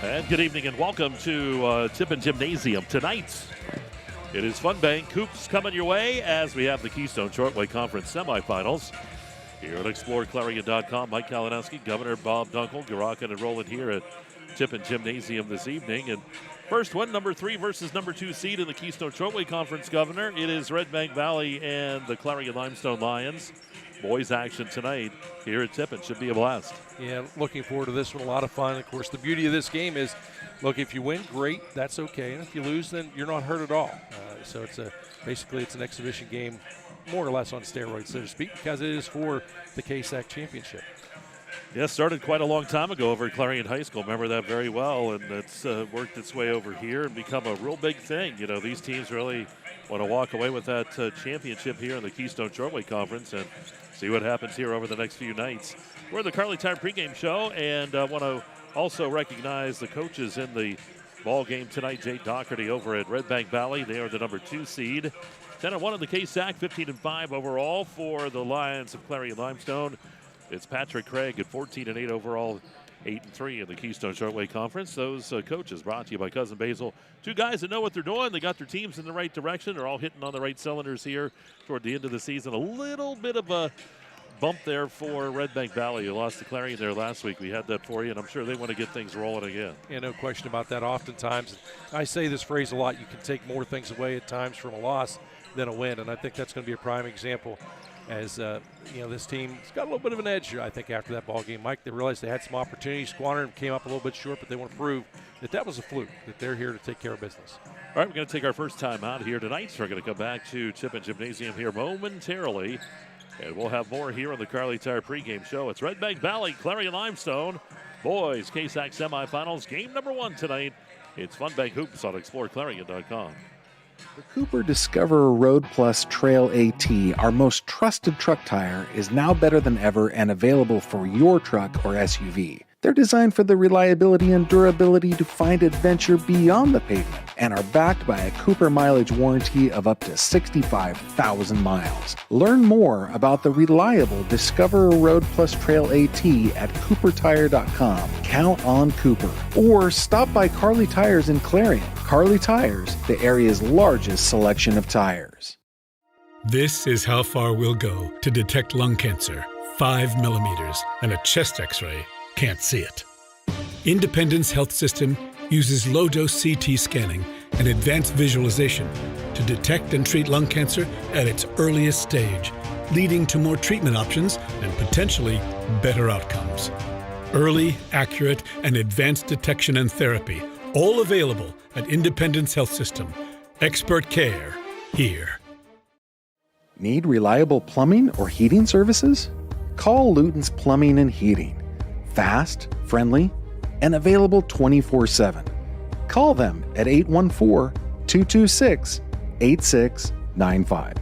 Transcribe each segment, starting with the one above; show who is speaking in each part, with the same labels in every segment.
Speaker 1: And good evening and welcome to Tippin Gymnasium. Tonight, it is Fun Bank Hoops coming your way as we have the Keystone Shortway Conference Semifinals. Here at exploreClarion.com, Mike Kalinowski, Governor Bob Dunkle, you're rocking and rolling here at Tippin Gymnasium this evening. And first one, number 3 versus number 2 seed in the Keystone Shortway Conference, Governor. It is Redbank Valley and the Clarion-Limestone Lions. Boys action tonight here at Tippin. Should be a blast.
Speaker 2: Yeah, looking forward to this one. A lot of fun. Of course, the beauty of this game is, look, if you win, great. That's okay. And if you lose, then you're not hurt at all. So it's basically it's an exhibition game, more or less on steroids, so to speak, because it is for the KSAC championship.
Speaker 1: Yeah, started quite a long time ago over at Clarion High School. Remember that very well, and it's worked its way over here and become a real big thing. You know, these teams really want to walk away with that championship here in the Keystone Shortway Conference and see what happens here over the next few nights. We're the Carly Tire pregame show, and I want to also recognize the coaches in the ball game tonight. Jay Doherty over at Redbank Valley. They are the number 2 seed. 10-1 in the KSAC, 15-5 overall for the Lions of Clarion-Limestone. It's Patrick Craig at 14-8 overall, 8-3 in the Keystone Shortway Conference. Those coaches brought to you by Cousin Basil. Two guys that know what they're doing. They got their teams in the right direction. They're all hitting on the right cylinders here toward the end of the season. A little bit of a bump there for Redbank Valley. You lost to Clarion there last week. We had that for you, and I'm sure they want to get things rolling again.
Speaker 2: Yeah, no question about that. Oftentimes, I say this phrase a lot, you can take more things away at times from a loss than a win, and I think that's going to be a prime example as, you know, this team's got a little bit of an edge here, I think, after that ball game. Mike, they realized they had some opportunities, squandered and came up a little bit short, but they want to prove that that was a fluke, that they're here to take care of business.
Speaker 1: All right, we're going to take our first time out here tonight, so we're going to come back to Tippin Gymnasium here momentarily. And we'll have more here on the Carly Tire pregame show. It's Redbank Valley, Clarion-Limestone, Boys KSAC Semifinals, game number 1 tonight. It's Fun Bank Hoops on exploreClarion.com.
Speaker 3: The Cooper Discoverer Road Plus Trail AT, our most trusted truck tire, is now better than ever and available for your truck or SUV. They're designed for the reliability and durability to find adventure beyond the pavement and are backed by a Cooper mileage warranty of up to 65,000 miles. Learn more about the reliable Discoverer Road Plus Trail AT at CooperTire.com. Count on Cooper. Or stop by Carly Tires in Clarion. Carly Tires, the area's largest selection of tires.
Speaker 4: This is how far we'll go to detect lung cancer. 5 millimeters and a chest x-ray. Can't see it. Independence Health System uses low-dose CT scanning and advanced visualization to detect and treat lung cancer at its earliest stage, leading to more treatment options and potentially better outcomes. Early, accurate, and advanced detection and therapy, all available at Independence Health System. Expert care here.
Speaker 3: Need reliable plumbing or heating services? Call Luton's Plumbing and Heating. Fast, friendly, and available 24/7. Call them at 814-226-8695.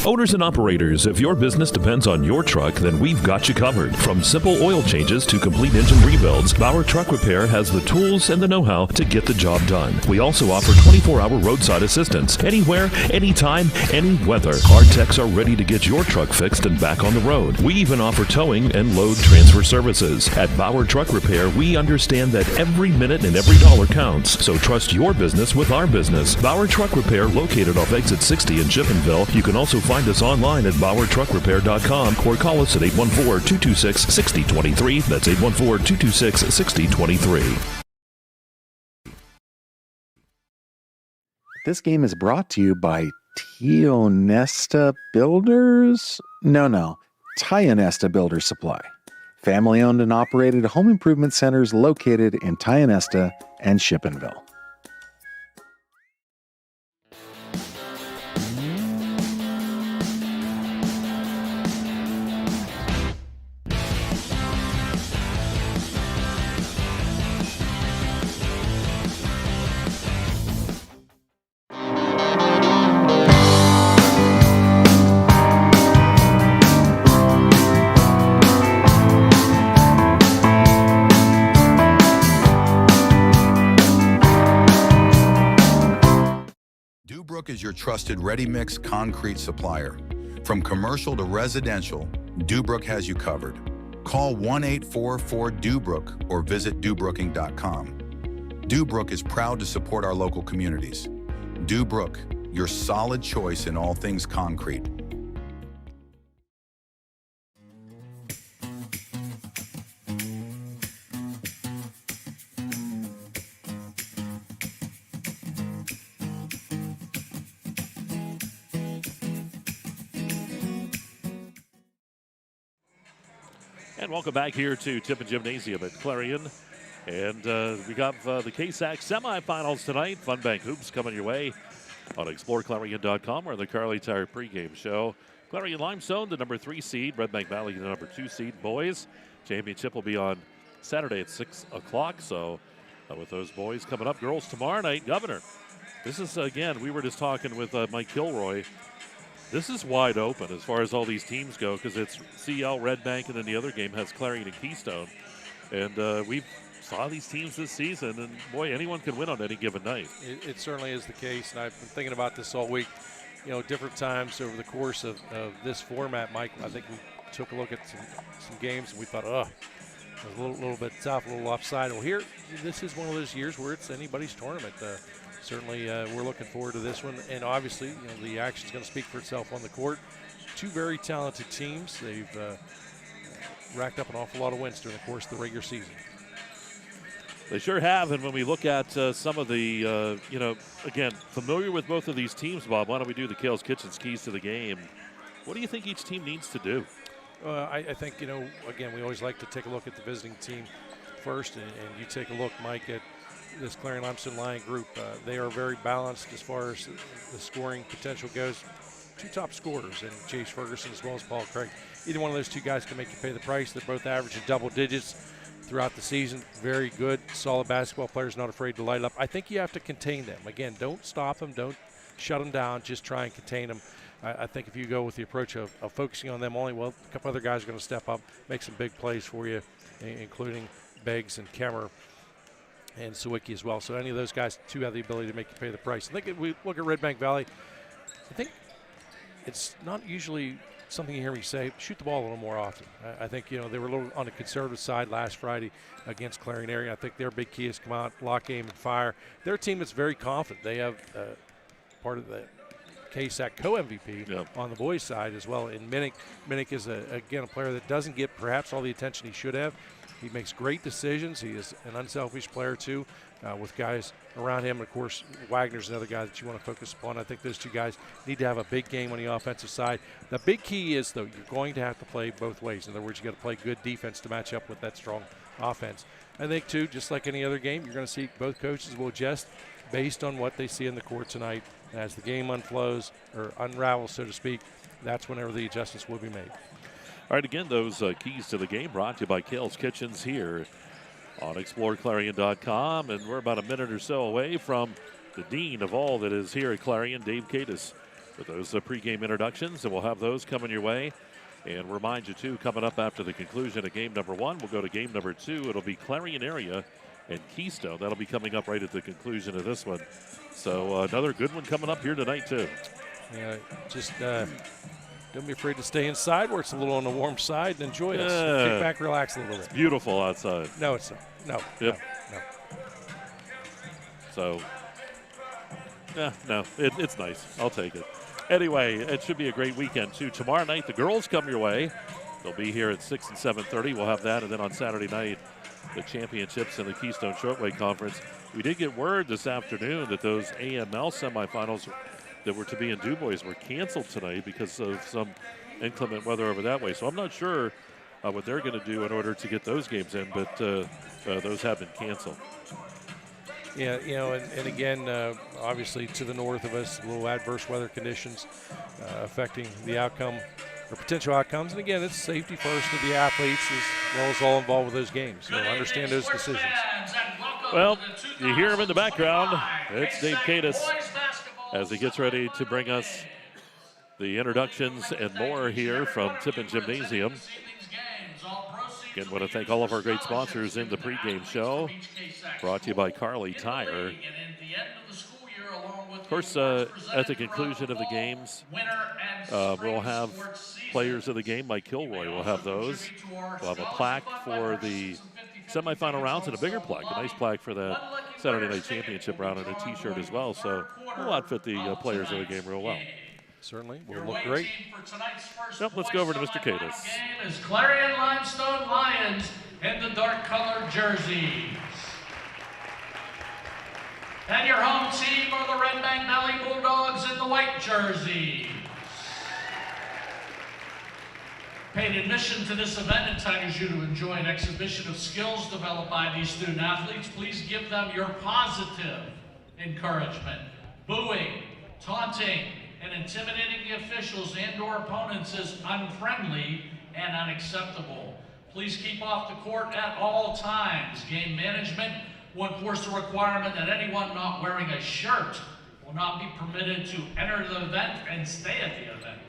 Speaker 5: Owners and operators, if your business depends on your truck, then we've got you covered. From simple oil changes to complete engine rebuilds, Bauer Truck Repair has the tools and the know-how to get the job done. We also offer 24-hour roadside assistance. Anywhere, anytime, any weather. Our techs are ready to get your truck fixed and back on the road. We even offer towing and load transfer services. At Bauer Truck Repair, we understand that every minute and every dollar counts. So trust your business with our business. Bauer Truck Repair, located off exit 60 in Chippenville. You can also find us online at BauerTruckRepair.com or call us at 814-226-6023. That's 814-226-6023.
Speaker 3: This game is brought to you by Tionesta Builders? No. Tionesta Builder Supply. Family-owned and operated home improvement centers located in Tionesta and Chippenville.
Speaker 6: Is your trusted ready-mix concrete supplier. From commercial to residential, Dubrook has you covered. Call 1-844-DUBROOK or visit DuBrooking.com. DuBrook is proud to support our local communities. DuBrook, your solid choice in all things concrete.
Speaker 1: And welcome back here to Tippin Gymnasium at Clarion. And we got the KSAC Semifinals tonight. Fun Bank Hoops coming your way on exploreClarion.com or the Carly Tire pregame show. Clarion-Limestone, the number 3 seed. Redbank Valley, the number 2 seed. Boys championship will be on Saturday at 6 o'clock. So with those boys coming up. Girls tomorrow night, Governor. This is, again, we were just talking with Mike Kilroy. This is wide open as far as all these teams go because it's CL, Redbank, and then the other game has Clarion and Keystone. And we've saw these teams this season, and boy, anyone can win on any given night.
Speaker 2: It certainly is the case, and I've been thinking about this all week. You know, different times over the course of this format, Mike, I think we took a look at some games, and we thought, it was a little bit tough, a little lopsided. Well, here, this is one of those years where it's anybody's tournament. Certainly, we're looking forward to this one, and obviously, the action's going to speak for itself on the court. Two very talented teams. They've racked up an awful lot of wins during the course of the regular season.
Speaker 1: They sure have, and when we look at some of the, again, familiar with both of these teams, Bob, why don't we do the Kale's Kitchen's keys to the game? What do you think each team needs to do?
Speaker 2: I think, again, we always like to take a look at the visiting team first, and you take a look, Mike, at this Clarion-Limestone Lion group. They are very balanced as far as the scoring potential goes. Two top scorers, and Chase Ferguson as well as Paul Craig. Either one of those two guys can make you pay the price. They're both averaging double digits throughout the season. Very good, solid basketball players, not afraid to light up. I think you have to contain them. Again, don't stop them, don't shut them down, just try and contain them. I think if you go with the approach of focusing on them only, well, a couple other guys are going to step up, make some big plays for you, including Beggs and Kemmer and Sawicki as well. So any of those guys, too, have the ability to make you pay the price. I think if we look at Redbank Valley, I think it's not usually something you hear me say, shoot the ball a little more often. I think, they were a little on the conservative side last Friday against Clarion area. I think their big key is come out, lock, aim, and fire. They're a team that's very confident. They have part of the KSAC co-MVP on the boys' side as well. And Minnick is, again, a player that doesn't get perhaps all the attention he should have. He makes great decisions. He is an unselfish player, too, with guys around him. Of course, Wagner's another guy that you want to focus upon. I think those two guys need to have a big game on the offensive side. The big key is, though, you're going to have to play both ways. In other words, you got to play good defense to match up with that strong offense. I think, too, just like any other game, you're going to see both coaches will adjust based on what they see in the court tonight. And as the game unflows or unravels, so to speak, that's whenever the adjustments will be made.
Speaker 1: All right, again, those keys to the game brought to you by Kale's Kitchens here on exploreClarion.com. And we're about a minute or so away from the dean of all that is here at Clarion, Dave Cadis, with those pregame introductions. And we'll have those coming your way. And remind you, too, coming up after the conclusion of game number 1, we'll go to game number 2. It'll be Clarion area and Keystone. That'll be coming up right at the conclusion of this one. So another good one coming up here tonight, too.
Speaker 2: Yeah, just don't be afraid to stay inside where it's a little on the warm side and enjoy it. Kick back, relax a little bit.
Speaker 1: It's beautiful outside.
Speaker 2: No, it's not. No.
Speaker 1: Yep.
Speaker 2: No.
Speaker 1: So, it's nice. I'll take it. Anyway, it should be a great weekend, too. Tomorrow night, the girls come your way. They'll be here at 6 and 7:30. We'll have that. And then on Saturday night, the championships and the Keystone Shortway Conference. We did get word this afternoon that those AML semifinals that were to be in DuBois were canceled tonight because of some inclement weather over that way. So I'm not sure what they're going to do in order to get those games in, but those have been canceled.
Speaker 2: Yeah, and again, obviously to the north of us, a little adverse weather conditions affecting the outcome or potential outcomes. And again, it's safety first of the athletes as well as all involved with those games. So understand those decisions.
Speaker 1: Well, you hear him in the background. It's Dave Cadis as he gets ready to bring us the introductions and more here from Tippin Gymnasium. Again, want to thank all of our great sponsors in the pregame show. Brought to you by Carly Tire. Of course, at the conclusion of the games, we'll have players of the game. Mike Kilroy will have those. We'll have a plaque for the semifinal rounds and a bigger plaque, a nice plaque for the Saturday Night Championship round and a T-shirt as well. So we'll outfit the players of the game real well.
Speaker 2: Certainly, will look great.
Speaker 1: Yep, let's go over to Mr. Cadis.
Speaker 7: Game is Clarion-Limestone Lions in the dark-colored jerseys. And your home team are the Redbank Valley Bulldogs in the white jerseys. Paid admission to this event entitles you to enjoy an exhibition of skills developed by these student athletes. Please give them your positive encouragement. Booing, taunting, and intimidating the officials and/or opponents is unfriendly and unacceptable. Please keep off the court at all times. Game management will enforce the requirement that anyone not wearing a shirt will not be permitted to enter the event and stay at the event.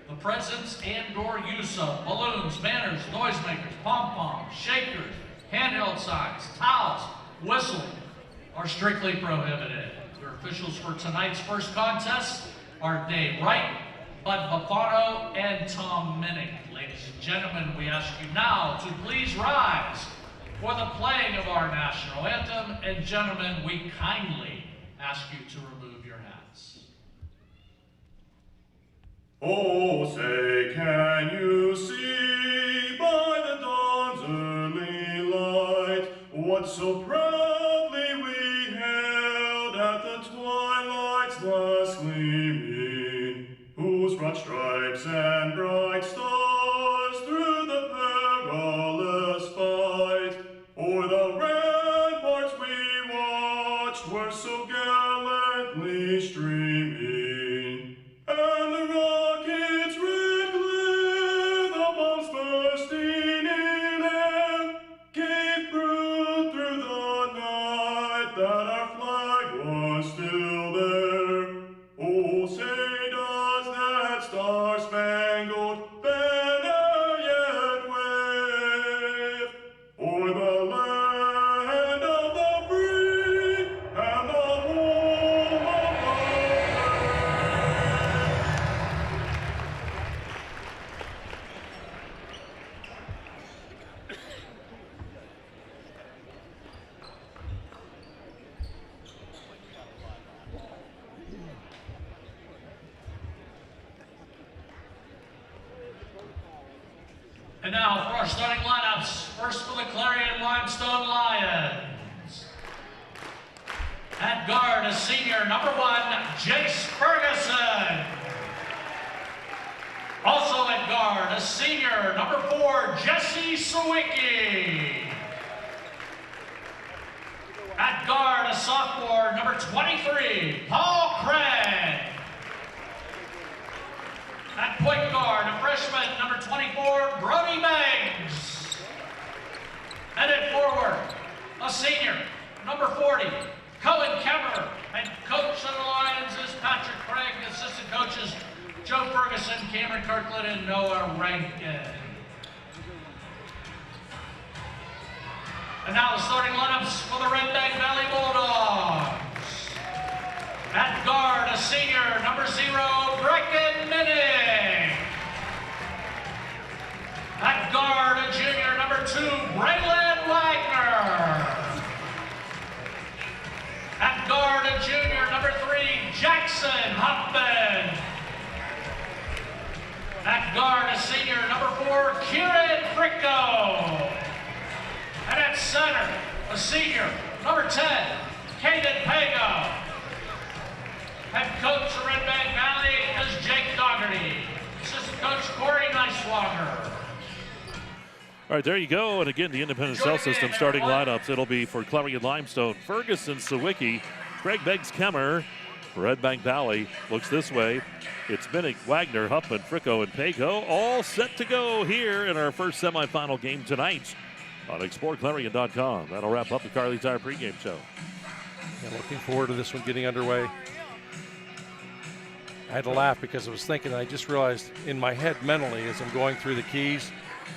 Speaker 7: The presence and/or use of balloons, banners, noisemakers, pom-poms, shakers, handheld signs, towels, whistling are strictly prohibited. Your officials for tonight's first contest are Dave Wright, Bud Bafano, and Tom Minnick. Ladies and gentlemen, we ask you now to please rise for the playing of our national anthem, and gentlemen, we kindly ask you to remove your hats.
Speaker 8: Oh, say, can you see by the dawn's early light what so proudly we hailed at the twilight's last gleaming, whose broad stripes and bright stars through the perilous fight o'er the ramparts we watched were so gallantly streaming, and the rockets' red glare, the bombs bursting in air, gave proof through the night that our flag was still there. Oh, say does that star-spangled banner yet wave o'er the land of the free and the home of the
Speaker 7: And now for our starting lineups. First for the Clarion-Limestone Lions. At guard, a senior, number 1, Jace Ferguson. Also at guard, a senior, number 4, Jesse Sawicki. At guard, a sophomore, number 23, Paul Craig. At point guard, a freshman, number 24, Brody Banks. And at forward, a senior, number 40, Cullen Kemmer. And coach of the Lions is Patrick Craig. Assistant coaches, Joe Ferguson, Cameron Kirkland, and Noah Rankin. And now the starting lineups for the Redbank Valley Bulldogs. At guard, a senior, number 0, Brecken Minnick. At guard, a junior, number 2, Braylon Wagner. At guard, a junior, number 3, Jackson Huffman. At guard, a senior, number 4, Kieran Fricko. And at center, a senior, number 10, Caden Pago. Head coach of Redbank Valley is Jake Dougherty. Assistant coach Corey Neiswanger.
Speaker 1: All right, there you go. And again, the Independent Cell System starting lineups. It'll be for Clarion-Limestone, Ferguson, Sawicki, Craig Beggs, Kemmer. Redbank Valley looks this way. It's Minnick, Wagner, Huffman, Fricko, and Pago all set to go here in our first semifinal game tonight on exploreClarion.com. That'll wrap up the Carly Tire pregame show.
Speaker 2: Yeah, looking forward to this one getting underway. I had to laugh because I was thinking, I just realized in my head mentally as I'm going through the keys,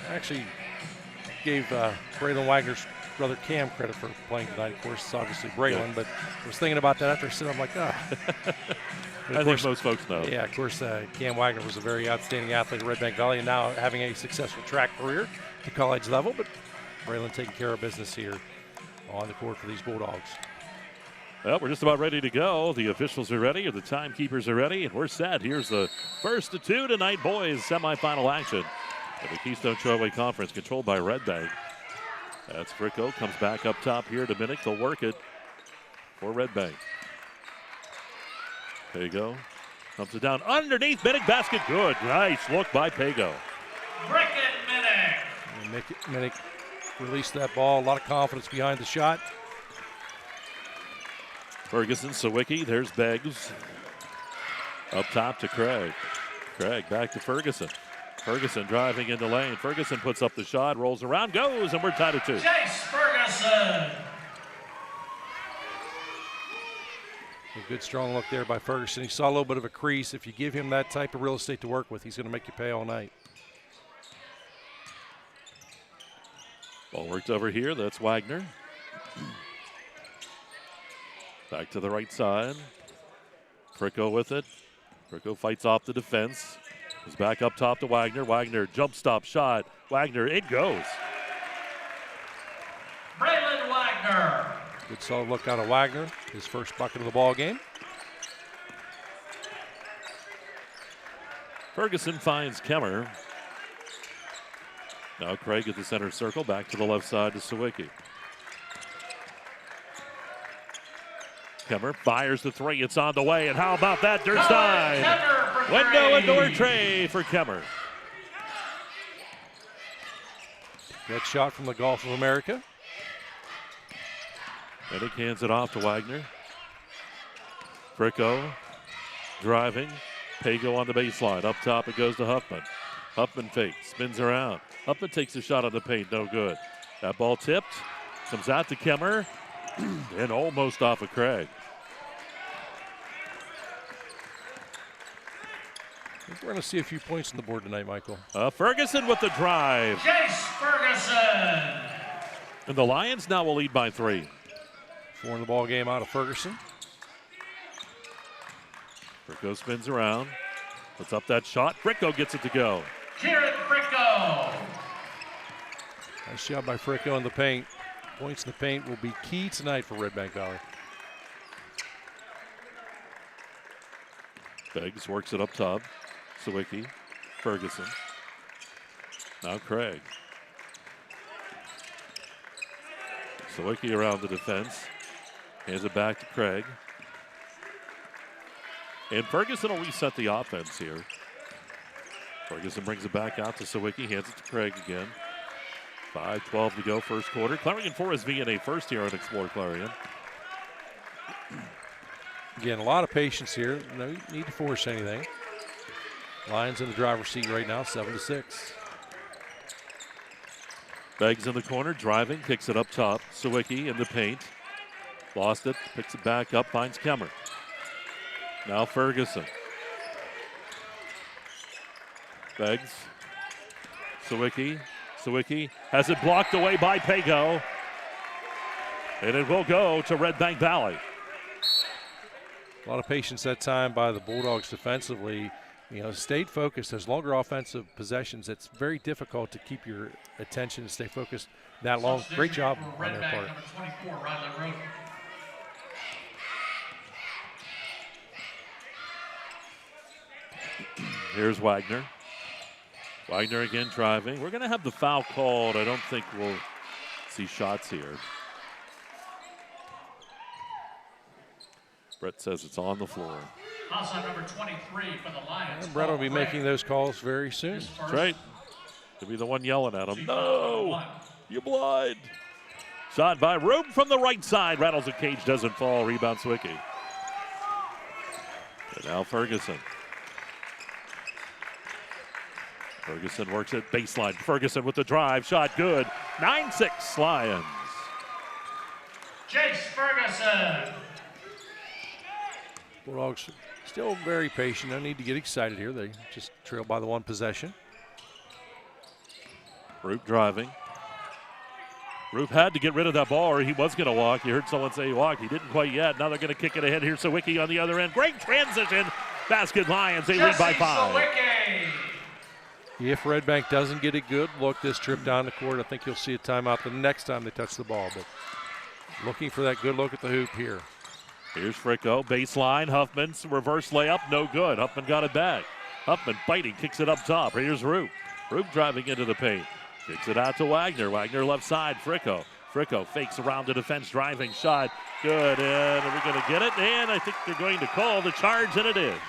Speaker 2: I actually gave Braylon Wagner brother Cam credit for playing tonight. Of course, it's obviously Braylon, but I was thinking about that after I said, I'm like, ah.
Speaker 1: I think most folks know.
Speaker 2: Yeah, of course, Cam Wagner was a very outstanding athlete at Redbank Valley and now having a successful track career to college level, but Braylon taking care of business here on the court for these Bulldogs.
Speaker 1: Well, we're just about ready to go. The officials are ready, the timekeepers are ready, and we're set. Here's the first of two tonight, boys semifinal action at the Keystone Trailway Conference, controlled by Redbank. That's Fricko, comes back up top here to Minnick. They'll work it for Redbank. Pago comes it down underneath Minnick, basket good. Nice look by Pago.
Speaker 7: Brick it, Minnick.
Speaker 2: Minnick released that ball, a lot of confidence behind the shot.
Speaker 1: Ferguson, Sawicki, there's Beggs. Up top to Craig. Craig back to Ferguson. Ferguson driving in the lane. Ferguson puts up the shot, rolls around, goes, and we're tied at 2.
Speaker 7: Chase Ferguson.
Speaker 2: A good strong look there by Ferguson. He saw a little bit of a crease. If you give him that type of real estate to work with, he's going to make you pay all night.
Speaker 1: Ball worked over here. That's Wagner. Back to the right side. Fricko with it. Fricko fights off the defense. Is back up top to Wagner. Wagner jump stop shot. Wagner, it goes.
Speaker 7: Braylon Wagner.
Speaker 2: Good solid look out of Wagner. His first bucket of the ball game.
Speaker 1: Ferguson finds Kemmer. Now Craig at the center circle. Back to the left side to Sawicki. Kemmer fires the three. It's on the way. And how about that? Durstein. Window and door tray for Kemmer.
Speaker 2: Good shot from the Gulf of America.
Speaker 1: Minnick hands it off to Wagner. Fricko driving. Pago on the baseline. Up top it goes to Huffman. Huffman fakes, spins around. Huffman takes a shot on the paint, no good. That ball tipped, comes out to Kemmer, and almost off of Craig.
Speaker 2: We're going to see a few points on the board tonight, Michael.
Speaker 1: Ferguson with the drive.
Speaker 7: Chase Ferguson.
Speaker 1: And the Lions now will lead by 3.
Speaker 2: 4 in the ball game out of Ferguson.
Speaker 1: Fricko spins around, puts up that shot. Fricko gets it to go.
Speaker 7: Kieran Fricko.
Speaker 2: Nice job by Fricko in the paint. Points in the paint will be key tonight for Redbank Valley.
Speaker 1: Beggs works it up top. Sawicki, Ferguson. Now Craig. Sawicki around the defense. Hands it back to Craig. And Ferguson will reset the offense here. Ferguson brings it back out to Sawicki, hands it to Craig again. 5:12 to go, first quarter. Clarion 4 is VNA first here on Explore Clarion.
Speaker 2: Again, a lot of patience here. No need to force anything. Lions in the driver's seat right now, 7-6.
Speaker 1: Beggs in the corner, driving, kicks it up top. Sawicki in the paint. Lost it, picks it back up, finds Kemmer. Now Ferguson. Beggs. Sawicki. Sawicki has it blocked away by Pago. And it will go to Redbank Valley.
Speaker 2: A lot of patience that time by the Bulldogs defensively. You know, stayed focused. There's longer offensive possessions. It's very difficult to keep your attention and stay focused that long. Great job on their part.
Speaker 7: Number 24, Riley Roden.
Speaker 1: Here's Wagner. Wagner again driving. We're going to have the foul called. I don't think we'll see shots here. Brett says it's on the floor.
Speaker 7: Also number 23 for the Lions.
Speaker 2: And Brett will be making those calls very soon.
Speaker 1: That's right. He'll be the one yelling at him. No, you blind. Shot by Rube from the right side. Rattles the cage, doesn't fall. Rebound Sawicki. And now Ferguson. Ferguson works it baseline. Ferguson with the drive. Shot good. 9-6 Lions.
Speaker 7: Chase Ferguson.
Speaker 2: Bulldogs still very patient. No need to get excited here. They just trail by the one possession.
Speaker 1: Root driving. Roop had to get rid of that ball, or he was going to walk. You heard someone say he walked. He didn't quite yet. Now they're going to kick it ahead here. Sawicki on the other end. Great transition. Basket Lions. They lead by 5.
Speaker 7: Sawicki.
Speaker 2: If Redbank doesn't get a good look this trip down the court, I think you'll see a timeout the next time they touch the ball. But looking for that good look at the hoop here.
Speaker 1: Here's Fricko. Baseline. Huffman's reverse layup. No good. Huffman got it back. Huffman fighting. Kicks it up top. Here's Roop. Roop driving into the paint. Kicks it out to Wagner. Wagner left side. Fricko. Fricko fakes around the defense. Driving shot. Good. And are we going to get it? And I think they're going to call the charge, and it is.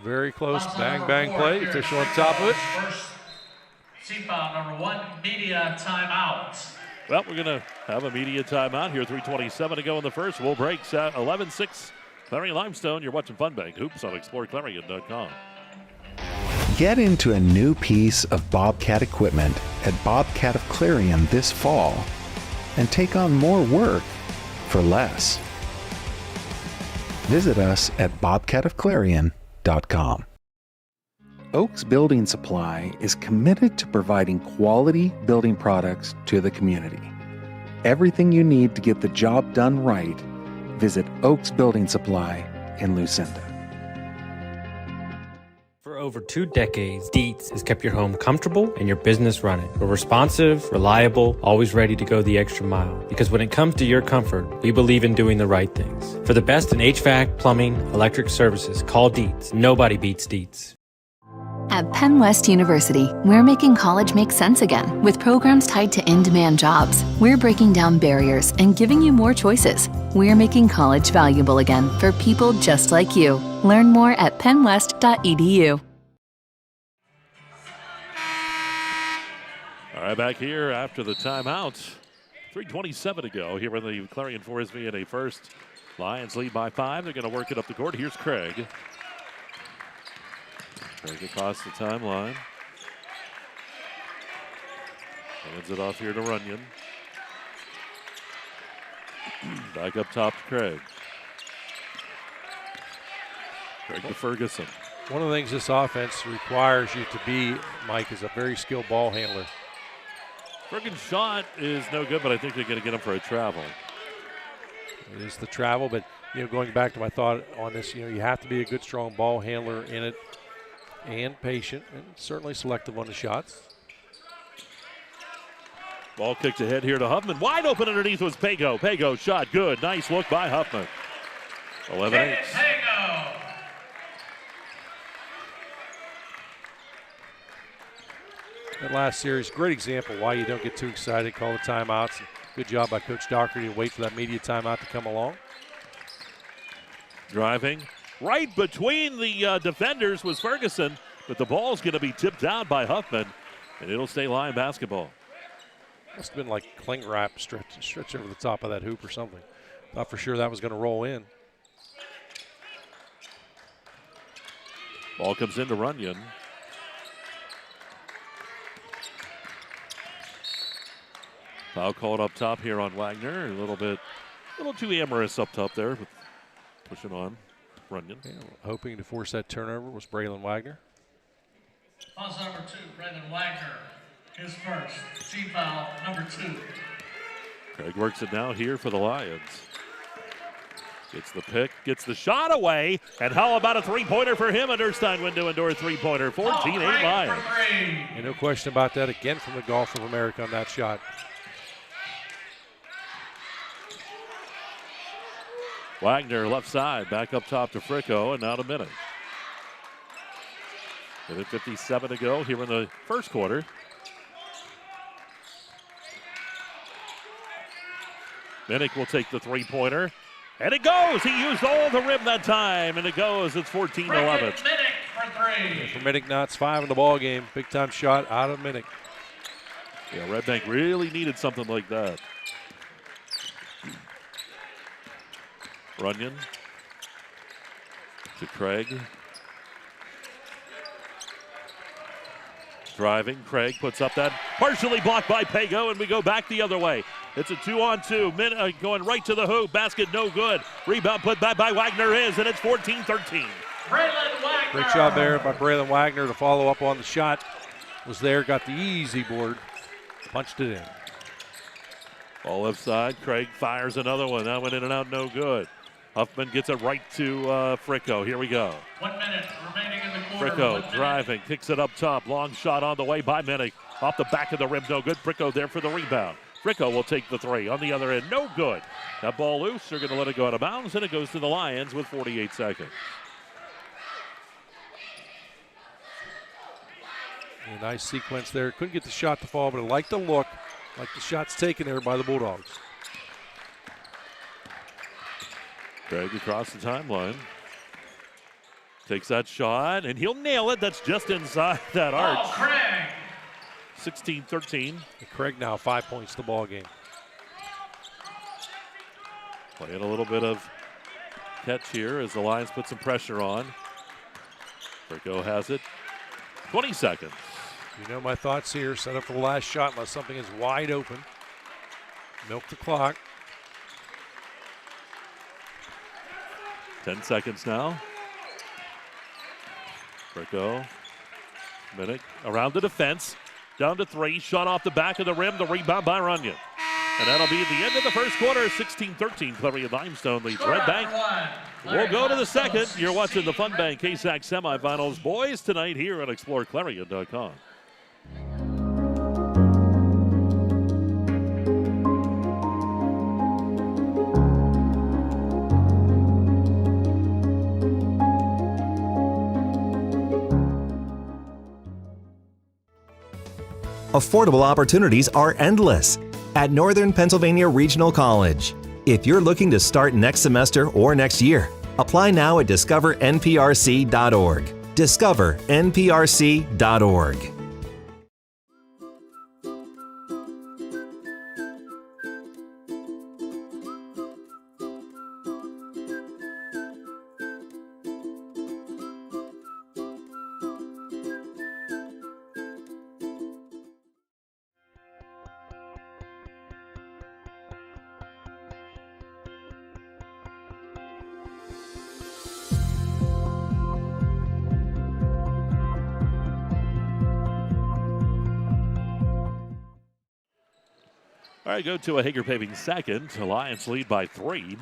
Speaker 2: Very close. Bang, bang play. Official on top of it.
Speaker 7: First C-foul, number 1, media timeout.
Speaker 1: Well, we're going to have a media timeout here. 3:27 to go in the first. We'll break 11-6. Clarion-Limestone. You're watching Funbank Hoops on exploreClarion.com.
Speaker 3: Get into a new piece of Bobcat equipment at Bobcat of Clarion this fall and take on more work for less. Visit us at bobcatofclarion.com. Oaks Building Supply is committed to providing quality building products to the community. Everything you need to get the job done right, visit Oaks Building Supply in Lucinda.
Speaker 9: For over 2 decades, Dietz has kept your home comfortable and your business running. We're responsive, reliable, always ready to go the extra mile. Because when it comes to your comfort, we believe in doing the right things. For the best in HVAC, plumbing, electric services, call Dietz. Nobody beats Dietz.
Speaker 10: At PennWest University, we're making college make sense again with programs tied to in-demand jobs. We're breaking down barriers and giving you more choices. We're making college valuable again for people just like you. Learn more at pennwest.edu.
Speaker 1: All right, back here after the timeout. 3:27 to go here in the Clarion Forest VNA first. Lions lead by 5. They're going to work it up the court. Here's Craig. Craig across the timeline. Hands it off here to Runyon. Back up top to Craig. Craig to Ferguson.
Speaker 2: One of the things this offense requires you to be, Mike, is a very skilled ball handler.
Speaker 1: Ferguson's shot is no good, but I think they're going to get him for a travel.
Speaker 2: It is the travel, but going back to my thought on this, you have to be a good, strong ball handler in it, and patient, and certainly selective on the shots.
Speaker 1: Ball kicked ahead here to Huffman. Wide open underneath was Pago. Pago shot good. Nice look by Huffman. 11-8.
Speaker 7: Pago.
Speaker 2: That last series, great example why you don't get too excited, call the timeouts. Good job by Coach Doherty to wait for that media timeout to come along.
Speaker 1: Driving. Right between the defenders was Ferguson, but the ball's going to be tipped down by Huffman, and it'll stay Lion basketball.
Speaker 2: Must have been like cling wrap stretch over the top of that hoop or something. Thought for sure that was going to roll in.
Speaker 1: Ball comes into Runyon. Foul called up top here on Wagner. A little too amorous up top there, with pushing on Runyon.
Speaker 2: Yeah, hoping to force that turnover was Braylon Wagner.
Speaker 7: Foul number 2, Braylon Wagner. His first. Team foul number 2.
Speaker 1: Craig works it now here for the Lions. Gets the pick, gets the shot away, and how about a three-pointer for him? A Durstein window and door three-pointer, 14-8 Lions.
Speaker 2: And no question about that again from the Golf of America on that shot.
Speaker 1: Wagner left side, back up top to Fricko, and now to Minnick. 57 to go here in the first quarter. Minnick will take the three-pointer, and it goes. He used all the rim that time, and it goes. It's 14-11.
Speaker 7: Minnick for 3.
Speaker 2: And for Minnick, Knott's 5 in the ball game. Big-time shot out of Minnick.
Speaker 1: Yeah, Redbank really needed something like that. Runyon to Craig. Driving, Craig puts up that partially blocked by Pago, and we go back the other way. It's a 2-on-2. Going right to the hoop. Basket no good. Rebound put back by Wagner and it's 14-13.
Speaker 7: Braylon Wagner.
Speaker 2: Great job there by Braylon Wagner to follow up on the shot. Was there, got the easy board. punched it in.
Speaker 1: Ball left side. Craig fires another one. That went in and out, no good. Huffman gets it right to Fricko. Here we go.
Speaker 7: 1 minute remaining in the quarter.
Speaker 1: Fricko driving, picks it up top. Long shot on the way by Minnick. Off the back of the rim, no good. Fricko there for the rebound. Fricko will take the three. On the other end, no good. That ball loose. They're going to let it go out of bounds, and it goes to the Lions with 48 seconds.
Speaker 2: A nice sequence there. Couldn't get the shot to fall, but I like the look. Like the shots taken there by the Bulldogs.
Speaker 1: Craig across the timeline. Takes that shot, and he'll nail it. That's just inside that arch.
Speaker 7: Oh, Craig.
Speaker 1: 16-13.
Speaker 2: Craig now 5 points to the ball game.
Speaker 1: Playing a little bit of catch here as the Lions put some pressure on. Fricko has it. 20 seconds.
Speaker 2: You know my thoughts here. Set up for the last shot unless something is wide open. Milk the clock.
Speaker 1: 10 seconds now. Fricko. Minnick around the defense. Down to three. Shot off the back of the rim. The rebound by Runyon. And that'll be the end of the first quarter. 16-13. Clarion-Limestone leads Redbank. We'll go to the second. You're watching the Funbank KSAC Semifinals Boys tonight here on exploreClarion.com.
Speaker 11: Affordable opportunities are endless at Northern Pennsylvania Regional College. If you're looking to start next semester or next year, apply now at discovernprc.org. discovernprc.org.
Speaker 1: All right, go to a Hager Paving second. Lions lead by 3.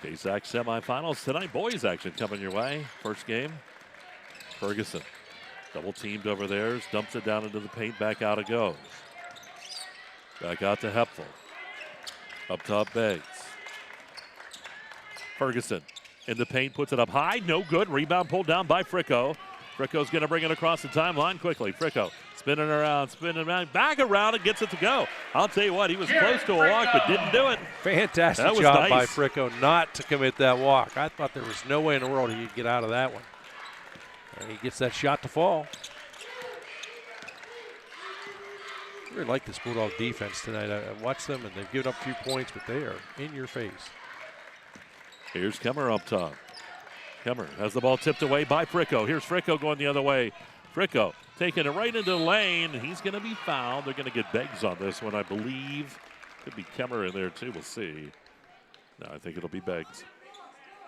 Speaker 1: KSAC semifinals tonight. Boys action coming your way. First game. Ferguson double teamed over there. Dumps it down into the paint. Back out it goes. Back out to Hepfel. Up top Beggs. Ferguson in the paint. Puts it up high. No good. Rebound pulled down by Fricko. Fricko's going to bring it across the timeline quickly. Fricko spinning around, back around and gets it to go. I'll tell you what, he was close to a walk but didn't do it.
Speaker 2: Fantastic job by Fricko not to commit that walk. I thought there was no way in the world he could get out of that one. And he gets that shot to fall. I really like this Bulldog defense tonight. I watched them and they've given up a few points, but they are in your face.
Speaker 1: Here's Kemmer up top. Kemmer has the ball tipped away by Fricko. Here's Fricko going the other way. Fricko taking it right into the lane. He's going to be fouled. They're going to get Beggs on this one, I believe. Could be Kemmer in there too. We'll see. No, I think it'll be Beggs.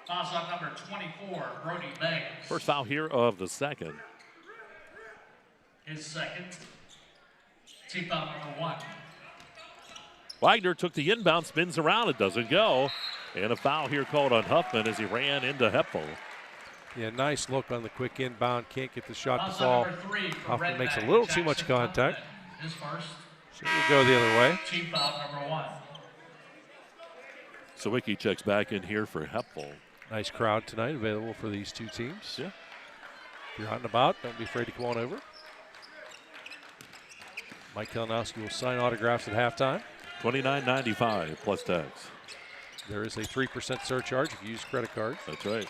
Speaker 7: Foul shot number 24, Brody Beggs.
Speaker 1: First foul here of the second.
Speaker 7: His second. Team foul number 1.
Speaker 1: Wagner took the inbound, spins around. It doesn't go. And a foul here called on Huffman as he ran into Hepfel.
Speaker 2: Yeah, nice look on the quick inbound. Can't get the shot to fall. Huffman makes a little too much contact.
Speaker 7: His first.
Speaker 2: So we'll go the other way.
Speaker 7: Team foul number 1.
Speaker 1: Sawicki checks back in here for Hepfel.
Speaker 2: Nice crowd tonight available for these two teams.
Speaker 1: Yeah.
Speaker 2: If you're out and about, don't be afraid to come on over. Mike Kalinowski will sign autographs at halftime.
Speaker 1: $29.95 plus tax.
Speaker 2: There is a 3% surcharge if you use credit cards.
Speaker 1: That's right.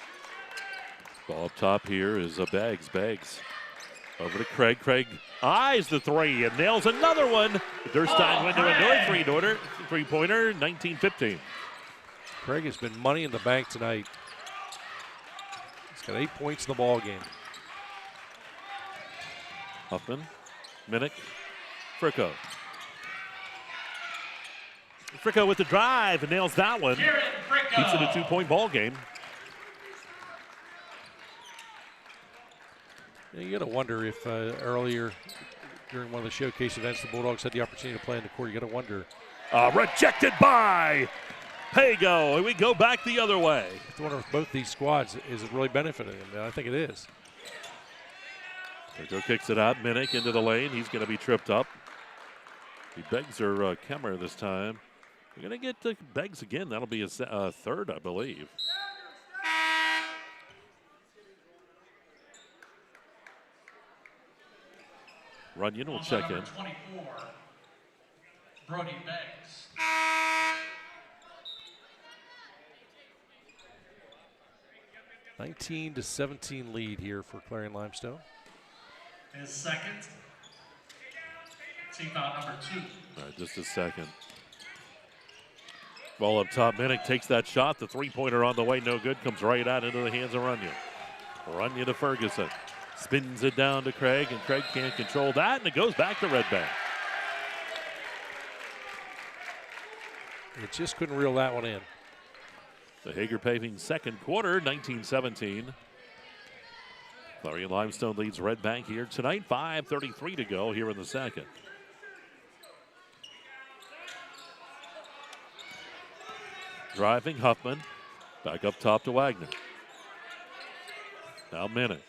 Speaker 1: Ball up top here is a Beggs. Beggs over to Craig. Craig eyes the three and nails another one. Durstein went to another three-pointer, 19-15.
Speaker 2: Craig has been money in the bank tonight. He's got 8 points in the ball game.
Speaker 1: Huffman, Minnick, Fricko. Fricko with the drive and nails that one. Keeps it a 2-point ball game.
Speaker 2: You got to wonder if earlier during one of the showcase events the Bulldogs had the opportunity to play in the court. You got to wonder.
Speaker 1: Rejected by Pago, and we go back the other way.
Speaker 2: I have to wonder if both these squads is it really benefiting them. I think it is.
Speaker 1: Pago kicks it out. Minnick into the lane. He's going to be tripped up. He begs her Kemmer this time. We're going to get Beggs again. That'll be his third, I believe. Runyon will check in.
Speaker 7: 24, Brody Beggs.
Speaker 2: (19-17) lead here for Clarion-Limestone.
Speaker 7: His second. Team foul number 2.
Speaker 1: All right, just a second. Ball up top. Minnick takes that shot. The three-pointer on the way, no good. Comes right out into the hands of Runyon. Runyon to Ferguson. Spins it down to Craig, and Craig can't control that, and it goes back to Redbank.
Speaker 2: It just couldn't reel that one in.
Speaker 1: The Hager Paving second quarter, 19-17. Clarion-Limestone leads Redbank here tonight. 5:33 to go here in the second. Driving Huffman. Back up top to Wagner. Now Minnick.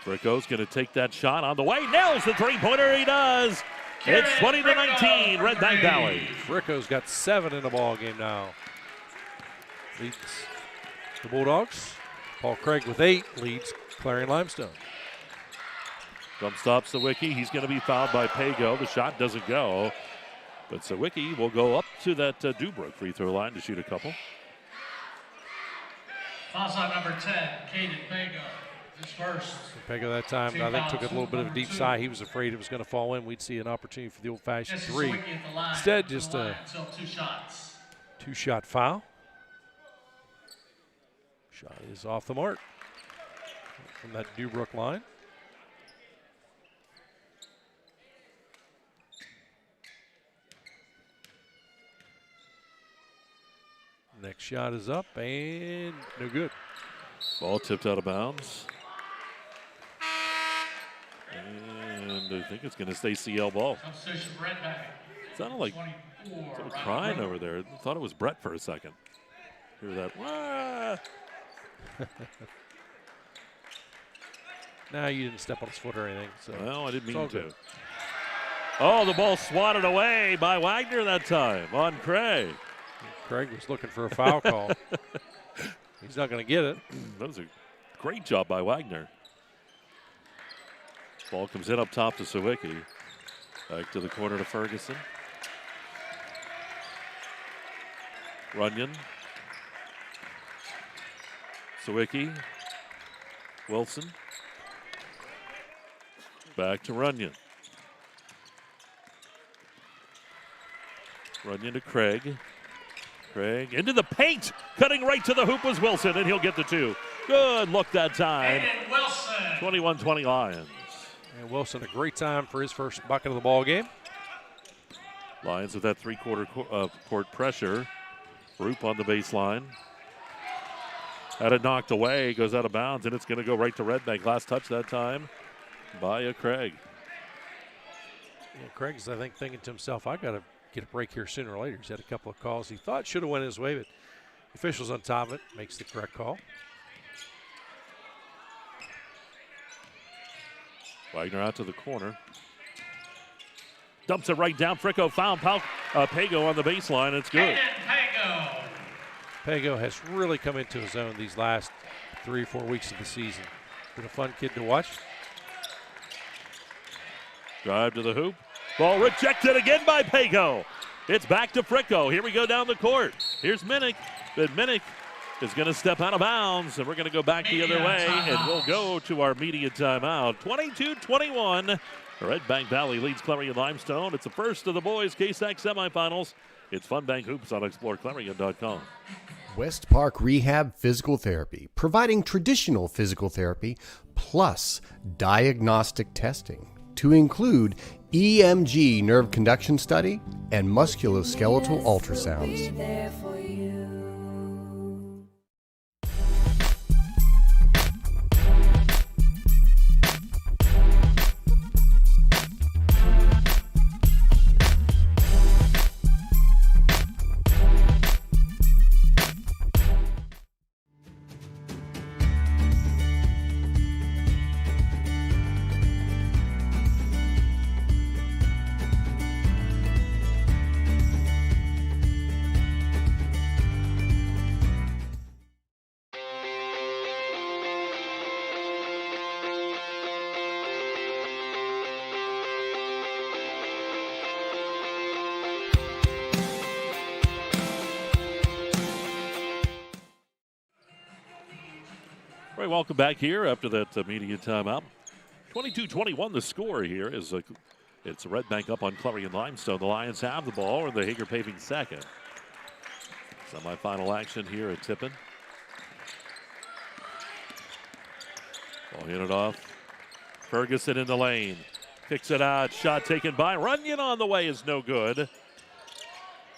Speaker 1: Fricko's going to take that shot on the way. Nails the three-pointer. He does. It's 20-19, Redbank Valley.
Speaker 2: Fricko's got 7 in the ball game now. Leads the Bulldogs. Paul Craig with 8 leads Clarion-Limestone.
Speaker 1: Jump stop Sawicki. He's going to be fouled by Pago. The shot doesn't go. But Sawicki will go up to that Dubrook free throw line to shoot a couple.
Speaker 7: Foul shot number 10, Caden Pago. His first.
Speaker 2: Pago that time, I think, took a little bit of a deep sigh. He was afraid it was going to fall in. We'd see an opportunity for the old-fashioned 3. Instead, just a 2-shot foul. Shot is off the mark from that Dubrook line. Next shot is up and no good.
Speaker 1: Ball tipped out of bounds. And I think it's going to stay CL ball. Sounded like someone crying over there. I thought it was Brett for a second. Hear that? Wah!
Speaker 2: No, you didn't step on his foot or anything. So
Speaker 1: well, I didn't mean to. Oh, the ball swatted away by Wagner that time on Craig.
Speaker 2: Craig was looking for a foul call. He's not going to get it.
Speaker 1: That was a great job by Wagner. Ball comes in up top to Sawicki. Back to the corner to Ferguson. Runyon. Sawicki. Wilson. Back to Runyon. Runyon to Craig. Craig into the paint. Cutting right to the hoop was Wilson, and he'll get the 2. Good look that time. 21-20 Lions.
Speaker 2: And Wilson, a great time for his first bucket of the ball game.
Speaker 1: Lions with that three-quarter court pressure. Roop on the baseline. Had it knocked away, goes out of bounds, and it's going to go right to Redbank. Last touch that time by Craig.
Speaker 2: Yeah, Craig's, I think, thinking to himself, I got to get a break here sooner or later. He's had a couple of calls he thought should have went his way, but the official's on top of it, makes the correct call.
Speaker 1: Wagner out to the corner. Dumps it right down. Fricko found Pago on the baseline. It's good.
Speaker 2: Pago has really come into his own these last 3 or 4 weeks of the season. Been a fun kid to watch.
Speaker 1: Drive to the hoop. Ball rejected again by Pago. It's back to Fricko. Here we go down the court. Here's Minnick. But Minnick is going to step out of bounds, and we're going to go back the other way, and we'll go to our media timeout. 22-21. Redbank Valley leads Clarion-Limestone. It's the first of the Boys KSAC Semifinals. It's Fun Bank Hoops on exploreClarion.com.
Speaker 12: West Park Rehab Physical Therapy, providing traditional physical therapy plus diagnostic testing to include EMG nerve conduction study and musculoskeletal ultrasounds.
Speaker 1: All right, welcome back here after that media timeout. 22-21 the score here is it's Redbank up on Clarion-Limestone. The Lions have the ball, and the Hager Paving second. Semifinal action here at Tippin. Ball handed off. Ferguson in the lane. Kicks it out. Shot taken by Runyon on the way is no good.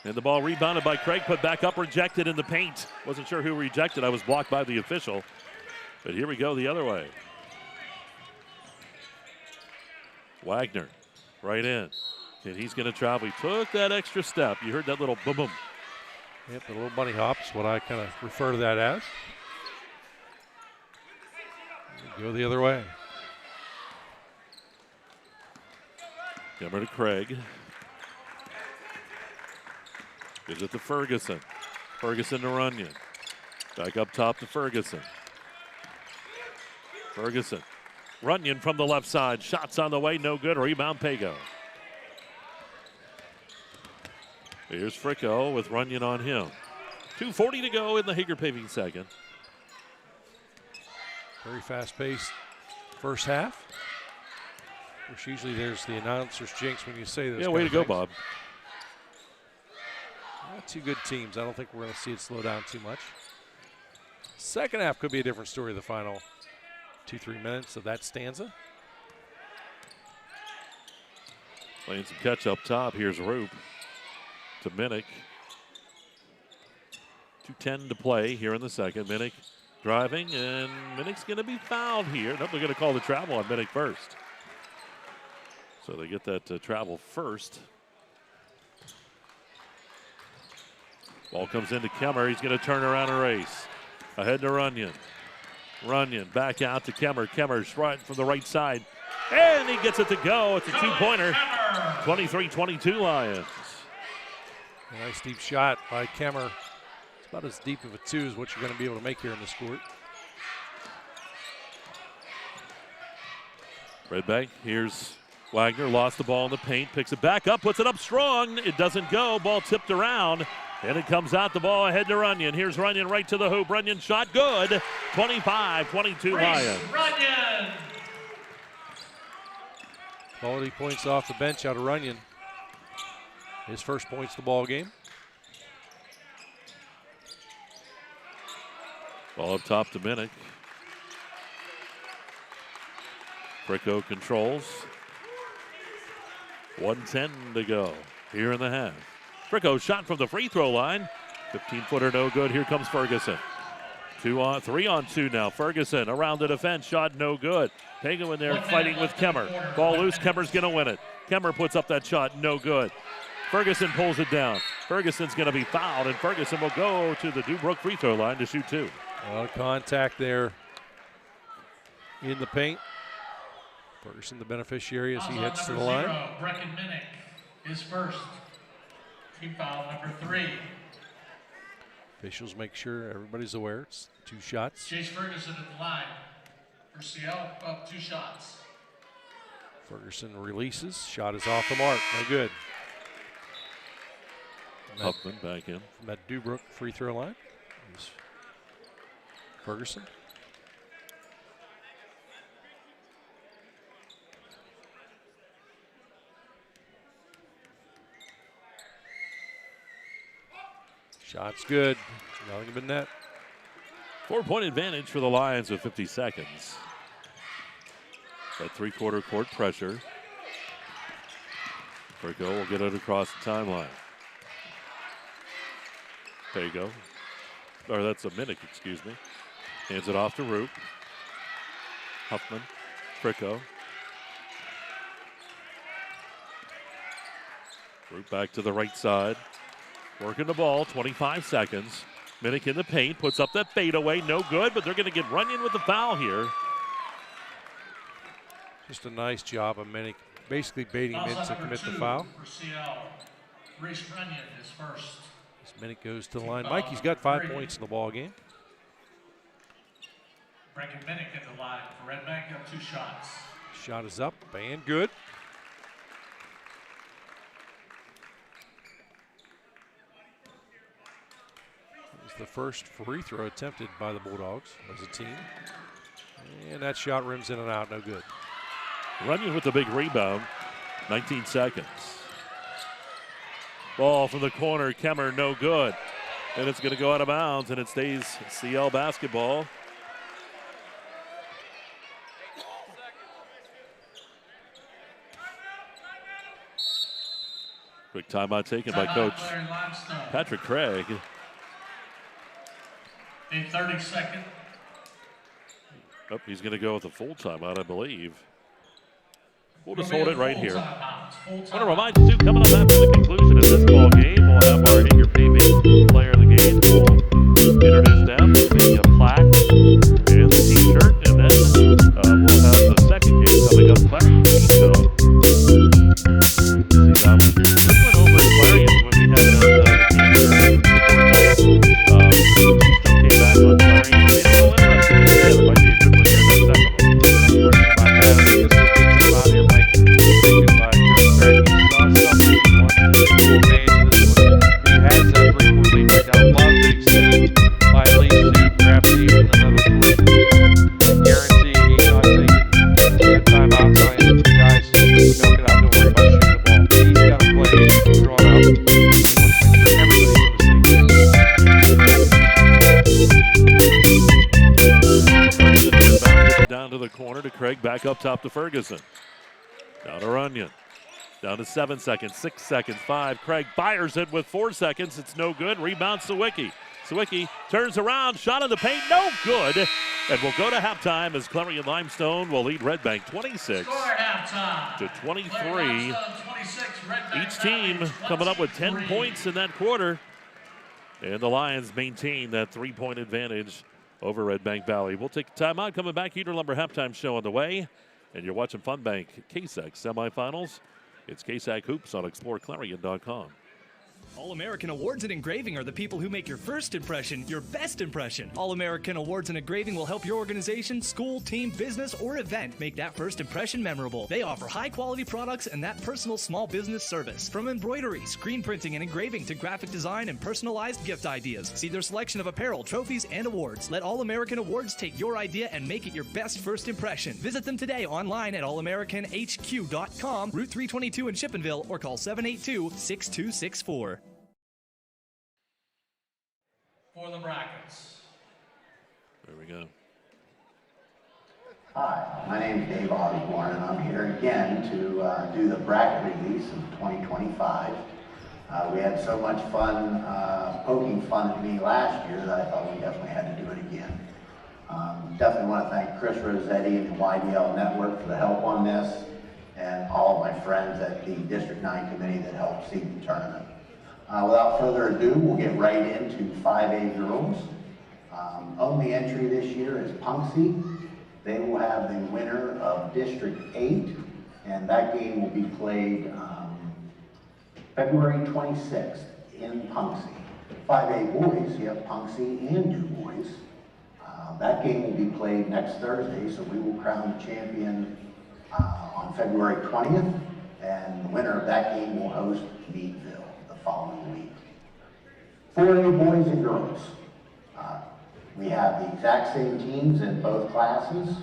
Speaker 1: And the ball rebounded by Craig, put back up, rejected in the paint. Wasn't sure who rejected. I was blocked by the official. But here we go the other way. Wagner right in. And he's going to travel. He took that extra step. You heard that little boom boom.
Speaker 2: Yep, the little bunny hop is what I kind of refer to that as. Go the other way.
Speaker 1: Number to Craig. Gives it to Ferguson. Ferguson to Runyon. Back up top to Ferguson. Ferguson. Runyon from the left side. Shots on the way, no good. Rebound, Pago. Here's Fricko with Runyon on him. 2:40 to go in the Hager Paving second.
Speaker 2: Very fast-paced first half. Which usually there's the announcer's jinx when you say those.
Speaker 1: Yeah, way to go, Bob.
Speaker 2: Not two good teams. I don't think we're going to see it slow down too much. Second half could be a different story. The final 2-3 minutes of that stanza.
Speaker 1: Playing some catch up top. Here's Roop to Minnick. 2:10 to play here in the second. Minnick driving, and Minnick's going to be fouled here. Nope, they're going to call the travel on Minnick first. So they get that travel first. Ball comes into Kemmer. He's going to turn around and race. Ahead to Runyon. Runyon back out to Kemmer. Kemmer's right from the right side. And he gets it to go. It's a two-pointer. 23-22 Lions.
Speaker 2: A nice deep shot by Kemmer. It's about as deep of a two as what you're going to be able to make here in this court.
Speaker 1: Redbank, here's Wagner, lost the ball in the paint, picks it back up, puts it up strong. It doesn't go. Ball tipped around. And it comes out the ball ahead to Runyon. Here's Runyon right to the hoop. Runyon shot good. 25-22 Lions.
Speaker 7: Runyon.
Speaker 2: Quality points off the bench out of Runyon. His first points the ball game.
Speaker 1: Ball up top to Minnick. Fricko controls. 1:10 to go here in the half. Fricko shot from the free throw line. 15-footer no good. Here comes Ferguson. 3-on-2 now. Ferguson around the defense. Shot no good. Pago in there fighting with Kemmer. Ball loose. Kemmer's going to win it. Kemmer puts up that shot. No good. Ferguson pulls it down. Ferguson's going to be fouled, and Ferguson will go to the Dubrook free throw line to shoot two.
Speaker 2: A lot of contact there in the paint. Ferguson the beneficiary as he heads to the line.
Speaker 7: Brecken Minnick is first. Team foul number 3.
Speaker 2: Officials make sure everybody's aware. It's 2 shots.
Speaker 7: Chase Ferguson at the line. For Seattle, up 2 shots.
Speaker 2: Ferguson releases. Shot is off the mark. No good.
Speaker 1: Huffman back in.
Speaker 2: From that Dubrook free throw line is Ferguson. Shot's good. Nothing but net.
Speaker 1: 4-point advantage for the Lions with 50 seconds. That three-quarter court pressure. Fricko will get it across the timeline. Pago. Or that's a Minnick, excuse me. Hands it off to Roop. Huffman. Fricko. Roop back to the right side. Working the ball, 25 seconds. Minnick in the paint, puts up that fadeaway, no good, but they're going to get Runyon with the foul here.
Speaker 2: Just a nice job of Minnick, basically baiting him in to commit the foul.
Speaker 7: For CL, Reese Runyon is first.
Speaker 2: As Minnick goes to the line. Mikey's got 5 points in the ball game.
Speaker 7: Brecken Minnick at the line for Redbank, got 2 shots.
Speaker 2: Shot is up and good. the first free throw attempted by the Bulldogs as a team. And that shot rims in and out, no good.
Speaker 1: Runyon with the big rebound, 19 seconds. Ball from the corner, Kemmer, no good. And it's going to go out of bounds, and it stays CL basketball. Quick timeout taken by Coach Patrick Craig.
Speaker 7: A 30-second.
Speaker 1: Oh, he's going to go with a full timeout, I believe. We'll just hold it right here. I want to remind you, too, coming up after the conclusion of this ball game, we'll have our Hit Your Payment player of the game. We'll introduce them, maybe a plaque and a t-shirt, and then we'll have the second game coming up, Clarion Keystone. See that one. This went over at Clarion when we had the t-shirt. Keystone came back on Clarion. Made it a little interesting. It might be a good one here in the second one. Down to the corner to Craig, back up top to Ferguson. Down to Runyon. Down to 7 seconds, 6 seconds, 5. Craig fires it with 4 seconds. It's no good. Rebound Sawicki. Sawicki turns around, shot in the paint, no good. And we'll go to halftime as Clarion-Limestone will lead Redbank 26 to 23. Each team coming up with 10 points in that quarter. And the Lions maintain that 3-point advantage over Redbank Valley. We'll take a timeout. Coming back, Heater Lumber halftime show on the way. And you're watching FunBank KSAC Semifinals. It's KSAC Hoops on exploreClarion.com.
Speaker 13: All-American Awards and Engraving are the people who make your first impression your best impression. All-American Awards and Engraving will help your organization, school, team, business, or event make that first impression memorable. They offer high-quality products and that personal small business service. From embroidery, screen printing, and engraving to graphic design and personalized gift ideas. See their selection of apparel, trophies, and awards. Let All-American Awards take your idea and make it your best first impression. Visit them today online at allamericanhq.com, Route 322 in Chippenville, or call 782-6264.
Speaker 7: For the brackets.
Speaker 1: There we go.
Speaker 14: Hi, my name is Dave Osborne, and I'm here again to do the bracket release of 2025. We had so much fun poking fun at me last year that I thought we definitely had to do it again. Definitely want to thank Chris Rossetti and the YDL Network for the help on this, and all of my friends at the District 9 Committee that helped seed the tournament. Without further ado, we'll get right into 5A girls. Only entry this year is Punxsutawney. They will have the winner of District 8, and that game will be played February 26th in Punxsutawney. 5A boys, you have Punxsutawney and Du Bois. That game will be played next Thursday, so we will crown the champion on February 20th, and the winner of that game will host Meadville the following week. 4A boys and girls. We have the exact same teams in both classes.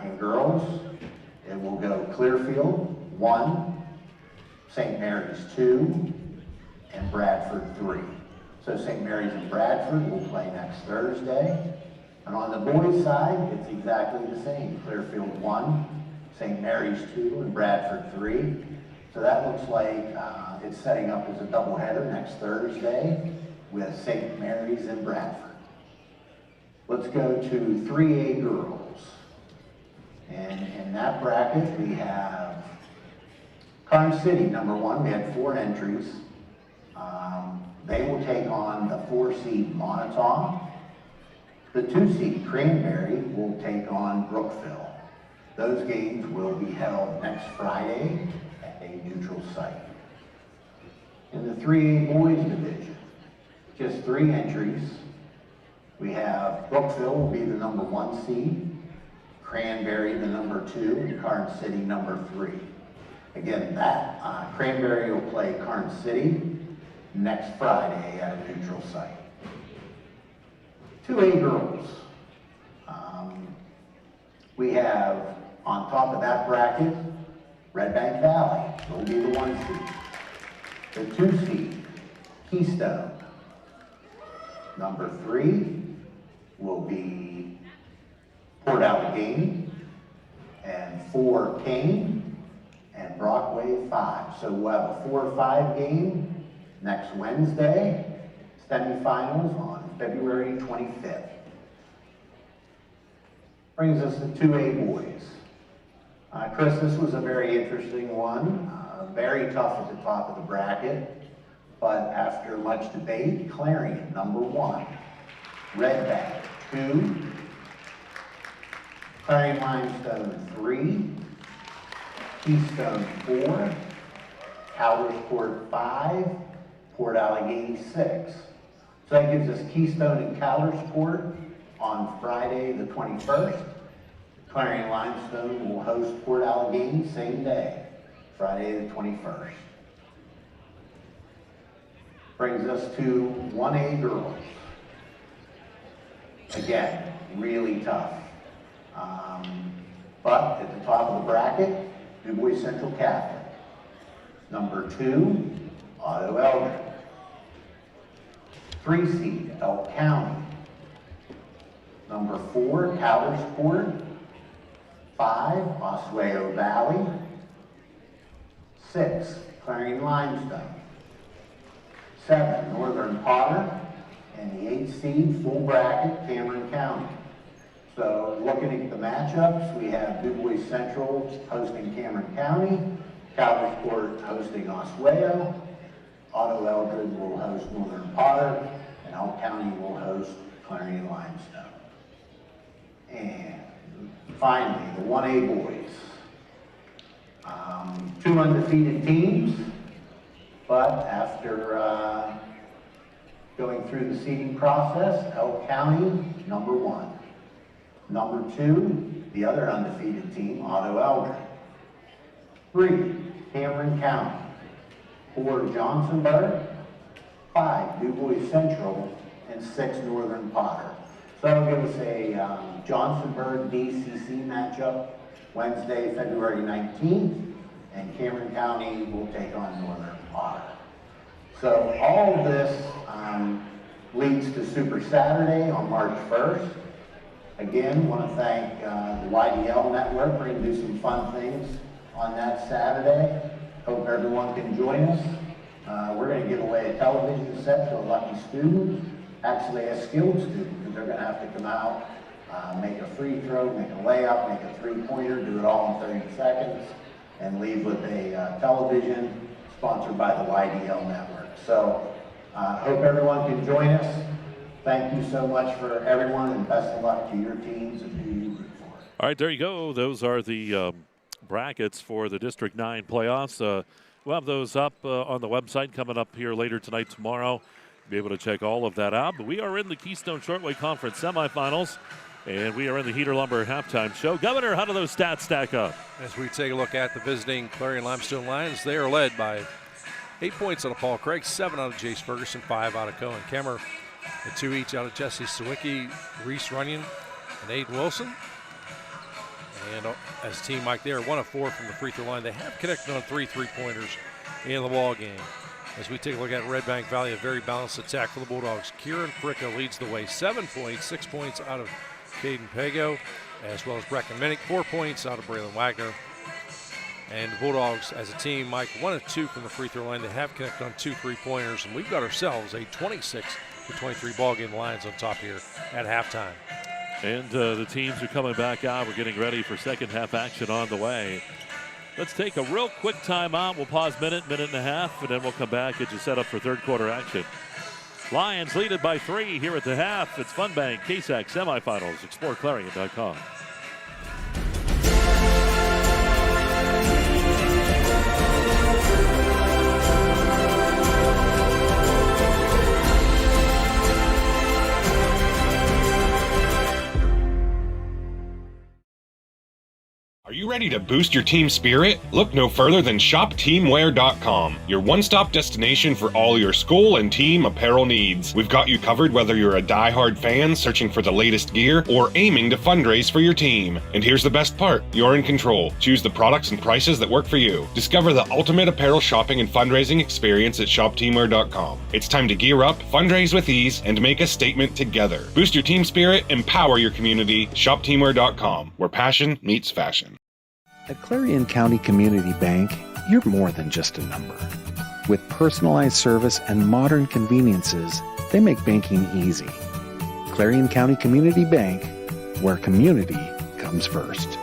Speaker 14: In girls, it will go Clearfield 1, St. Mary's 2, and Bradford 3. So St. Mary's and Bradford will play next Thursday. And on the boys' side, it's exactly the same. Clearfield 1, St. Mary's 2, and Bradford 3. So that looks like it's setting up as a doubleheader next Thursday with St. Mary's and Bradford. Let's go to 3A girls. And in that bracket, we have Karn City, number 1. We had 4 entries. They will take on the 4-seed Montauk. The 2-seed Cranberry will take on Brookville. Those games will be held next Friday at a neutral site. In the 3A boys division, just 3 entries. We have Brookville will be the number 1 seed, Cranberry the number 2, and Karn City number 3. Again, that Cranberry will play Karn City next Friday at a neutral site. 2A girls. We have on top of that bracket, Redbank Valley, will be the 1 seed. The 2 seed, Keystone. Number 3 will be Port Allegheny, and 4 Kane, and Brockway 5. So we'll have a 4-5 game next Wednesday, semifinals on February 25th. Brings us to 2A boys. Chris, this was a very interesting one. Very tough at the top of the bracket, but after much debate, Clarion, number 1. Redbank, 2. Clarion-Limestone, 3. Keystone, 4. Caldersport, 5. Port Allegheny, 6. So that gives us Keystone and Caldersport on Friday the 21st. Clarion-Limestone will host Port Allegheny same day, Friday the 21st. Brings us to 1A girls. Again, really tough. But at the top of the bracket, Du Bois Central Catholic. Number 2, Otto Eldred. 3 seed, Elk County. Number 4, Caldersport. 5, Oswego Valley. 6, Clarion-Limestone. 7, Northern Potter. And the 8 seed, full bracket, Cameron County. So looking at the matchups, we have Du Bois Central hosting Cameron County, Caldersport hosting Oswego, Otto Eldred will host Northern Potter, and Elk County will host Clarion-Limestone. And finally, the 1A boys. 2 undefeated teams, but after going through the seeding process, Elk County, number 1. Number 2, the other undefeated team, Otto Eldred. 3, Cameron County. 4, Johnsonburg. 5, Du Bois Central. And 6, Northern Potter. So that'll give us a Johnsonburg DCC matchup Wednesday, February 19th. And Cameron County will take on Northern Potter. So all of this leads to Super Saturday on March 1st. Again, want to thank the YDL Network. We're going to do some fun things on that Saturday. Hope everyone can join us. We're going to give away a television set to a lucky student, actually a skilled student, because they're going to have to come out, make a free throw, make a layup, make a three-pointer, do it all in 30 seconds, and leave with a television sponsored by the YDL Network. So hope everyone can join us. Thank you so much for everyone, and best of luck to your teams and who you root for.
Speaker 1: All right, there you go. Those are the brackets for the District 9 playoffs. We'll have those up on the website coming up here later tonight, tomorrow. Be able to check all of that out. But we are in the Keystone Shortway Conference semifinals, and we are in the Heater Lumber halftime show. Governor, how do those stats stack up?
Speaker 2: As we take a look at the visiting Clarion-Limestone Lions, they are led by 8 points out of Paul Craig, 7 out of Jace Ferguson, 5 out of Cohen Kemmer, and 2 each out of Jesse Sawicki, Reese Runyon, and Aiden Wilson. And as Team Mike, they are 1 of 4 from the free throw line. They have connected on 3 3-pointers in the ball game. As we take a look at Redbank Valley, a very balanced attack for the Bulldogs. Kieran Fricka leads the way, 7 points, 6 points out of Caden Pago, as well as Brecken Minnick, 4 points out of Braylon Wagner. And the Bulldogs, as a team, Mike, 1 of 2 from the free throw line. They have connected on 2 3-pointers, and we've got ourselves a 26-23 ball game. Lions on top here at halftime.
Speaker 1: And the teams are coming back out. We're getting ready for second half action on the way. Let's take a real quick timeout. We'll pause minute and a half, and then we'll come back, get you set up for third quarter action. Lions lead it by 3 here at the half. It's Funbank KSAC Semifinals. exploreClarion.com.
Speaker 15: Are you ready to boost your team spirit? Look no further than ShopTeamwear.com, your one-stop destination for all your school and team apparel needs. We've got you covered whether you're a die-hard fan searching for the latest gear or aiming to fundraise for your team. And here's the best part, you're in control. Choose the products and prices that work for you. Discover the ultimate apparel shopping and fundraising experience at ShopTeamwear.com. It's time to gear up, fundraise with ease, and make a statement together. Boost your team spirit, empower your community. ShopTeamwear.com, where passion meets fashion.
Speaker 3: At Clarion County Community Bank, you're more than just a number. With personalized service and modern conveniences, they make banking easy. Clarion County Community Bank, where community comes first.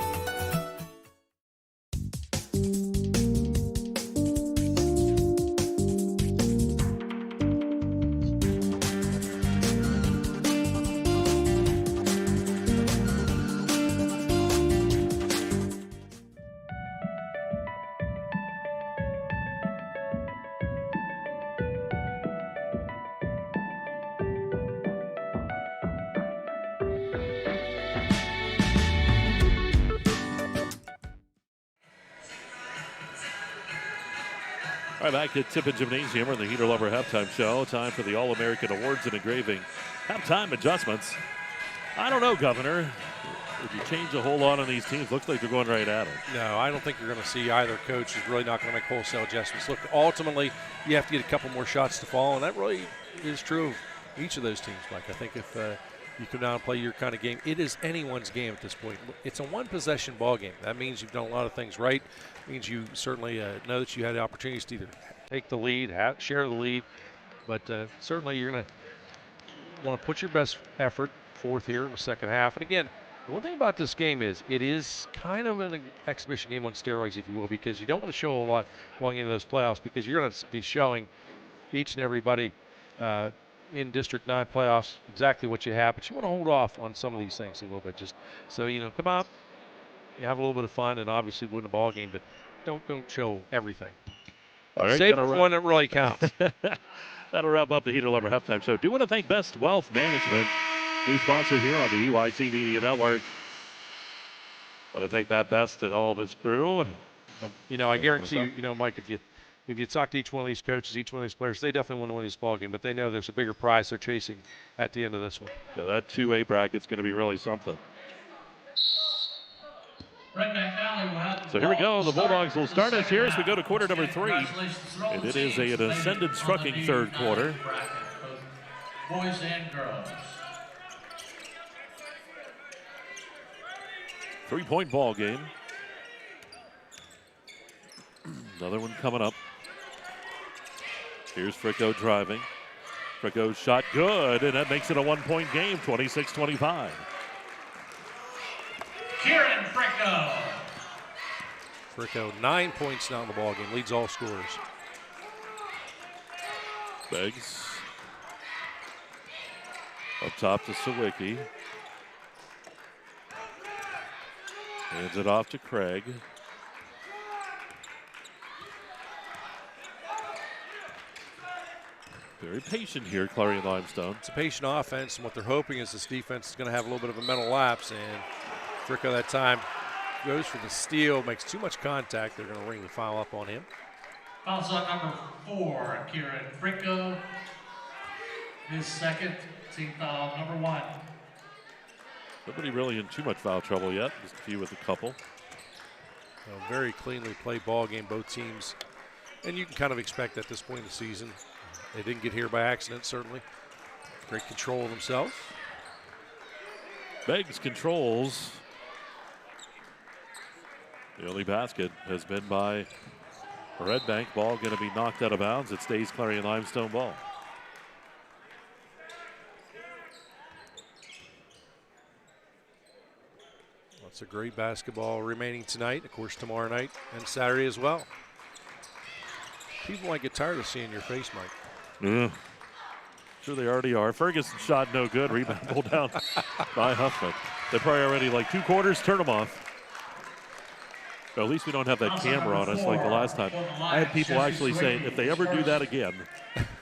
Speaker 1: All right, back at Tippin Gymnasium or the Heater Lover Halftime Show. Time for the All-American Awards and Engraving halftime adjustments. I don't know, Governor. If you change a whole lot on these teams, looks like they're going right at it.
Speaker 2: No, I don't think you're going to see either coach is really not going to make wholesale adjustments. Look, ultimately, you have to get a couple more shots to fall, and that really is true of each of those teams, Mike. I think if you come down and play your kind of game, it is anyone's game at this point. It's a one-possession ball game. That means you've done a lot of things right. It means you certainly know that you had the opportunities to either take the lead, share the lead, but certainly you're going to want to put your best effort forth here in the second half. And again, the one thing about this game is it is kind of an exhibition game on steroids, if you will, because you don't want to show a lot going into those playoffs because you're going to be showing each and everybody in District 9 playoffs exactly what you have, but you want to hold off on some of these things a little bit. Just so, come out, you have a little bit of fun, and obviously win the ball game, but don't show everything.
Speaker 1: All right,
Speaker 2: save the one that really counts.
Speaker 1: That'll wrap up the Heater Lover Halftime Show. Do want to thank Best Wealth Management, new sponsor here on the EYC Media Network. Want to thank that Best and all of his crew. And,
Speaker 2: I guarantee you, Mike, if you talk to each one of these coaches, each one of these players, they definitely want to win this ball game, but they know there's a bigger prize they're chasing at the end of this one.
Speaker 1: Yeah, that 2A bracket's going to be really something.
Speaker 7: Redbank Valley will have
Speaker 1: So here we go. The Bulldogs will start us here as we go to quarter number 3. And it is an ascendant trucking third quarter.
Speaker 7: Boys and girls.
Speaker 1: 3-point ball game. Another one coming up. Here's Fricko driving. Fricko's shot good, and that makes it a 1-point game, 26-25.
Speaker 7: Kieran Fricko.
Speaker 2: Fricko, 9 points now in the ball game, leads all scorers.
Speaker 1: Beggs. Up top to Sawicki. Hands it off to Craig. Very patient here, Clarion-Limestone.
Speaker 2: It's a patient offense, and what they're hoping is this defense is going to have a little bit of a mental lapse, and Fricko that time goes for the steal, makes too much contact. They're going to ring the foul up on him.
Speaker 7: Fouls on number 4, Kieran Fricko. His second, team foul number 1.
Speaker 1: Nobody really in too much foul trouble yet, just a few with a couple.
Speaker 2: Very cleanly played ball game, both teams, and you can kind of expect at this point in the season. They didn't get here by accident, certainly. Great control of themselves.
Speaker 1: Beggs controls. The only basket has been by Redbank. Ball going to be knocked out of bounds. It stays Clarion-Limestone ball.
Speaker 2: Lots of great basketball remaining tonight, of course, tomorrow night and Saturday as well. People might get tired of seeing your face, Mike.
Speaker 1: Yeah. Sure they already are. Ferguson's shot no good. Rebound pulled down by Huffman. They're probably already like 2 quarters, turn them off. But at least we don't have that camera on us like the last time. I had people actually saying, if they ever do that again.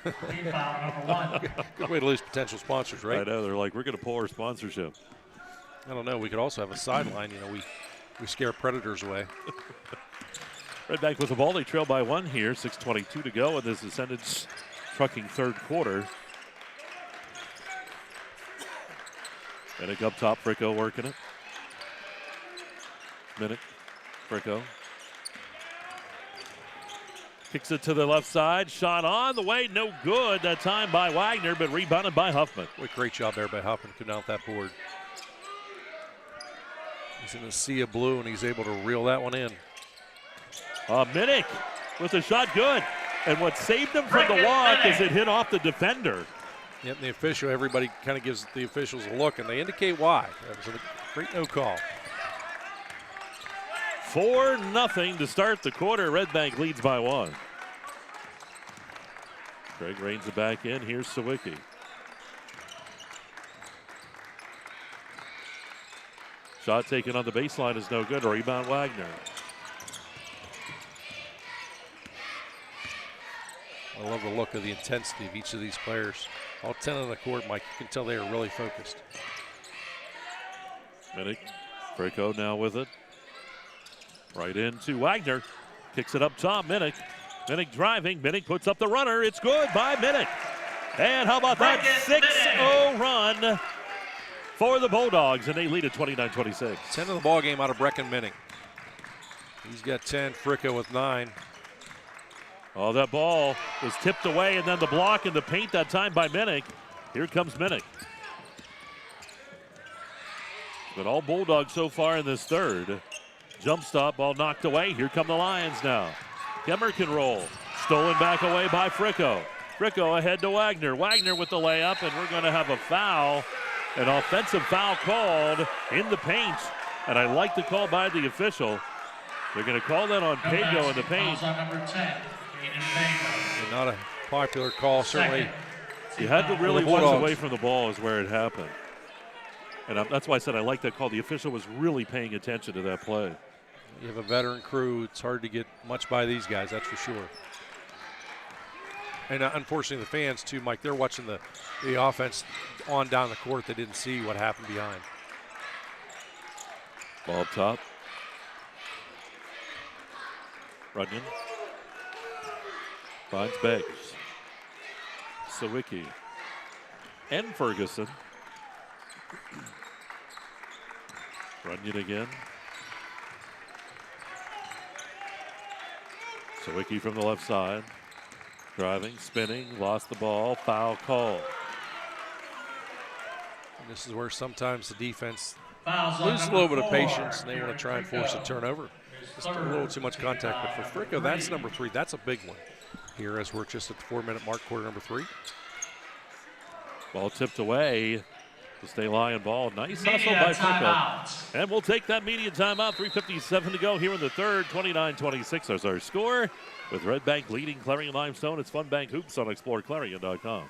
Speaker 2: Good way to lose potential sponsors, right?
Speaker 1: I know. They're like, we're going to pull our sponsorship.
Speaker 2: I don't know. We could also have a sideline. We We scare predators away.
Speaker 1: Redbank with the ball. They trail by 1 here. 6:22 to go in this Ascendance Trucking third quarter. Minnick up top. Fricko working it. Minnick. Fricko. Kicks it to the left side. Shot on the way. No good that time by Wagner, but rebounded by Huffman.
Speaker 2: What a great job there by Huffman. Couldn't out that board. He's in a sea of blue, and he's able to reel that one in.
Speaker 1: Minnick with a shot, good. And what saved him from the walk is it hit off the defender.
Speaker 2: Yep, the official, everybody kind of gives the officials a look, and they indicate why. That was a great no call.
Speaker 1: 4-0 to start the quarter. Redbank leads by 1. Craig reins it back in. Here's Sawicki. Shot taken on the baseline is no good. Rebound Wagner.
Speaker 2: I love the look of the intensity of each of these players. All 10 on the court, Mike, you can tell they are really focused.
Speaker 1: Minnick, Fricko now with it. Right into Wagner. Kicks it up top, Minnick. Minnick driving. Minnick puts up the runner. It's good by Minnick. And how about that 6-0 run for the Bulldogs, and they lead at 29-26.
Speaker 2: 10 in the ball game out of Brecken Minnick. He's got 10, Fricko with 9.
Speaker 1: Oh, that ball was tipped away, and then the block in the paint that time by Minnick. Here comes Minnick. But all Bulldogs so far in this third. Jump stop, ball knocked away. Here come the Lions now. Kemmer can roll. Stolen back away by Fricko. Fricko ahead to Wagner. Wagner with the layup, and we're going to have a foul. An offensive foul called in the paint. And I like the call by the official. They're going to call that on Pago in the paint.
Speaker 7: Number 10.
Speaker 2: And not a popular call, certainly.
Speaker 1: You had to really watch away from the ball is where it happened. And that's why I said I like that call. The official was really paying attention to that play.
Speaker 2: You have a veteran crew. It's hard to get much by these guys, that's for sure. And unfortunately, the fans, too, Mike, they're watching the offense on down the court. They didn't see what happened behind.
Speaker 1: Ball up top. Runyon. Finds Beggs. Sawicki. And Ferguson. Runyon again. Sawicki from the left side. Driving, spinning, lost the ball, foul call.
Speaker 2: And this is where sometimes the defense
Speaker 7: Fouls
Speaker 2: loses a little bit of patience, and they want to try and force a turnover. Just a little too much contact, but for Fricko, that's number 3. That's a big one here as we're just at the 4-minute mark, quarter number 3.
Speaker 1: Ball tipped away. To stay Lion ball. Nice hustle by Fricko. And we'll take that media timeout. 3:57 to go here in the third. 29-26 is our score. With Redbank leading Clarion-Limestone. It's Fun Bank Hoops on exploreClarion.com.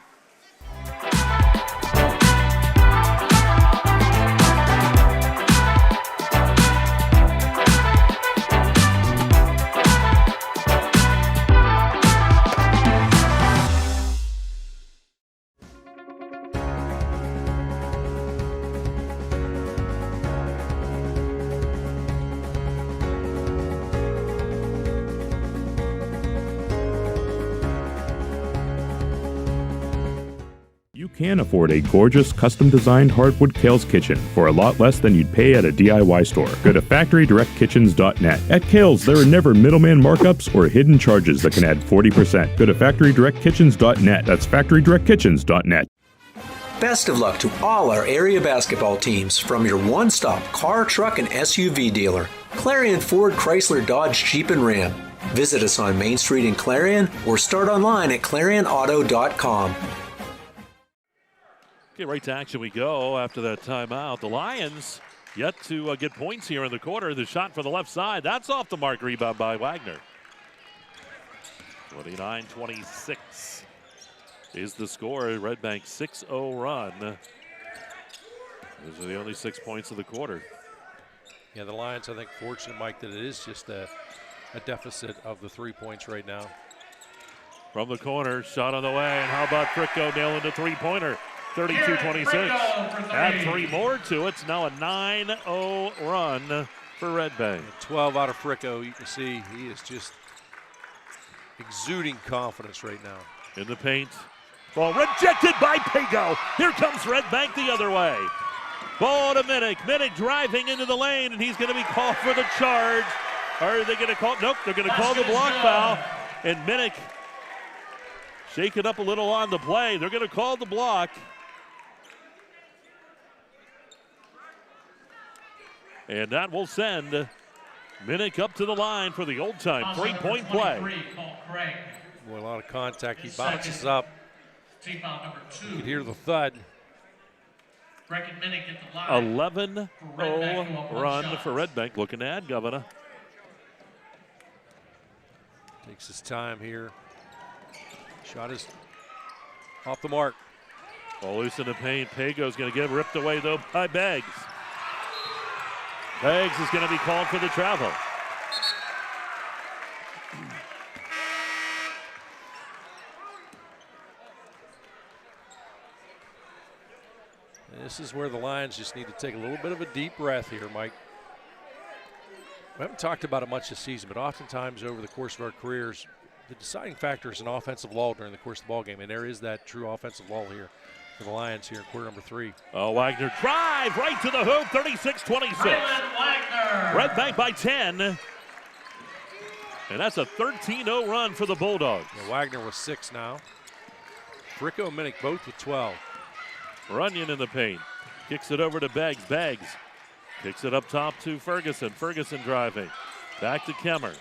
Speaker 16: Can afford a gorgeous custom-designed hardwood Kales kitchen for a lot less than you'd pay at a DIY store. Go to FactoryDirectKitchens.net. At Kales, there are never middleman markups or hidden charges that can add 40%. Go to FactoryDirectKitchens.net. That's FactoryDirectKitchens.net.
Speaker 17: Best of luck to all our area basketball teams from your one-stop car, truck, and SUV dealer, Clarion Ford, Chrysler, Dodge, Jeep, and Ram. Visit us on Main Street in Clarion or start online at ClarionAuto.com.
Speaker 1: Okay, right to action we go after that timeout. The Lions yet to get points here in the quarter. The shot for the left side. That's off the mark. Rebound by Wagner. 29-26 is the score. Redbank 6-0 run. Those are the only 6 points of the quarter.
Speaker 2: Yeah, the Lions, I think, fortunate, Mike, that it is just a deficit of the 3 points right now.
Speaker 1: From the corner, shot on the way. And how about Fricko nailing the three-pointer? 32-26. Add 3 more to it. It's now a 9-0 run for Redbank.
Speaker 2: 12 out of Fricko. You can see he is just exuding confidence right now.
Speaker 1: In the paint. Ball rejected by Pago. Here comes Redbank the other way. Ball to Minnick. Minnick driving into the lane, and he's going to be called for the charge. Are they going to call? Nope, they're going to call the block foul. And Minnick shaking up a little on the play. They're going to call the block. And that will send Minnick up to the line for the old-time three-point play.
Speaker 2: Boy, a lot of contact. He bounces up.
Speaker 7: Team foul number 2.
Speaker 2: You can hear the thud.
Speaker 1: 11-0 run for Redbank. Looking to add, Governor.
Speaker 2: Takes his time here. Shot is off the mark.
Speaker 1: Ball loose in the paint. Pago's going to get ripped away, though, by Beggs. Beggs is going to be called for the travel.
Speaker 2: This is where the Lions just need to take a little bit of a deep breath here, Mike. We haven't talked about it much this season, but oftentimes over the course of our careers, the deciding factor is an offensive lull during the course of the ball game, and there is that true offensive lull here for the Lions here in quarter number 3.
Speaker 1: Oh, Wagner drive right to the hoop, 36-26. Redbank by 10. And that's a 13-0 run for the Bulldogs.
Speaker 2: Yeah, Wagner with 6 now. Fricko and Minnick both with 12.
Speaker 1: Runyon in the paint. Kicks it over to Beggs. Beggs kicks it up top to Ferguson. Ferguson driving. Back to Kemmer.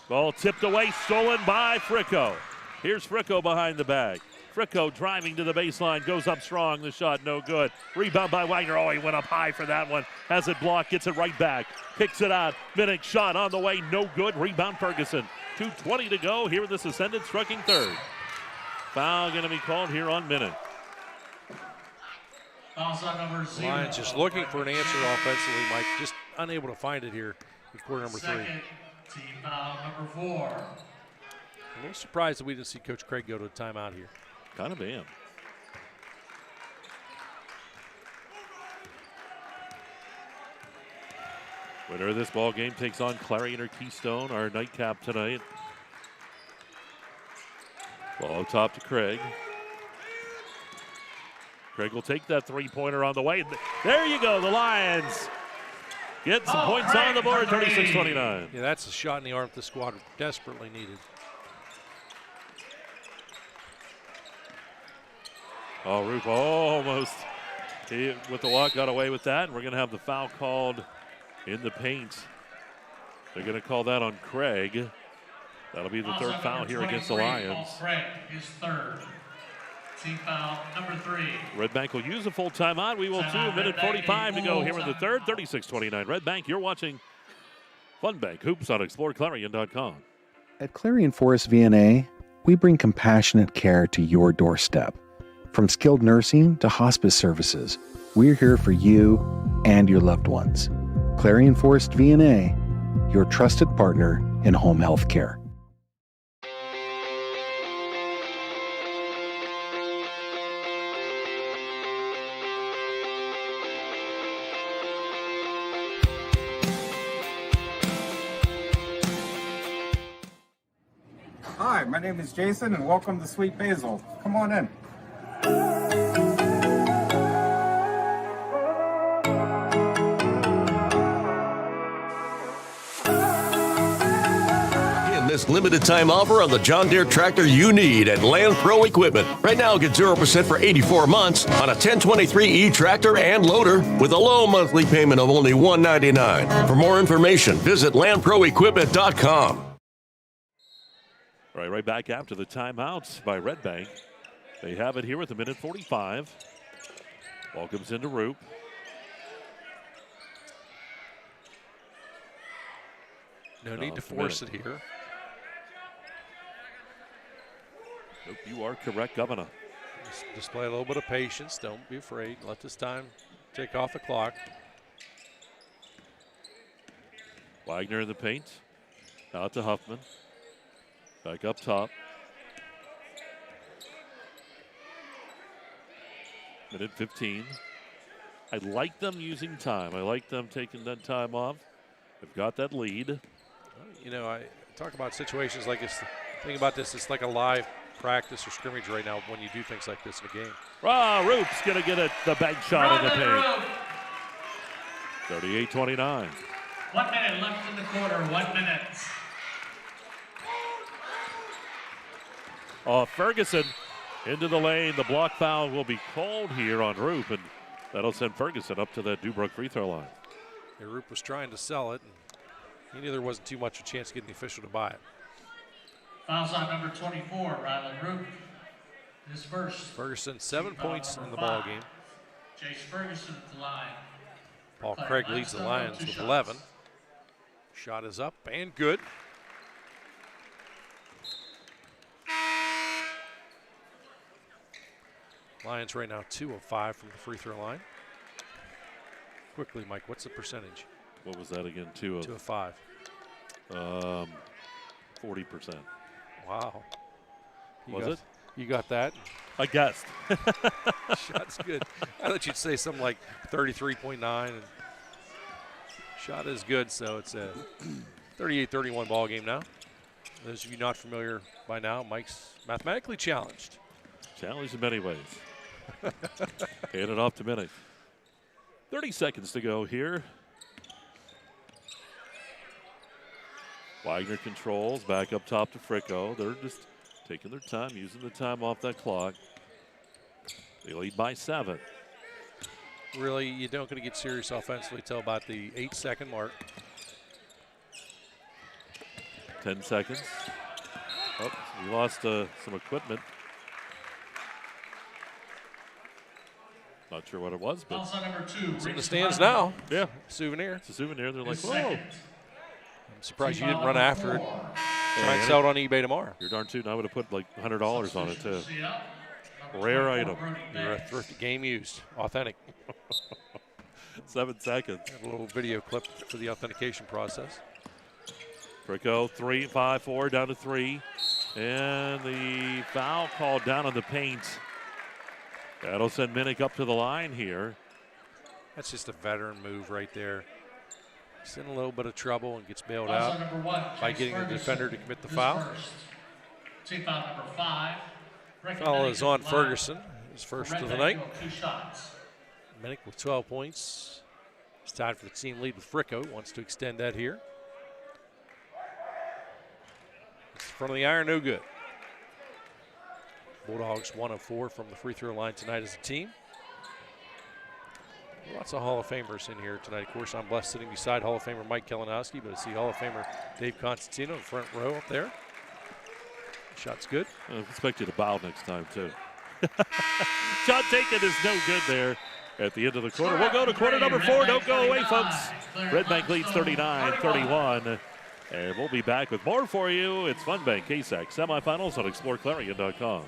Speaker 1: Ball tipped away, stolen by Fricko. Here's Fricko behind the bag. Fricko driving to the baseline, goes up strong. The shot no good. Rebound by Wagner. Oh, he went up high for that one. Has it blocked, gets it right back. Kicks it out. Minnick shot on the way, no good. Rebound Ferguson. 2:20 to go here in this ascendant striking third. Foul going to be called here on Minnick.
Speaker 2: Lions just looking for an answer offensively, Mike. Just unable to find it here in quarter number 3.
Speaker 7: Team foul number 4.
Speaker 2: A little surprised that we didn't see Coach Craig go to a timeout here.
Speaker 1: Kind of am. Winner of this ball game takes on Clarion or Keystone, our nightcap tonight. Ball up top to Craig. Craig will take that three-pointer on the way. There you go, the Lions get some points on the board, 36-29.
Speaker 2: Yeah, that's a shot in the arm that the squad desperately needed.
Speaker 1: Oh, Roop almost, with the walk, got away with that. We're going to have the foul called in the paint. They're going to call that on Craig. That'll be the third foul here against the Lions.
Speaker 7: Craig, his third. Team foul number 3.
Speaker 1: Redbank will use a full timeout. We will too. A minute 45 to go here in the third. 36-29. Redbank, you're watching Funbank Hoops on exploreClarion.com.
Speaker 3: At Clarion Forest VNA, we bring compassionate care to your doorstep. From skilled nursing to hospice services, we're here for you and your loved ones. Clarion Forest VNA, your trusted partner in home health care.
Speaker 18: Hi, my name is Jason, and welcome to Sweet Basil. Come on in.
Speaker 19: This limited time offer on the John Deere tractor you need at Land Pro Equipment. Right now, get 0% for 84 months on a 1023E tractor and loader with a low monthly payment of only $199. For more information, visit landproequipment.com.
Speaker 1: All right back after the timeouts by Redbank. They have it here with a minute 45. Ball comes into Roop.
Speaker 2: No need to force it here.
Speaker 1: Nope, you are correct, Governor.
Speaker 2: Just display a little bit of patience. Don't be afraid. Let this time take off the clock.
Speaker 1: Wagner in the paint. Out to Huffman. Back up top. Minute 15. I like them using time. I like them taking that time off. They've got that lead.
Speaker 2: You know, I talk about situations like this. Think about this, it's like a live practice or scrimmage right now when you do things like this in a game.
Speaker 1: Roop's going to get the bank shot in the paint. 38-29.
Speaker 7: 1 minute left in the quarter, 1 minute.
Speaker 1: Ferguson into the lane. The block foul will be called here on Roop, and that'll send Ferguson up to that Dubrook free throw line.
Speaker 2: Yeah, Roop was trying to sell it, and he knew there wasn't too much of a chance of getting the official to buy it.
Speaker 7: Fouls on number 24, Rylan Roop. His first.
Speaker 2: Ferguson, 7 points in the ball game.
Speaker 7: Chase Ferguson at the line.
Speaker 2: Paul Craig leads the Lions with 11. Shot is up and good. Lions right now 2 of 5 from the free throw line. Quickly, Mike, what's the percentage?
Speaker 1: What was that again? 2 of
Speaker 2: 5.
Speaker 1: 40%.
Speaker 2: Wow.
Speaker 1: Was it?
Speaker 2: You got that?
Speaker 1: I guessed.
Speaker 2: Shot's good. I thought you'd say something like 33.9. And shot is good, so it's a 38-31 ball game now. Those of you not familiar by now, Mike's mathematically challenged.
Speaker 1: Challenged in many ways. Hand it off to Minnick. 30 seconds to go here. Wagner controls, back up top to Fricko. They're just taking their time, using the time off that clock. They lead by 7.
Speaker 2: Really, you don't going to get serious offensively till about the 8-second mark.
Speaker 1: 10 seconds. Oh, we lost some equipment. Not sure what it was, but
Speaker 7: Also number 2.
Speaker 2: It's in the stands now.
Speaker 1: Yeah.
Speaker 2: Souvenir.
Speaker 1: It's a souvenir. They're like,
Speaker 7: His
Speaker 1: whoa.
Speaker 7: second.
Speaker 2: I'm surprised you didn't run after it. Try and sell it on eBay tomorrow.
Speaker 1: You're darn tootin'. I would have put like $100 on it, too. Rare item.
Speaker 2: You're a thrifty game used. Authentic.
Speaker 1: 7 seconds.
Speaker 2: A little video clip for the authentication process.
Speaker 1: Fricko, 3-5-4, down to 3. And the foul called down on the paint. That'll send Minnick up to the line here.
Speaker 2: That's just a veteran move right there. He's in a little bit of trouble and gets bailed
Speaker 7: Also
Speaker 2: out
Speaker 7: number 1,
Speaker 2: by
Speaker 7: Chase
Speaker 2: getting the
Speaker 7: Ferguson.
Speaker 2: defender to commit the
Speaker 7: His
Speaker 2: foul.
Speaker 7: first. Team foul number 5.
Speaker 2: Foul is on Ferguson, his first of the night.
Speaker 7: 2 shots.
Speaker 2: Minnick with 12 points. He's tied for the team lead with Fricko. Wants to extend that here. It's in front of the iron, no good. Bulldogs 1 of 4 from the free throw line tonight as a team. Lots of Hall of Famers in here tonight. Of course, I'm blessed sitting beside Hall of Famer Mike Kalinowski, but I see Hall of Famer Dave Constantino in front row up there. Shot's good.
Speaker 1: I expect you to bow next time, too. Shot taken is no good there at the end of the quarter. We'll go to quarter number 4. Don't go away, folks. Redbank leads 39-31. And we'll be back with more for you. It's Funbank KSAC Semifinals on exploreClarion.com.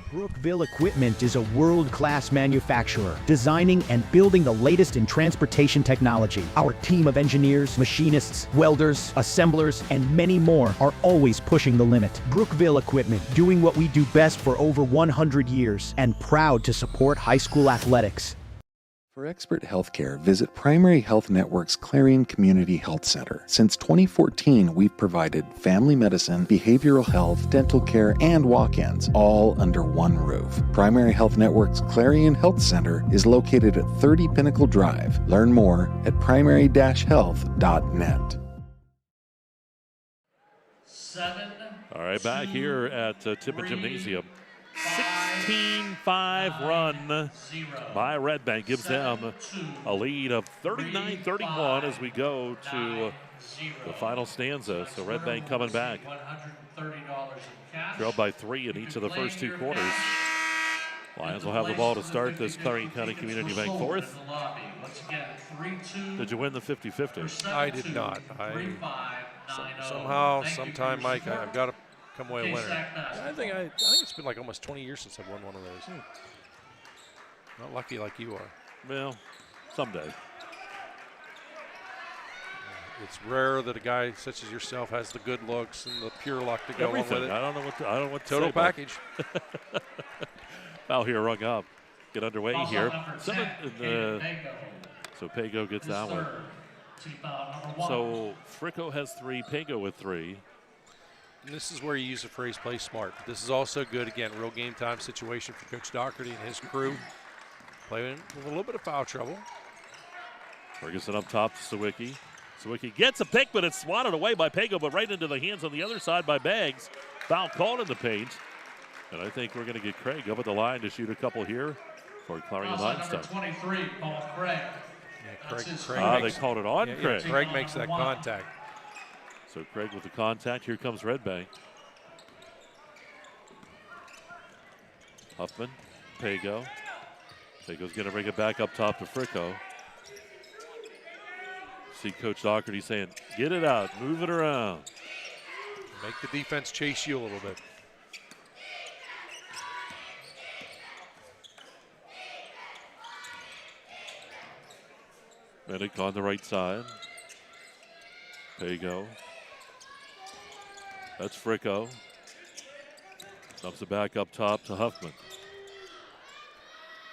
Speaker 20: Brookville Equipment is a world-class manufacturer, designing and building the latest in transportation technology. Our team of engineers, machinists, welders, assemblers, and many more are always pushing the limit. Brookville Equipment, doing what we do best for over 100 years, and proud to support high school athletics.
Speaker 3: For expert healthcare, visit Primary Health Network's Clarion Community Health Center. Since 2014, we've provided family medicine, behavioral health, dental care, and walk-ins, all under one roof. Primary Health Network's Clarion Health Center is located at 30 Pinnacle Drive. Learn more at primary-health.net.
Speaker 7: 7.
Speaker 1: All right, back here at Tippin Gymnasium. 16-5 run by Redbank gives them a lead of 39-31 as we go to the final stanza. So Redbank coming back. Trailed by 3 in each of the first 2 quarters. Lions will have the ball to start this Clarion County Community Bank 4th. Did you win the 50-50?
Speaker 2: I did not. Somehow, sometime, Mike, I've got to come away a winner. I think it's been like almost 20 years since I've won one of those. Not lucky like you are.
Speaker 1: Well, someday.
Speaker 2: It's rare that a guy such as yourself has the good looks and the pure luck to go
Speaker 1: Everything.
Speaker 2: along with it.
Speaker 1: I don't know what to
Speaker 2: Total
Speaker 1: say
Speaker 2: package.
Speaker 1: Foul here rung up. Get underway here. So Pago gets that one.
Speaker 7: Team foul number 1.
Speaker 1: So Fricko has 3, Pago with 3.
Speaker 2: And this is where you use the phrase play smart. This is also good, again, real game time situation for Coach Doherty and his crew. Playing with a little bit of foul trouble.
Speaker 1: Ferguson up top to Sawicki. Sawicki gets a pick, but it's swatted away by Pago, but right into the hands on the other side by Baggs. Foul called in the paint. And I think we're going to get Craig up at the line to shoot a couple here for Clarion-Limestone.
Speaker 7: Number 23, Paul Craig.
Speaker 2: Craig
Speaker 1: they called it on Craig.
Speaker 2: Craig makes that contact.
Speaker 1: So Craig with the contact. Here comes Redbank. Huffman, Pago. Pago's going to bring it back up top to Fricko. See Coach Doherty saying, get it out, move it around.
Speaker 2: Make the defense chase you a little bit.
Speaker 1: Minnick on the right side. Pago. That's Fricko. Dumps it back up top to Huffman.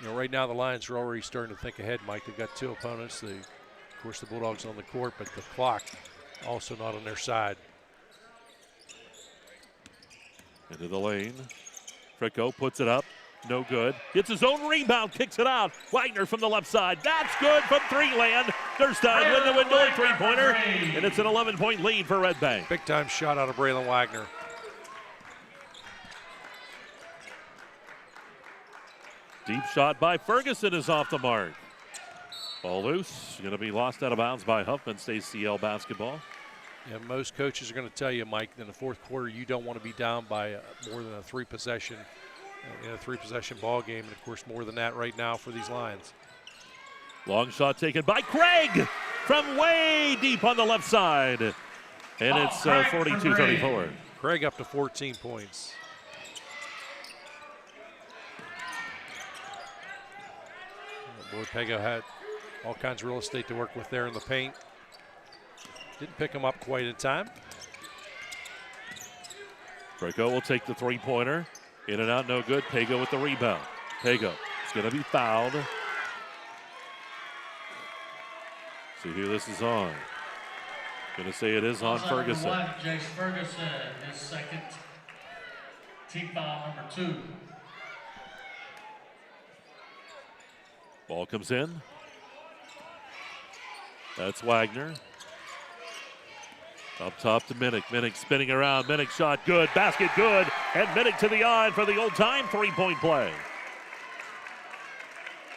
Speaker 2: You know, right now the Lions are already starting to think ahead, Mike. They've got 2 opponents. Of course, the Bulldogs on the court, but the clock also not on their side.
Speaker 1: Into the lane. Fricko puts it up. No good. Gets his own rebound, kicks it out. Wagner from the left side. That's good from 3 land. Gerstein with the window three-pointer. And it's an 11-point lead for Redbank.
Speaker 2: Big time shot out of Braylon Wagner.
Speaker 1: Deep shot by Ferguson is off the mark. Ball loose. Going to be lost out of bounds by Huffman. Stays CL basketball.
Speaker 2: Yeah, most coaches are going to tell you, Mike, in the fourth quarter, you don't want to be down by more than a 3-possession in a 3-possession ball game, and of course more than that right now for these Lions.
Speaker 1: Long shot taken by Craig from way deep on the left side. And it's 42-34.
Speaker 2: Craig up to 14 points. Boy, Pago had all kinds of real estate to work with there in the paint. Didn't pick him up quite in time.
Speaker 1: Fricko will take the 3-pointer. In and out, no good. Pago with the rebound. Pago is going to be fouled. See who this is on. Going to say it is on Ferguson.
Speaker 7: Jace Ferguson, his second team foul number 2.
Speaker 1: Ball comes in. That's Wagner. Up top to Minnick. Minnick spinning around. Minnick shot good. Basket good. And Minnick to the eye for the old-time 3-point play.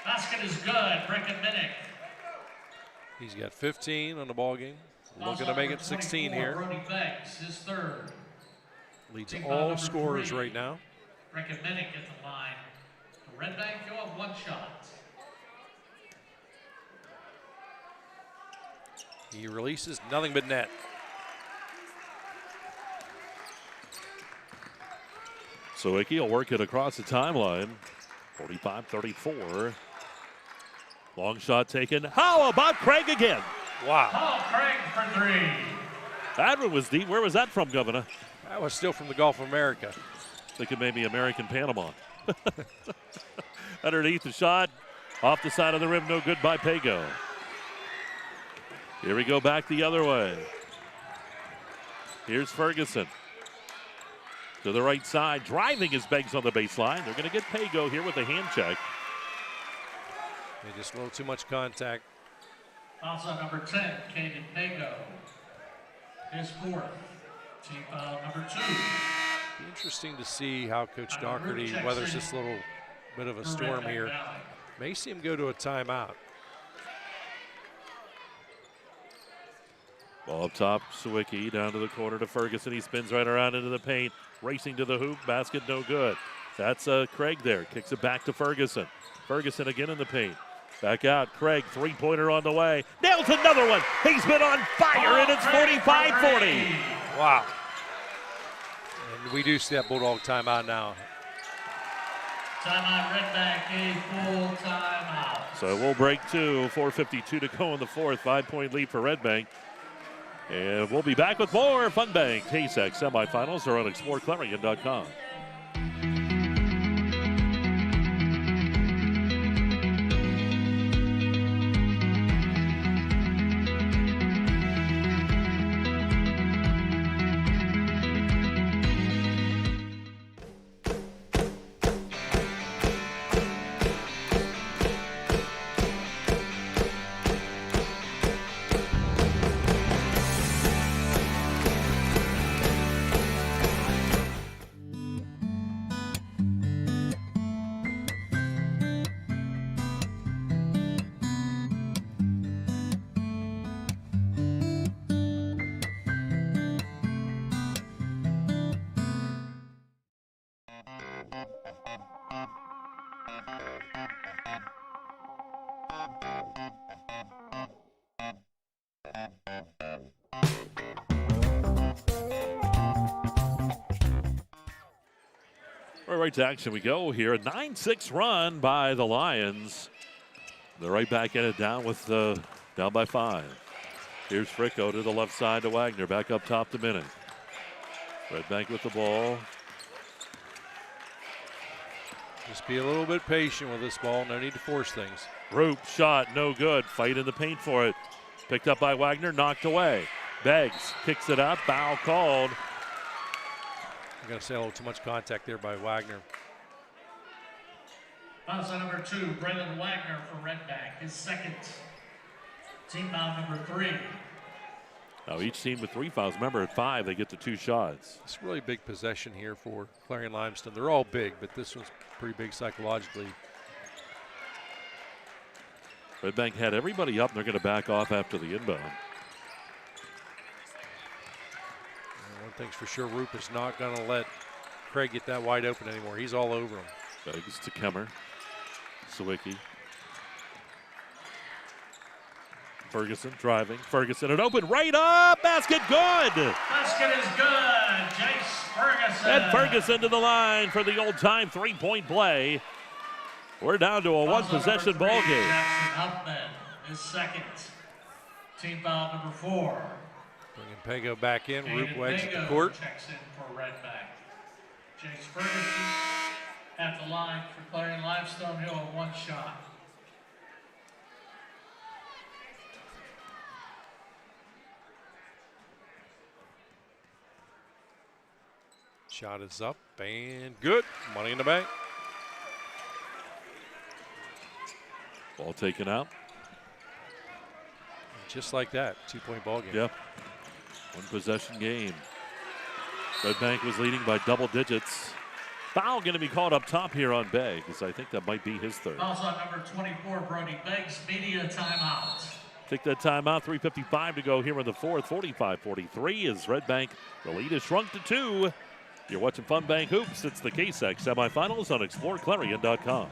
Speaker 7: Basket is good. Rick and Minnick.
Speaker 2: He's got 15 on the ball game. Looking to make it 16 here.
Speaker 7: Brody Beggs, his 3rd.
Speaker 2: Leads all scorers right now.
Speaker 7: Rick and Minnick at the line. Redbank, you'll have 1 shot.
Speaker 2: He releases nothing but net.
Speaker 1: Sawicki will work it across the timeline. 45-34. Long shot taken. How about Craig again?
Speaker 2: Wow.
Speaker 7: Oh, Craig for 3.
Speaker 1: That one was deep. Where was that from, Governor?
Speaker 2: That was still from the Gulf of America.
Speaker 1: Thinking maybe American Panama. Underneath the shot. Off the side of the rim. No good by Pago. Here we go back the other way. Here's Ferguson. To the right side. Driving his Beggs on the baseline. They're going to get Pago here with a hand check.
Speaker 2: Just a little too much contact.
Speaker 7: Also number 10, Caden Pago. His 4th. Team foul number 2.
Speaker 2: Be interesting to see how Coach Doherty weathers this little bit of a storm here. May see him go to a timeout.
Speaker 1: Ball up top, Sawicki down to the corner to Ferguson. He spins right around into the paint, racing to the hoop. Basket no good. That's Craig there. Kicks it back to Ferguson. Ferguson again in the paint. Back out. Craig, 3-pointer on the way. Nails another one. He's been on fire, and it's 45-40.
Speaker 2: Wow. And we do see that Bulldog timeout now.
Speaker 7: Timeout, Redbank, a full timeout.
Speaker 1: So we'll break 2. 4:52 to go in the 4th. 5-point lead for Redbank. And we'll be back with more Fun Bank KSAC Semifinals are on exploreClarion.com. Right to action we go here. A 9-6 run by the Lions. They're right back in it, down by 5. Here's Fricko to the left side to Wagner. Back up top to Minnick. Redbank with the ball.
Speaker 2: Just be a little bit patient with this ball. No need to force things.
Speaker 1: Roop shot, no good. Fight in the paint for it. Picked up by Wagner, knocked away. Beggs kicks it up. Foul called.
Speaker 2: I'm going to say a little too much contact there by Wagner.
Speaker 7: Foul number 2, Braylon Wagner for Redbank, his second. Team foul number 3.
Speaker 1: Now each team with 3 fouls. Remember, at 5, they get the 2 shots.
Speaker 2: It's really big possession here for Clarion-Limestone. They're all big, but this one's pretty big psychologically.
Speaker 1: Redbank had everybody up, and they're going to back off after the inbound.
Speaker 2: One thing's for sure, Roop is not going to let Craig get that wide open anymore. He's all over him.
Speaker 1: Beggs to Kemmer. Sawicki. Ferguson driving. Ferguson, it open right up. Basket good.
Speaker 7: Basket is good. Jace Ferguson.
Speaker 1: And Ferguson to the line for the old-time three-point play. We're down to a one-possession ball game.
Speaker 7: Jackson Huffman, his second. Team foul number 4.
Speaker 2: Bringing Pago back in. Roop wedge at the court.
Speaker 7: Checks in for Redbank. Jace Ferguson at the line for Clarion-Limestone. He'll have 1 shot.
Speaker 2: Shot is up and good. Money in the bank.
Speaker 1: Ball taken out.
Speaker 2: Just like that, 2-point ball game.
Speaker 1: Yep. One-possession game. Redbank was leading by double digits. Foul going to be called up top here on Beggs. I think that might be his third.
Speaker 7: Also number 24, Brody Beggs, media timeout.
Speaker 1: Take that timeout. 3:55 to go here in the fourth. 45-43 as Redbank, the lead is shrunk to 2. You're watching Fun Bank Hoops. It's the KSAC Semifinals on exploreClarion.com.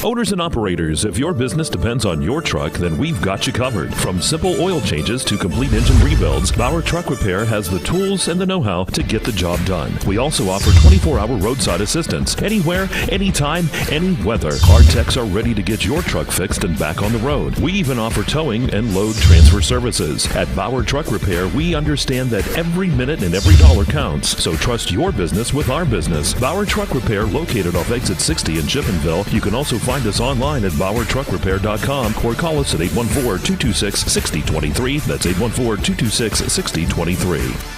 Speaker 5: Owners and operators, if your business depends on your truck, then we've got you covered. From simple oil changes to complete engine rebuilds, Bauer Truck Repair has the tools and the know-how to get the job done. We also offer 24-hour roadside assistance. Anywhere, anytime, any weather. Our techs are ready to get your truck fixed and back on the road. We even offer towing and load transfer services. At Bauer Truck Repair, we understand that every minute and every dollar counts. So trust your business with our business. Bauer Truck Repair, located off exit 60 in Chippenville. You can also find us online at exploreClarion.com or call us at 814-226-6023. That's 814-226-6023.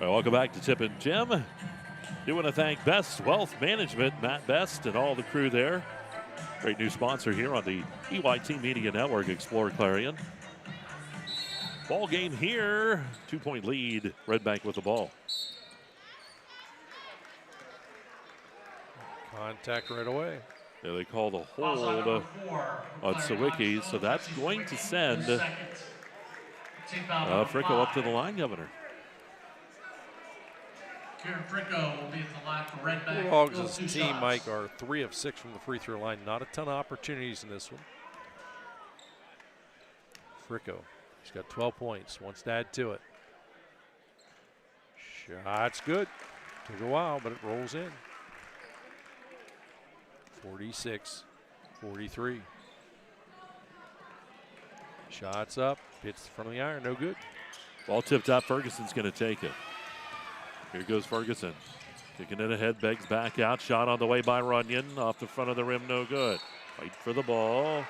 Speaker 1: Well, welcome back to Tippin Gym. Do want to thank Best Wealth Management, Matt Best, and all the crew there. Great new sponsor here on the EYT Media Network, Explore Clarion. Ball game here. 2-point lead. Redbank with the ball.
Speaker 2: Contact right away.
Speaker 1: Yeah, they call the hold on Sawicki, so that's going to send Fricko up to the line, Governor.
Speaker 7: Kieran Fricko will be at the line for Redbank.
Speaker 2: Bulldogs' team, Mike, are 3 of 6 from the free throw line. Not a ton of opportunities in this one. Fricko, he's got 12 points. Wants to add to it. Shot's good. Took a while, but it rolls in. 46-43. Shots up, hits the front of the iron, no good.
Speaker 1: Ball tipped up, Ferguson's going to take it. Here goes Ferguson. Kicking it ahead, Beggs back out. Shot on the way by Runyon. Off the front of the rim, no good. Fight for the ball.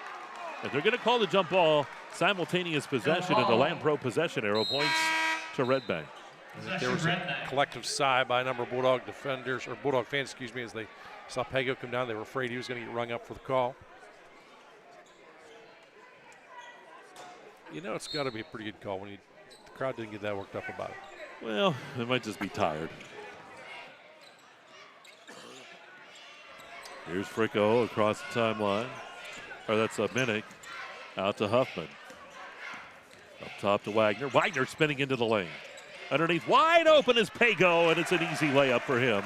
Speaker 1: And they're going to call the jump ball. Simultaneous possession, and the Land Pro possession arrow points to Redbank.
Speaker 2: I think there was a collective sigh by a number of Bulldog defenders, or Bulldog fans, excuse me, as they saw Pago come down. They were afraid he was going to get rung up for the call. You know, it's got to be a pretty good call when the crowd didn't get that worked up about it.
Speaker 1: Well, they might just be tired. Here's Fricko across the timeline. Or that's Minnick. Out to Huffman. Up top to Wagner. Wagner spinning into the lane. Underneath, wide open is Pago, and it's an easy layup for him.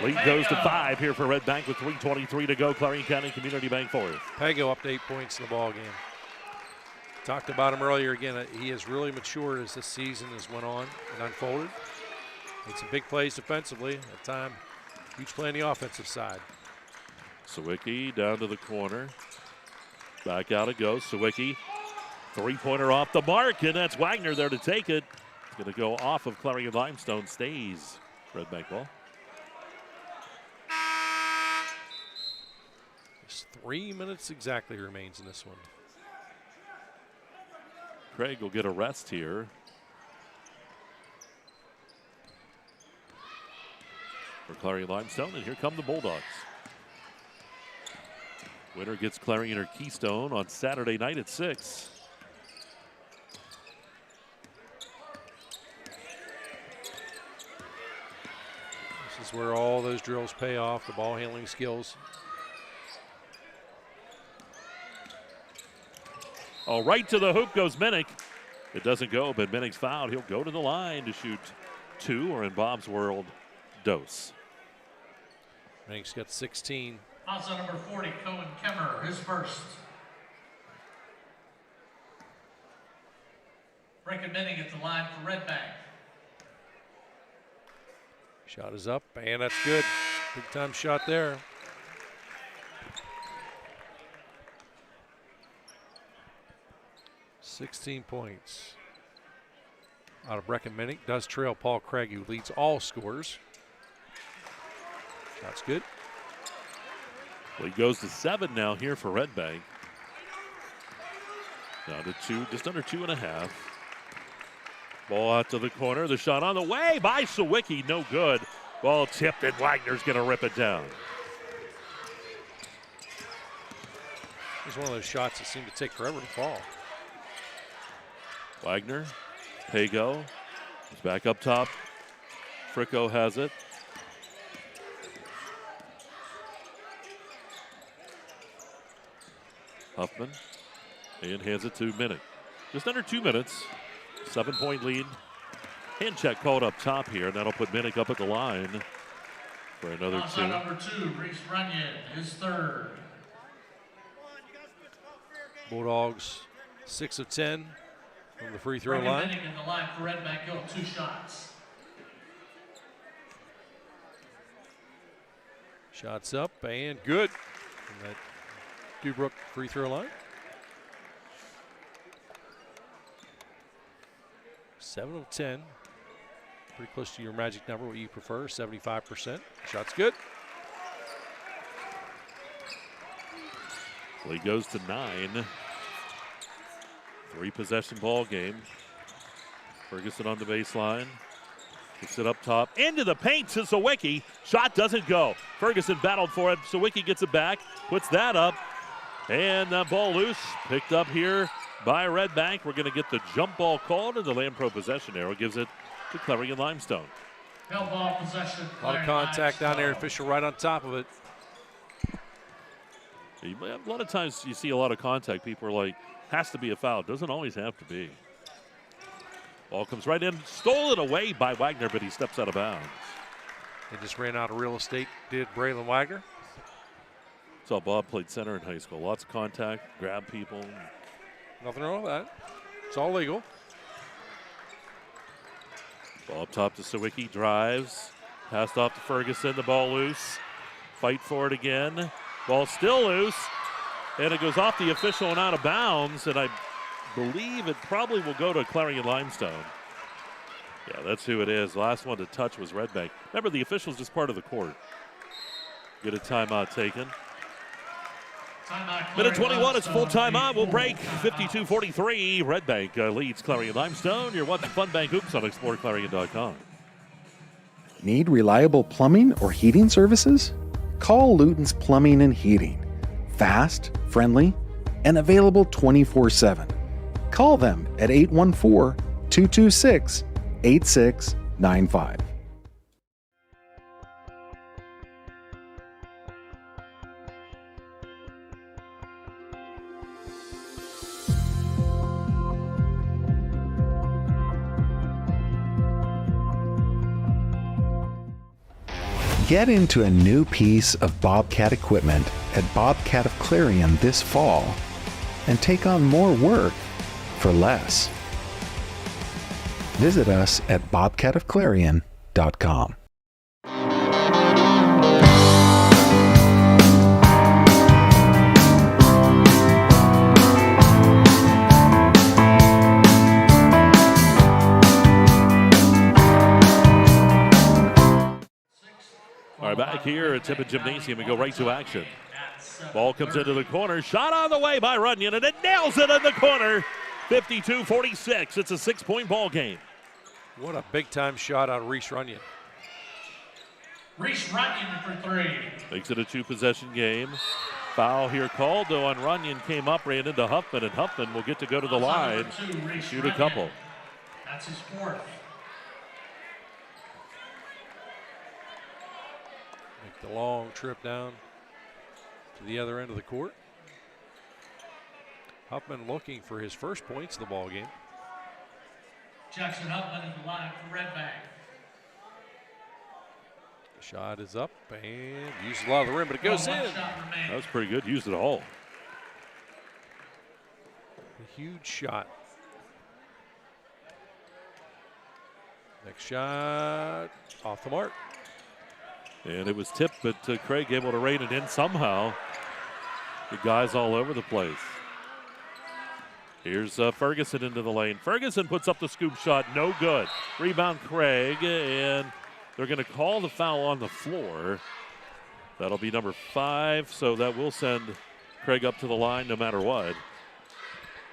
Speaker 1: Lead goes to 5 here for Redbank with 3:23 to go. Clarion County Community Bank fourth.
Speaker 2: Pago up to 8 points in the ball game. Talked about him earlier. Again, he has really matured as this season has went on and unfolded. Made some big plays defensively. At time, huge play on the offensive side.
Speaker 1: Sawicki down to the corner. Back out it goes. Sawicki, three-pointer off the mark, and that's Wagner there to take it. It's going to go off of Clarion-Limestone. Stays Redbank ball.
Speaker 2: Just 3 minutes exactly remains in this one.
Speaker 1: Craig will get a rest here. For Clarion-Limestone, and here come the Bulldogs. Winner gets Clarion or Keystone on Saturday night at 6.
Speaker 2: This is where all those drills pay off, the ball handling skills.
Speaker 1: Oh, right to the hoop goes Minnick. It doesn't go, but Minnick's fouled. He'll go to the line to shoot 2, or in Bob's world, dose.
Speaker 2: Minnick's got 16.
Speaker 7: Also number 40, Cohen Kemmer, his first. Breaking Minnick at the line for Redbank.
Speaker 2: Shot is up, and that's good. Big time shot there. $16 points. Out of Brecken Minnick, does trail Paul Craig, who leads all scorers. Shot's good.
Speaker 1: Well, he goes to 7 now here for Redbank. Down to 2, just under 2.5. Ball out to the corner. The shot on the way by Sawicki, no good. Ball tipped, and Wagner's going to rip it down.
Speaker 2: It's one of those shots that seem to take forever to fall.
Speaker 1: Wagner, Pago, is back up top. Fricko has it. Huffman, and hands it to Minnick. Just under 2 minutes, 7-point lead. Hand check called up top here, and that'll put Minnick up at the line for another 2.
Speaker 7: Number 2, Reese Runyon, his third.
Speaker 2: Bulldogs 6 of 10 from the free throw line.
Speaker 7: Minnick in the line for Redbank, go 2 shots.
Speaker 2: Shots up and good from that Dubrook free throw line. 7 of 10. Pretty close to your magic number, what you prefer, 75%. Shot's good.
Speaker 1: Lead goes to 9. 3-possession ball game. Ferguson on the baseline. Kicks it up top. Into the paint to Sawicki. Shot doesn't go. Ferguson battled for it. Sawicki gets it back. Puts that up. And the ball loose. Picked up here by Redbank. We're going to get the jump ball called, and the Land Pro possession arrow gives it to Clarion-Limestone.
Speaker 7: Held ball possession.
Speaker 2: A lot of contact down there. Official right on top of it.
Speaker 1: A lot of times you see a lot of contact. People are like, has to be a foul. Doesn't always have to be. Ball comes right in. Stole it away by Wagner, but he steps out of bounds.
Speaker 2: They just ran out of real estate, did Braylon Wagner.
Speaker 1: Saw Bob played center in high school. Lots of contact, grab people.
Speaker 2: Nothing wrong with that. It's all legal.
Speaker 1: Ball up top to Sawicki, drives. Passed off to Ferguson, the ball loose. Fight for it again. Ball still loose. And it goes off the official and out of bounds. And I believe it probably will go to Clarion-Limestone. Yeah, that's who it is. The last one to touch was Redbank. Remember, the official's just part of the court. Get a timeout taken. Minute 21, it's full timeout. We'll break 52-43. Redbank leads Clarion-Limestone. You're watching Fun Bank Hoops on exploreClarion.com.
Speaker 3: Need reliable plumbing or heating services? Call Luton's Plumbing and Heating. Fast, friendly, and available 24/7. Call them at 814-226-8695. Get into a new piece of Bobcat equipment at Bobcat of Clarion this fall and take on more work for less. Visit us at bobcatofclarion.com.
Speaker 1: All right, back here at Tippin Gymnasium, we go right to action. Ball comes into the corner, shot on the way by Runyon, and it nails it in the corner. 52-46. It's a 6-point ball game.
Speaker 2: What a big-time shot on Reese Runyon.
Speaker 7: Reese Runyon for 3.
Speaker 1: Makes it a 2-possession game. Foul here called, though, on Runyon. Came up, ran into Huffman, and Huffman will get to go to the line and shoot a couple.
Speaker 7: That's his 4th.
Speaker 2: Make the long trip down to the other end of the court. Huffman looking for his first points of the ball game.
Speaker 7: Jackson Huffman in the line for Redbank.
Speaker 2: Shot is up and uses a lot of the rim, but it goes in.
Speaker 1: That was pretty good. Used it all.
Speaker 2: A huge shot. Next shot off the mark.
Speaker 1: And it was tipped, but Craig able to rein it in somehow. The guys all over the place. Here's Ferguson into the lane. Ferguson puts up the scoop shot, no good. Rebound Craig, and they're going to call the foul on the floor. That'll be number 5, so that will send Craig up to the line no matter what.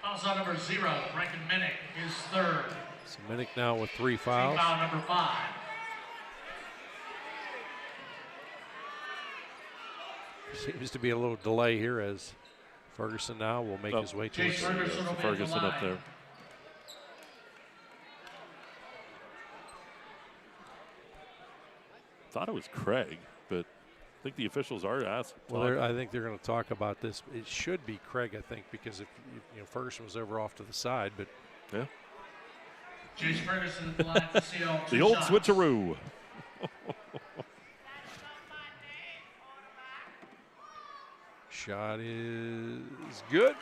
Speaker 7: Foul's on number 0, Rankin Minnick, his 3rd.
Speaker 2: So Minnick now with 3 fouls.
Speaker 7: Foul number 5.
Speaker 2: Seems to be a little delay here as Ferguson now will make his way to
Speaker 7: Chase Ferguson,
Speaker 1: Ferguson up there. Thought it was Craig, but I think the officials are asked.
Speaker 2: Well, I think they're going to talk about this. It should be Craig, I think, because if Ferguson was over off to the side, but
Speaker 1: yeah.
Speaker 7: Chase Ferguson at the line to seal
Speaker 1: the old switcheroo.
Speaker 2: Shot is good.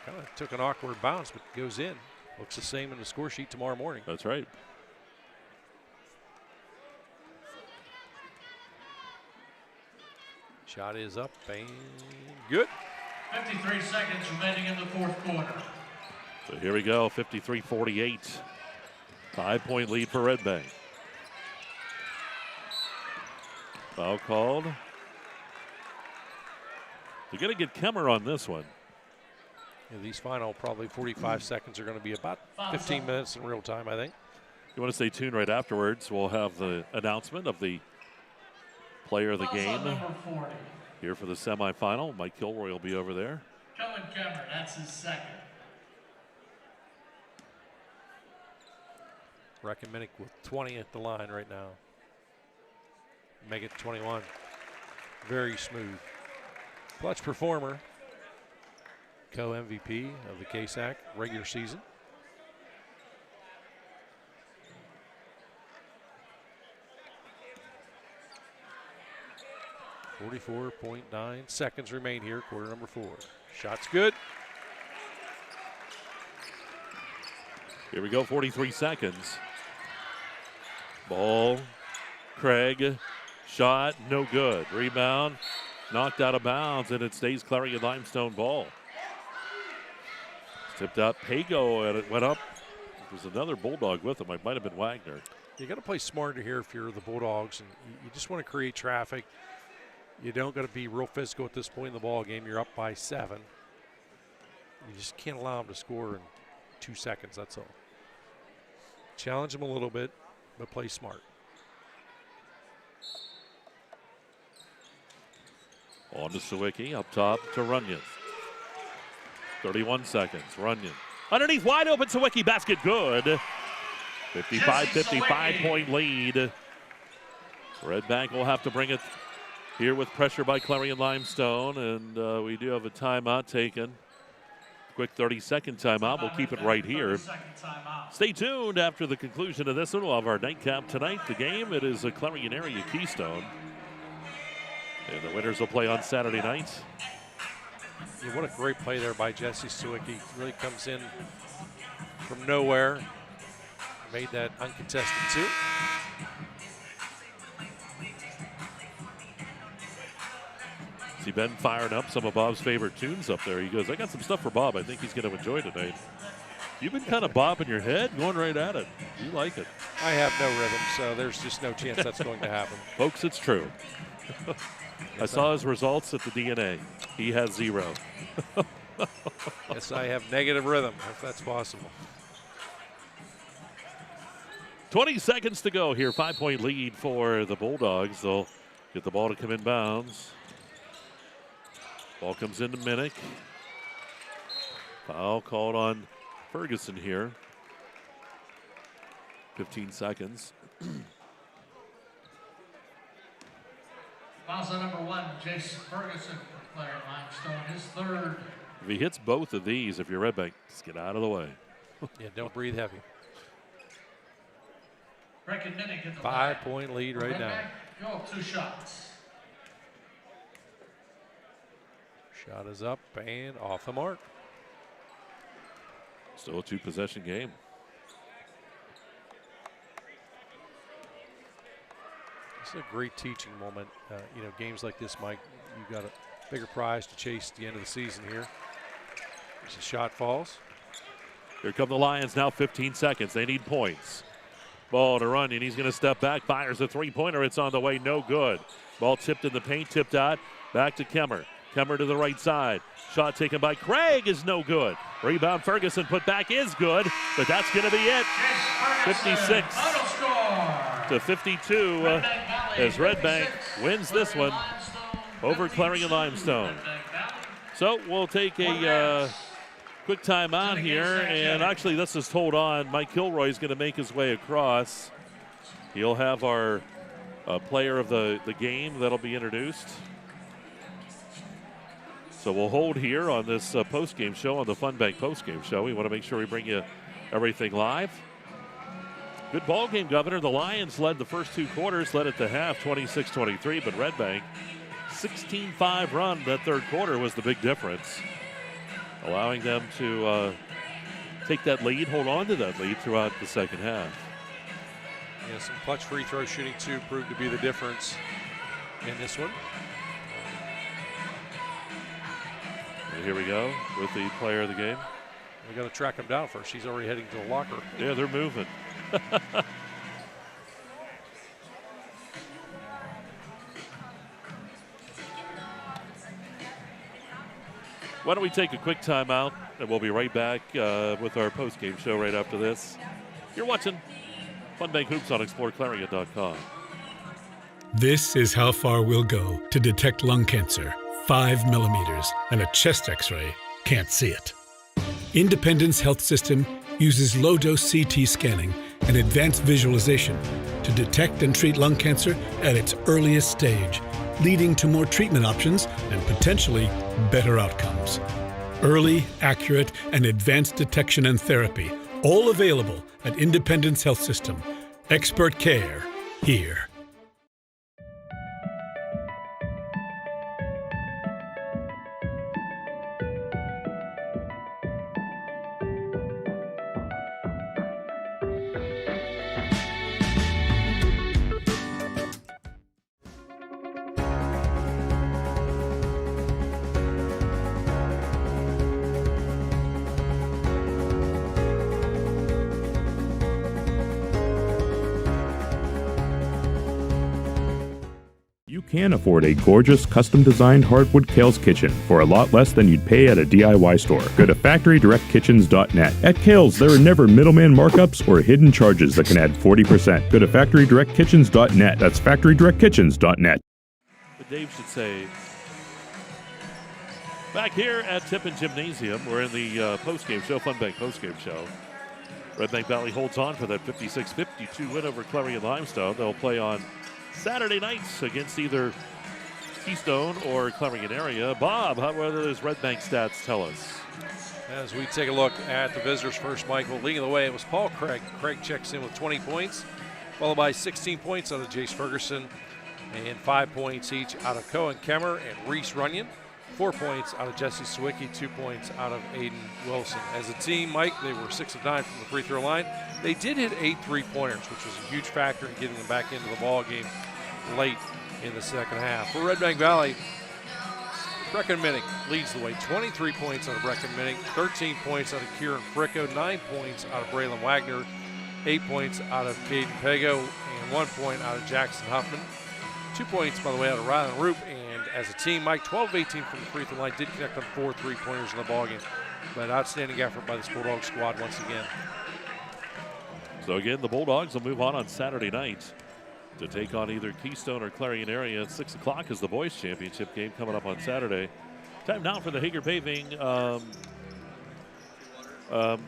Speaker 2: Kind of took an awkward bounce, but goes in. Looks the same in the score sheet tomorrow morning.
Speaker 1: That's right.
Speaker 2: Shot is up and good.
Speaker 7: 53 seconds remaining in the 4th quarter.
Speaker 1: So here we go, 53-48. 5-point lead for Redbank. Foul called. They're going to get Kemmer on this one.
Speaker 2: Yeah, these final probably 45 seconds are going to be about 15 minutes in real time, I think.
Speaker 1: You want to stay tuned right afterwards. We'll have the announcement of the player of the game here for the semifinal. Mike Kilroy will be over there.
Speaker 7: Kellen Kemmer, that's his 2nd.
Speaker 2: Rankin Minnick with 20 at the line right now. Make it 21. Very smooth. Clutch performer, co-MVP of the KSAC regular season. .9 seconds remain here, quarter number 4. Shot's good.
Speaker 1: Here we go, 43 seconds. Ball, Craig, shot, no good. Rebound. Knocked out of bounds, and it stays Clarion-Limestone ball. Tipped out Pago, and it went up. There's another Bulldog with him. It might have been Wagner.
Speaker 2: You got to play smarter here if you're the Bulldogs, and you just want to create traffic. You don't got to be real physical at this point in the ball game. You're up by 7. You just can't allow them to score in 2 seconds, that's all. Challenge them a little bit, but play smart.
Speaker 1: On to Sawicki, up top to Runyon. 31 seconds, Runyon. Underneath, wide open, Sawicki, basket good. 55-55 point lead. Redbank will have to bring it here with pressure by Clarion-Limestone, and we do have a timeout taken quick 30-second timeout. We'll keep it right here. Stay tuned after the conclusion of this one. We'll have our nightcap tonight. The game, it is a Clarion area Keystone. And the winners will play on Saturday night.
Speaker 2: Yeah, what a great play there by Jesse Sawicki. Really comes in from nowhere. Made that uncontested two.
Speaker 1: See Ben firing up some of Bob's favorite tunes up there. He goes, I got some stuff for Bob. I think he's going to enjoy tonight. You've been kind of bobbing your head, going right at it. You like it.
Speaker 2: I have no rhythm, so there's just no chance that's going to happen.
Speaker 1: Folks, it's true. I saw his results at the DNA. He has 0.
Speaker 2: Yes, I have negative rhythm, if that's possible.
Speaker 1: 20 seconds to go here. 5-point lead for the Bulldogs. They'll get the ball to come in bounds. Ball comes into Minnick. Foul called on Ferguson here. 15 seconds.
Speaker 7: Foul's on number 1, Jace Ferguson for Clarion-Limestone, his 3rd.
Speaker 1: If he hits both of these, if you're Redbank, just get out of the way.
Speaker 2: Yeah, don't breathe heavy.
Speaker 7: Rick and Minnick in the
Speaker 2: 5-point lead right
Speaker 7: Redbank,
Speaker 2: now.
Speaker 7: Go 2 shots.
Speaker 2: Shot is up and off the mark.
Speaker 1: Still a 2-possession game.
Speaker 2: It's a great teaching moment. You know, games like this, Mike, you've got a bigger prize to chase at the end of the season here. As the shot falls.
Speaker 1: Here come the Lions now, 15 seconds. They need points. Ball to run, and he's going to step back, fires a 3-pointer. It's on the way, no good. Ball tipped in the paint, tipped out, back to Kemmer. Kemmer to the right side. Shot taken by Craig is no good. Rebound Ferguson put back is good, but that's going to be it. 56 to 52 as Redbank wins this one over Clarion-Limestone. So we'll take a quick timeout here, and actually let's just hold on. Mike Kilroy is going to make his way across. He'll have our player of the game that'll be introduced. So we'll hold here on this post-game show, on the FunBank post-game show. We want to make sure we bring you everything live. Good ball game, Governor. The Lions led the first 2 quarters, led at the half, 26-23, but Redbank, 16-5 run. That third quarter was the big difference, allowing them to take that lead, hold on to that lead throughout the second half.
Speaker 2: Yeah, some clutch free throw shooting too proved to be the difference in this one.
Speaker 1: And here we go with the player of the game.
Speaker 2: We got to track him down first. He's already heading to the locker.
Speaker 1: Yeah, they're moving. Why don't we take a quick timeout, and we'll be right back with our post-game show right after this. You're watching FunBank Hoops on exploreClarion.com.
Speaker 4: This is how far we'll go to detect lung cancer. 5 millimeters and a chest x-ray can't see it. Independence Health System uses low-dose CT scanning and advanced visualization to detect and treat lung cancer at its earliest stage, leading to more treatment options and potentially better outcomes. Early, accurate, and advanced detection and therapy, all available at Independence Health System. Expert care here.
Speaker 16: You can afford a gorgeous, custom-designed hardwood Kales kitchen for a lot less than you'd pay at a DIY store. Go to FactoryDirectKitchens.net. At Kales, there are never middleman markups or hidden charges that can add 40%. Go to FactoryDirectKitchens.net. That's FactoryDirectKitchens.net.
Speaker 1: But Dave should say, back here at Tippin Gymnasium, we're in the post-game show, FunBank post-game show. Redbank Valley holds on for that 56-52 win over Clarion-Limestone. They'll play on Saturday nights against either Keystone or Clarion area. Bob, what do those Redbank stats tell us?
Speaker 2: As we take a look at the visitors first, Michael, leading the way, it was Paul Craig. Craig checks in with 20 points, followed by 16 points out of Jace Ferguson, and 5 points each out of Cohen Kemmer and Reese Runyon. 4 points out of Jesse Sawicki, 2 points out of Aiden Wilson. As a team, Mike, they were 6 of 9 from the free throw line. They did hit 8 3-pointers, which was a huge factor in getting them back into the ball game late in the second half. For Redbank Valley, Brecken Minnick leads the way. 23 points out of Brecken Minnick, 13 points out of Kieran Fricko, 9 points out of Braylon Wagner, 8 points out of Caden Pago, and 1 point out of Jackson Huffman. 2 points, by the way, out of Rylan Roop. And as a team, Mike, 12 of 18 from the free throw line, did connect on 4 3-pointers in the ballgame. But outstanding effort by this Bulldog squad once again.
Speaker 1: So again, the Bulldogs will move on Saturday night to take on either Keystone or Clarion area at 6 o'clock is the boys championship game coming up on Saturday. Time now for the Hager Paving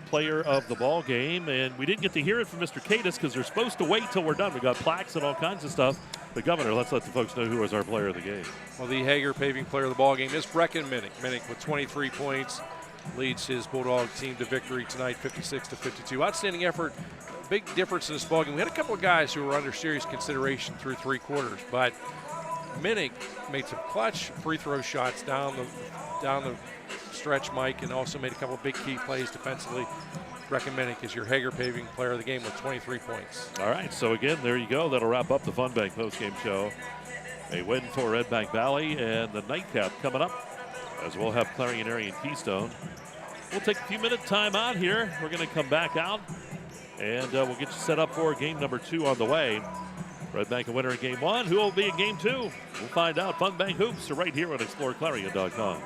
Speaker 1: player of the ball game, and we didn't get to hear it from Mr. Cadis because they're supposed to wait till we're done. We got plaques and all kinds of stuff. But Governor, let's let the folks know who is our player of the game.
Speaker 2: Well, the Hager Paving player of the ball game is Brecken Minnick. Minnick with 23 points leads his Bulldog team to victory tonight, 56-52. Outstanding effort. Big difference in this ballgame. We had a couple of guys who were under serious consideration through 3 quarters, but Minnick made some clutch free throw shots down the stretch, Mike, and also made a couple of big key plays defensively. Brecken Minnick is your Hager Paving player of the game with 23 points.
Speaker 1: All right, so again, there you go. That'll wrap up the Fun Bank postgame show. A win for Redbank Valley, and the nightcap coming up as we'll have Clarion area and Keystone. We'll take a few minute time out here. We're going to come back out, and we'll get you set up for game number 2 on the way. Redbank a winner in game 1. Who will be in game 2? We'll find out. Fun Bank Hoops are right here on exploreClarion.com.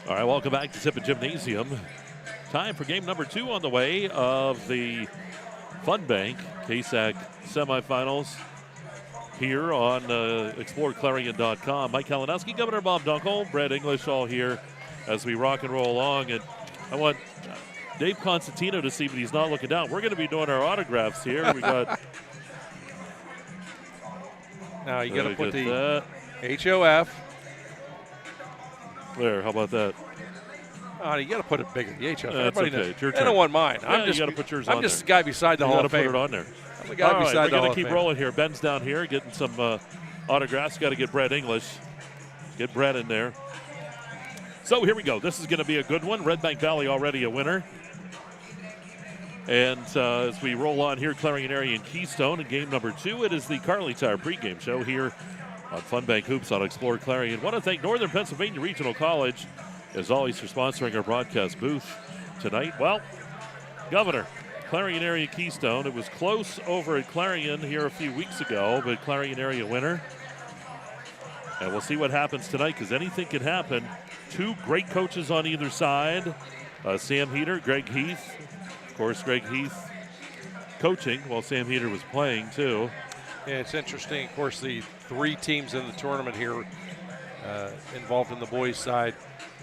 Speaker 1: All right, welcome back to Tippin Gymnasium. Time for game number 2 on the way of the Redbank KSAC Semifinals here on exploreClarion.com. Mike Kalinowski, Governor Bob Dunkle, Brad English all here as we rock and roll along. And I want Dave Constantino to see, but he's not looking down. We're going to be doing our autographs here. We got...
Speaker 2: Now you got to put the HOF.
Speaker 1: There, how about that?
Speaker 2: Oh, you got to put it bigger. The HOF.
Speaker 1: That's
Speaker 2: Everybody
Speaker 1: okay.
Speaker 2: knows.
Speaker 1: It's your
Speaker 2: I
Speaker 1: turn.
Speaker 2: don't want mine.
Speaker 1: Yeah, you got to put yours on
Speaker 2: I'm just
Speaker 1: there.
Speaker 2: the guy beside the Hall of Fame.
Speaker 1: You got to put it on there.
Speaker 2: I'm the guy beside the Hall of Fame.
Speaker 1: We're going to keep rolling here. Ben's down here getting some autographs. Got to get Brad English. Get Brad in there. So here we go. This is going to be a good one. Redbank Valley already a winner. And as we roll on here, Clarion area and Keystone in game number 2, it is the Carly Tire pregame show here on Redbank Hoops on Explore Clarion. I want to thank Northern Pennsylvania Regional College, as always, for sponsoring our broadcast booth tonight. Well, Governor, Clarion area Keystone. It was close over at Clarion here a few weeks ago, but Clarion area winner. And we'll see what happens tonight, because anything can happen. 2 great coaches on either side. Sam Heater, Greg Heath. Of course, Greg Heath coaching while Sam Heater was playing, too.
Speaker 2: Yeah, it's interesting. Of course, the 3 teams in the tournament here involved in the boys' side.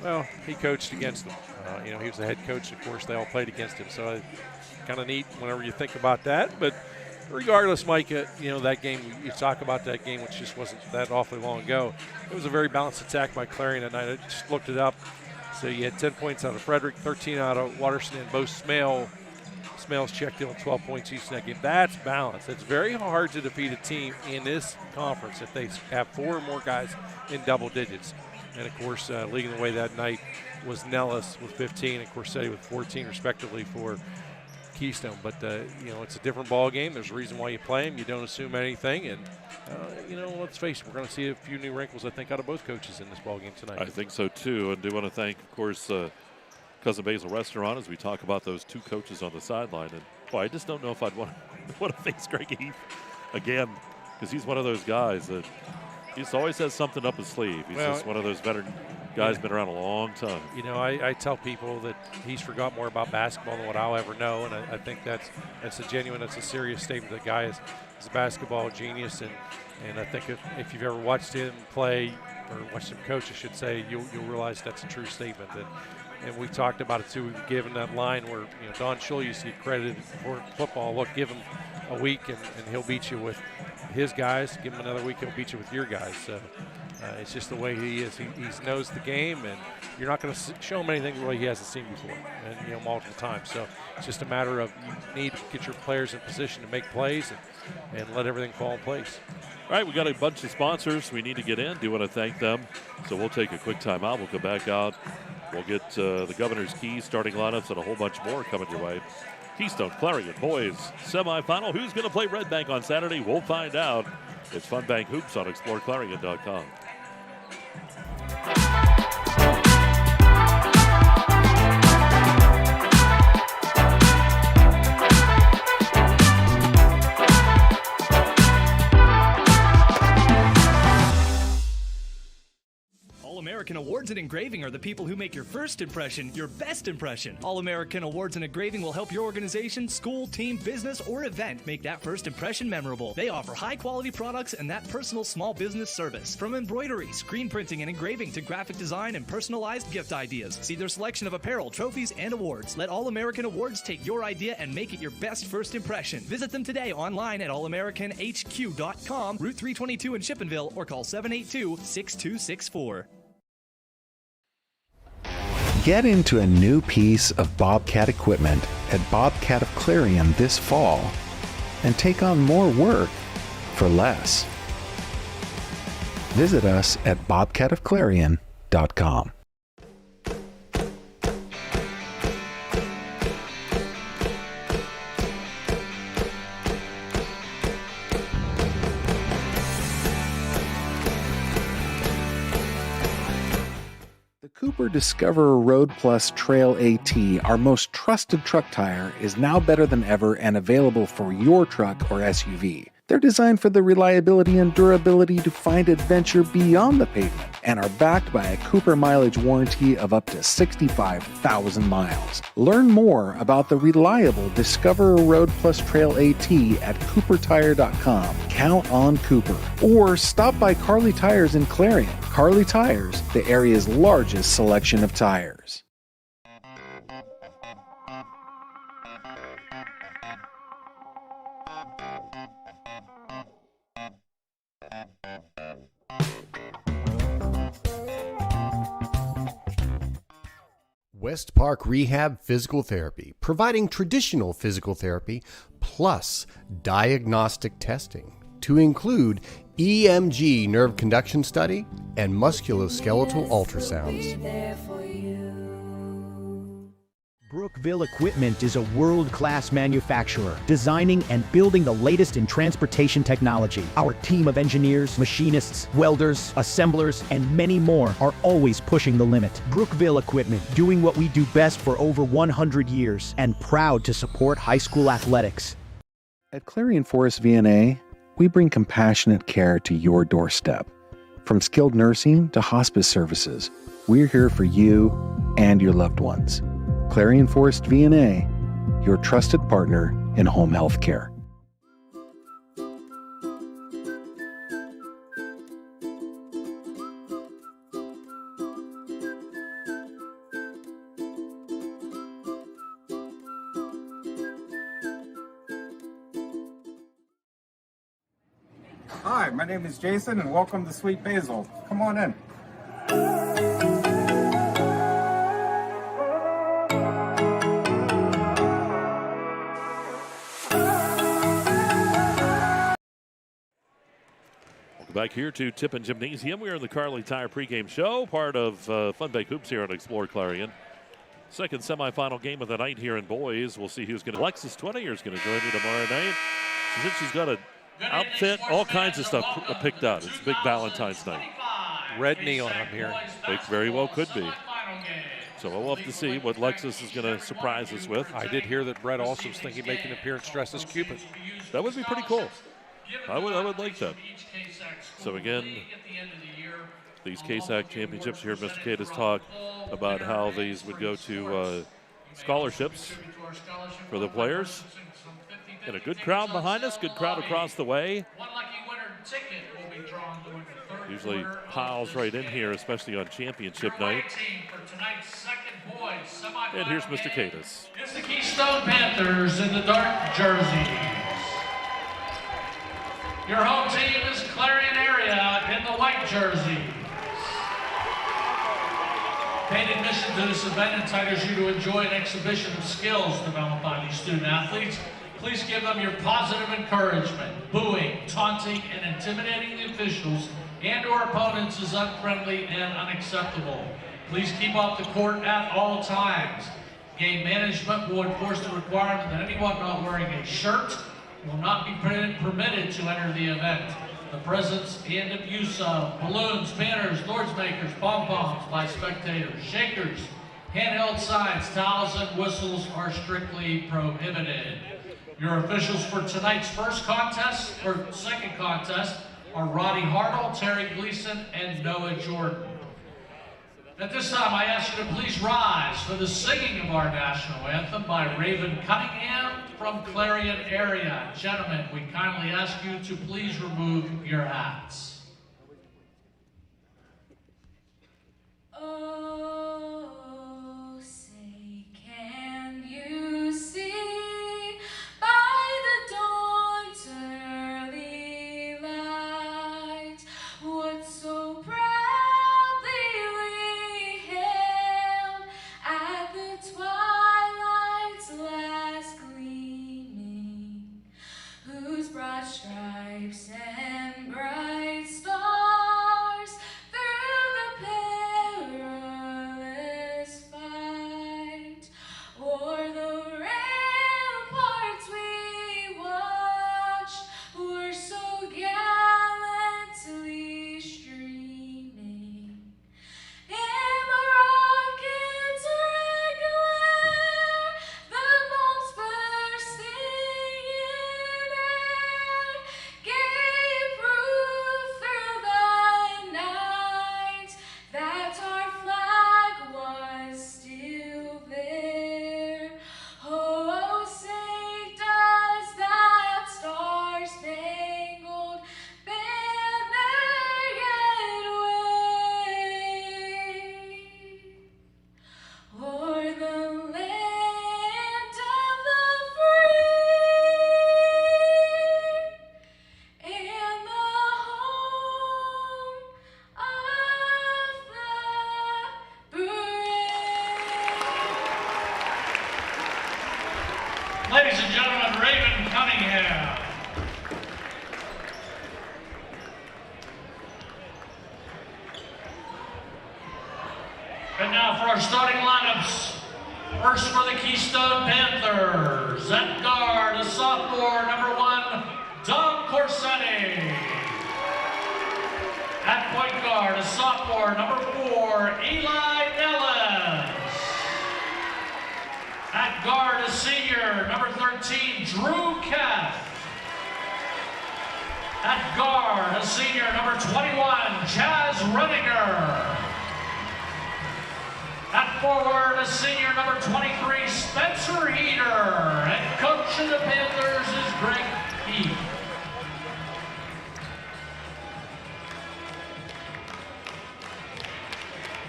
Speaker 2: Well, he coached against them. He was the head coach. Of course, they all played against him. So kind of neat whenever you think about that. But regardless, Mike, that game, you talk about that game, which just wasn't that awfully long ago. It was a very balanced attack by Clarion that night. I just looked it up. So you had 10 points out of Frederick, 13 out of Waterston, and Bo Smales checked in with 12 points each in that game. That's balance. It's very hard to defeat a team in this conference if they have 4 or more guys in double digits. And, of course, leading the way that night was Nellis with 15 and Corsetti with 14, respectively, for Keystone. But, it's a different ball game. There's a reason why you play them. You don't assume anything. And, let's face it, we're going to see a few new wrinkles, I think, out of both coaches in this ball game tonight.
Speaker 1: I think so, too. And do want to thank, of course, Cousin Basil Restaurant as we talk about those 2 coaches on the sideline. And, boy, I just don't know if I'd want to face Greg Heath again, because he's one of those guys that he just always has something up his sleeve. He's just one of those veteran guys, been around a long time.
Speaker 2: I tell people that he's forgot more about basketball than what I'll ever know, and I think that's a serious statement. The guy is a basketball genius, and I think if you've ever watched him play or watched him coach, I should say, you'll realize that's a true statement. And we talked about it too. We've given that line where Don Schull used to get credited for football. Look, give him a week and he'll beat you with his guys. Give him another week, he'll beat you with your guys. So it's just the way he is. He knows the game, and you're not going to show him anything really he hasn't seen before, and multiple times. So it's just a matter of you need to get your players in position to make plays and let everything fall in place.
Speaker 1: All right, we got a bunch of sponsors we need to get in. Do want to thank them. So we'll take a quick timeout. We'll come back out. We'll get the Governor's Keys starting lineups and a whole bunch more coming your way. Keystone Clarion Boys Semifinal. Who's going to play Redbank on Saturday? We'll find out. It's Redbank Hoops on exploreClarion.com.
Speaker 13: All-American Awards in Engraving are the people who make your first impression your best impression. All-American Awards in Engraving will help your organization, school, team, business, or event make that first impression memorable. They offer high-quality products and that personal small business service. From embroidery, screen printing, and engraving to graphic design and personalized gift ideas. See their selection of apparel, trophies, and awards. Let All-American Awards take your idea and make it your best first impression. Visit them today online at allamericanhq.com, Route 322 in Chippenville, or call 782-6264.
Speaker 3: Get into a new piece of Bobcat equipment at Bobcat of Clarion this fall and take on more work for less. Visit us at bobcatofclarion.com. Cooper Discoverer Road Plus Trail AT, our most trusted truck tire, is now better than ever and available for your truck or SUV. They're designed for the reliability and durability to find adventure beyond the pavement and are backed by a Cooper mileage warranty of up to 65,000 miles. Learn more about the reliable Discover Road Plus Trail AT at CooperTire.com. Count on Cooper. Or stop by Carly Tires in Clarion. Carly Tires, the area's largest selection of tires.
Speaker 12: West Park Rehab Physical Therapy, providing traditional physical therapy plus diagnostic testing to include EMG nerve conduction study and musculoskeletal ultrasounds.
Speaker 20: Brookville Equipment is a world-class manufacturer, designing and building the latest in transportation technology. Our team of engineers, machinists, welders, assemblers, and many more are always pushing the limit. Brookville Equipment, doing what we do best for over 100 years, and proud to support high school athletics.
Speaker 3: At Clarion Forest VNA, we bring compassionate care to your doorstep. From skilled nursing to hospice services, we're here for you and your loved ones. Clarion Forest VNA, your trusted partner in home health care.
Speaker 18: Hi, my name is Jason, and welcome to Sweet Basil. Come on in.
Speaker 1: Back here to Tippin Gymnasium. We are in the Carly Tire pregame show, part of Fun Bake Hoops here on Explore Clarion. Second semifinal game of the night here in boys. We'll see who's going to. Alexis 20 is going to join me tomorrow night. She said she's got an outfit, all kinds of stuff picked out. It's a big Valentine's night.
Speaker 2: Red neon, I'm hearing.
Speaker 1: It very well could be. So we'll have to see what Lexus is going to surprise us with.
Speaker 2: I did hear that Brett also was thinking making an appearance dressed as Cupid.
Speaker 1: That would be pretty cool. I would like that. So again, these KSAC championships, you heard Mr. Cades talk about how these would go to scholarships for the players. And a good crowd behind us, good crowd across the way. Usually piles right in here, especially on championship night. And here's Mr. Cades.
Speaker 7: It's the Keystone Panthers in the dark jerseys. Your home team is Clarion area in the white jerseys. Paid admission to this event entitles you to enjoy an exhibition of skills developed by these student athletes. Please give them your positive encouragement. Booing, taunting, and intimidating the officials and or opponents is unfriendly and unacceptable. Please keep off the court at all times. Game management will enforce the requirement that anyone not wearing a shirt will not be permitted to enter the event. The presence and abuse of balloons, banners, noisemakers, pom-poms by spectators, shakers, handheld signs, towels, and whistles are strictly prohibited. Your officials for tonight's first contest, or second contest, are Roddy Hartle, Terry Gleason, and Noah Jordan. At this time, I ask you to please rise for the singing of our national anthem by Raven Cunningham from Clarion area. Gentlemen, we kindly ask you to please remove your hats.
Speaker 21: Oh, say, can you see by the dawn's early light what so proudly we hailed at the twilight's last gleaming, whose broad stripes and bright
Speaker 7: gentlemen, Raven Cunningham. And now for our starting lineups. First for the Keystone Panthers. At guard, a sophomore, number 1, Don Corsetti. At point guard, a sophomore, number 4, Eli Nellis. At guard, a senior, number 13, Drew Keth. At guard, a senior, number 21, Jazz Renninger. At forward, a senior, number 23, Spencer Heater. And coach of the Panthers is Greg Heath.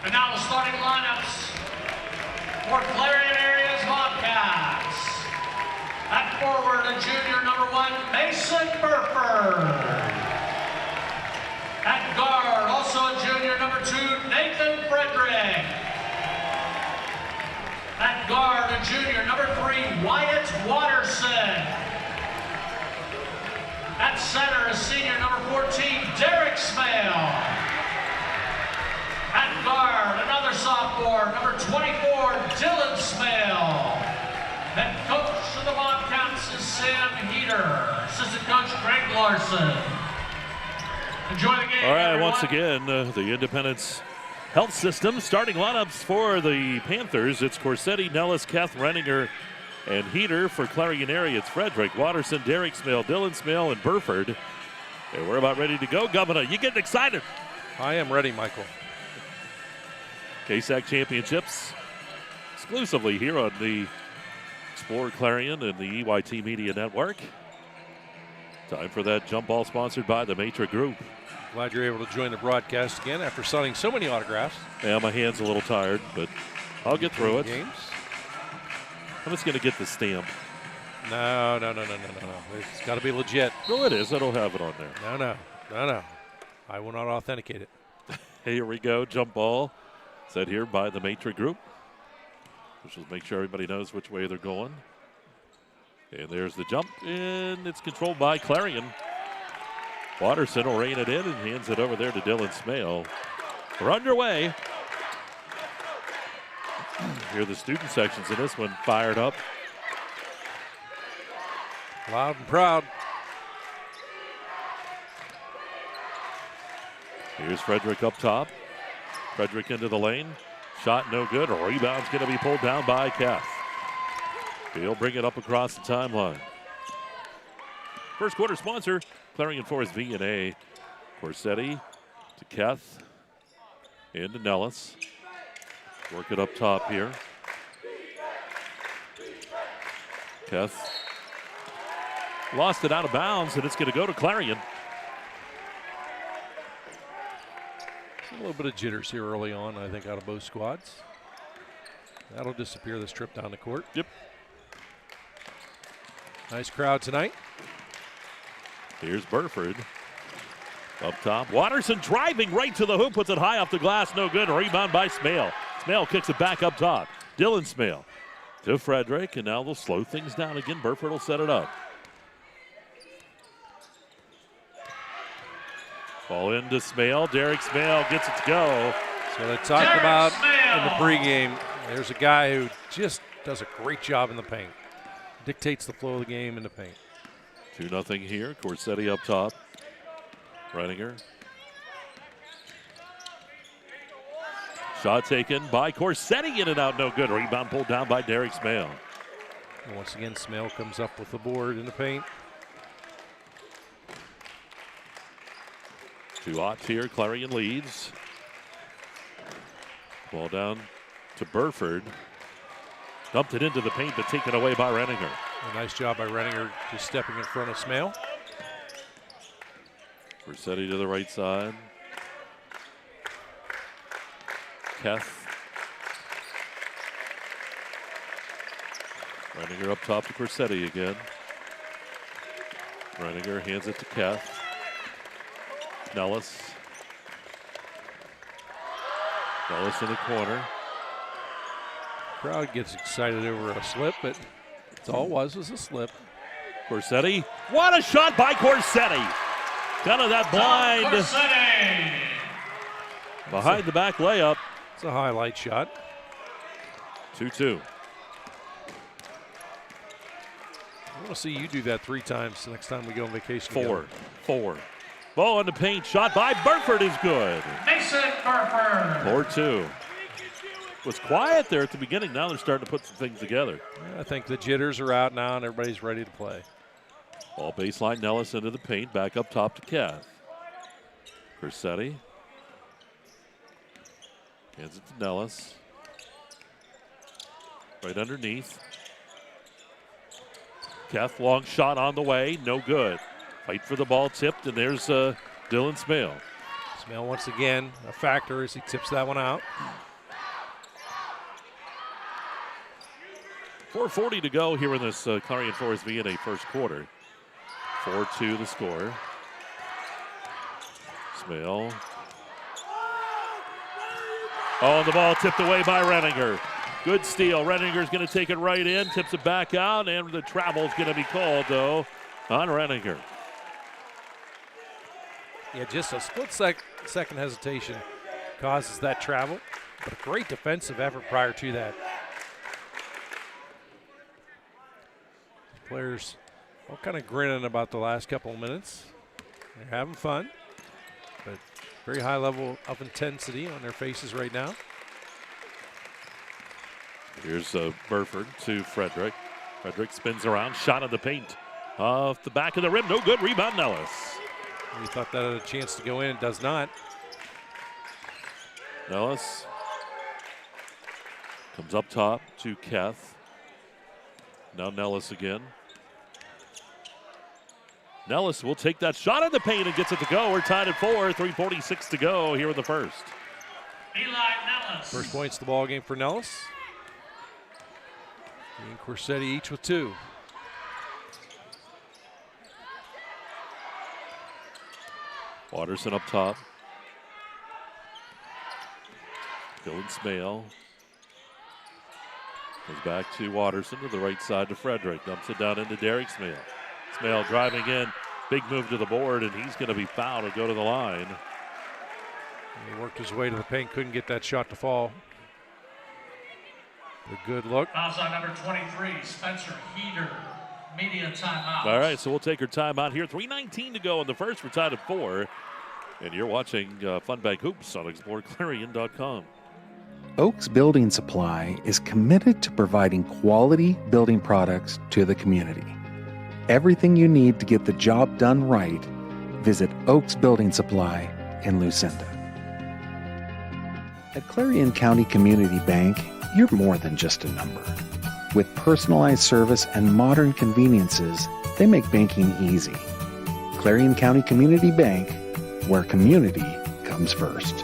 Speaker 7: And now the starting lineups for Clarion Area's Bobcats. At forward, a junior, number 1, Mason Burford. At guard, also a junior, number 2, Nathan Frederick. At guard, a junior, number 3, Wyatt Watterson. At center, a senior, number 14, Derek Smale. At guard, another sophomore, number 24, Dylan Smale. And coach of the Bobcats is Sam Heater. Assistant coach, Greg Larson. Enjoy the game,
Speaker 1: All right,
Speaker 7: everyone.
Speaker 1: once again, the Independence Health System starting lineups for the Panthers. It's Corsetti, Nellis, Keth, Renninger, and Heater. For Clarion area, it's Frederick, Watterson, Derek Smale, Dylan Smale, and Burford. And we're about ready to go. Governor, you getting excited?
Speaker 2: I am ready, Michael.
Speaker 1: KSAC Championships exclusively here on the Explore Clarion and the EYT Media Network. Time for that jump ball sponsored by the Matra Group.
Speaker 2: Glad you're able to join the broadcast again after signing so many autographs.
Speaker 1: Yeah, my hand's a little tired, but I'll get through it.
Speaker 2: Games.
Speaker 1: I'm just going to get the stamp.
Speaker 2: No. It's got to be legit.
Speaker 1: No, it is. I don't have it on there.
Speaker 2: No. I will not authenticate it.
Speaker 1: Here we go. Jump ball set here by the Matra Group. Which will make sure everybody knows which way they're going. And there's the jump, and it's controlled by Clarion. Watterson will rein it in and hands it over there to Dylan Smale. We're underway. Here are the student sections in this one fired up.
Speaker 2: Loud and proud.
Speaker 1: Here's Frederick up top. Frederick into the lane. Shot no good. A rebound's going to be pulled down by Keth. He'll bring it up across the timeline. First quarter sponsor, Clarion Forest V&A. Corsetti to Keth. And to Nellis. Work it up top here. Keth lost it out of bounds, and it's going to go to Clarion.
Speaker 2: A little bit of jitters here early on, I think, out of both squads. That'll disappear this trip down the court.
Speaker 1: Yep.
Speaker 2: Nice crowd tonight.
Speaker 1: Here's Burford. Up top. Watterson driving right to the hoop, puts it high off the glass, no good. Rebound by Smale. Smale kicks it back up top. Dylan Smale to Frederick, and now they'll slow things down again. Burford will set it up. Ball into Smale. Derek Smale gets it to go.
Speaker 2: That's what I talked about in the pregame. There's a guy who just does a great job in the paint. Dictates the flow of the game in the paint.
Speaker 1: 2-0 here. Corsetti up top. Renninger. Shot taken by Corsetti, in and out, no good. Rebound pulled down by Derek Smale.
Speaker 2: And once again, Smale comes up with the board in the paint.
Speaker 1: 2-0 here. Clarion leads. Ball down to Burford. Dumped it into the paint, but taken away by Renninger.
Speaker 2: A nice job by Renninger just stepping in front of Smale.
Speaker 1: Corsetti to the right side. Keth. Renninger up top to Corsetti again. Renninger hands it to Keth. Nellis. Nellis in the corner.
Speaker 2: Crowd gets excited over a slip, but it's all it was a slip.
Speaker 1: Corsetti. What a shot by Corsetti. Kind of that blind. Behind the back layup.
Speaker 2: It's a highlight shot.
Speaker 1: 2-2.
Speaker 2: I want to see you do that 3 times the next time we go on vacation.
Speaker 1: Four. Ball in the paint. Shot by Burford is good.
Speaker 7: Mason Burford.
Speaker 1: 4-2. Was quiet there at the beginning. Now they're starting to put some things together.
Speaker 2: I think the jitters are out now and everybody's ready to play.
Speaker 1: Ball baseline. Nellis into the paint. Back up top to Kath. Corsetti. Hands it to Nellis. Right underneath. Kath, long shot on the way. No good. Fight for the ball tipped, and there's Dylan Smale.
Speaker 2: Smale once again a factor as he tips that one out.
Speaker 1: 4:40 to go here in this Clarion Forest V&A first quarter. 4-2 the score. Smale. Oh, the ball tipped away by Renninger. Good steal. Renninger's going to take it right in, tips it back out, and the travel's going to be called, though, on Renninger.
Speaker 2: Yeah, just a split second hesitation causes that travel, but a great defensive effort prior to that. Players all kind of grinning about the last couple of minutes. They're having fun, but very high level of intensity on their faces right now.
Speaker 1: Here's Burford to Frederick. Frederick spins around, shot on the paint. Off the back of the rim, no good, rebound Nellis.
Speaker 2: We thought that had a chance to go in, it does not.
Speaker 1: Nellis comes up top to Keth. Now Nellis again. Nellis will take that shot in the paint and gets it to go. We're tied at 4, 3:46 to go here in the first.
Speaker 7: Eli Nellis.
Speaker 2: First points the ball game for Nellis. He and Corsetti each with 2.
Speaker 1: Watterson up top. Dylan Smale. Goes back to Watterson to the right side to Frederick. Dumps it down into Derek Smale. Smale driving in. Big move to the board, and he's going to be fouled and go to the line.
Speaker 2: He worked his way to the paint, couldn't get that shot to fall. A good look.
Speaker 7: Fouls on number 23, Spencer Heater. Media timeout.
Speaker 1: All right, so we'll take our timeout here. 3:19 to go in the first. We're tied at 4. And you're watching Funbank Hoops on exploreClarion.com.
Speaker 3: Oaks Building Supply is committed to providing quality building products to the community. Everything you need to get the job done right, visit Oaks Building Supply in Lucinda. At Clarion County Community Bank, you're more than just a number. With personalized service and modern conveniences, they make banking easy. Clarion County Community Bank, where community comes first.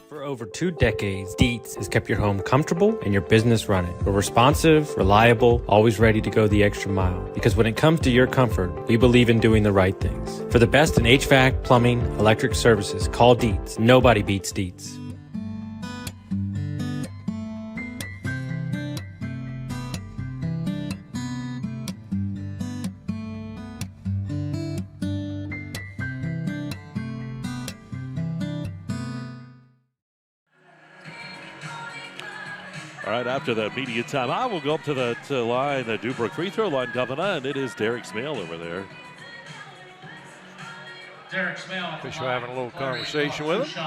Speaker 9: For over 2 decades, Dietz has kept your home comfortable and your business running. We're responsive, reliable, always ready to go the extra mile. Because when it comes to your comfort, we believe in doing the right things. For the best in HVAC, plumbing, electric services, call Dietz. Nobody beats Dietz.
Speaker 1: All right, after that media time, I will go up to that line, the Dubrook free throw line, Governor, and it is Derek Smale over there.
Speaker 7: Derek Smale.
Speaker 2: Official having a little conversation with him.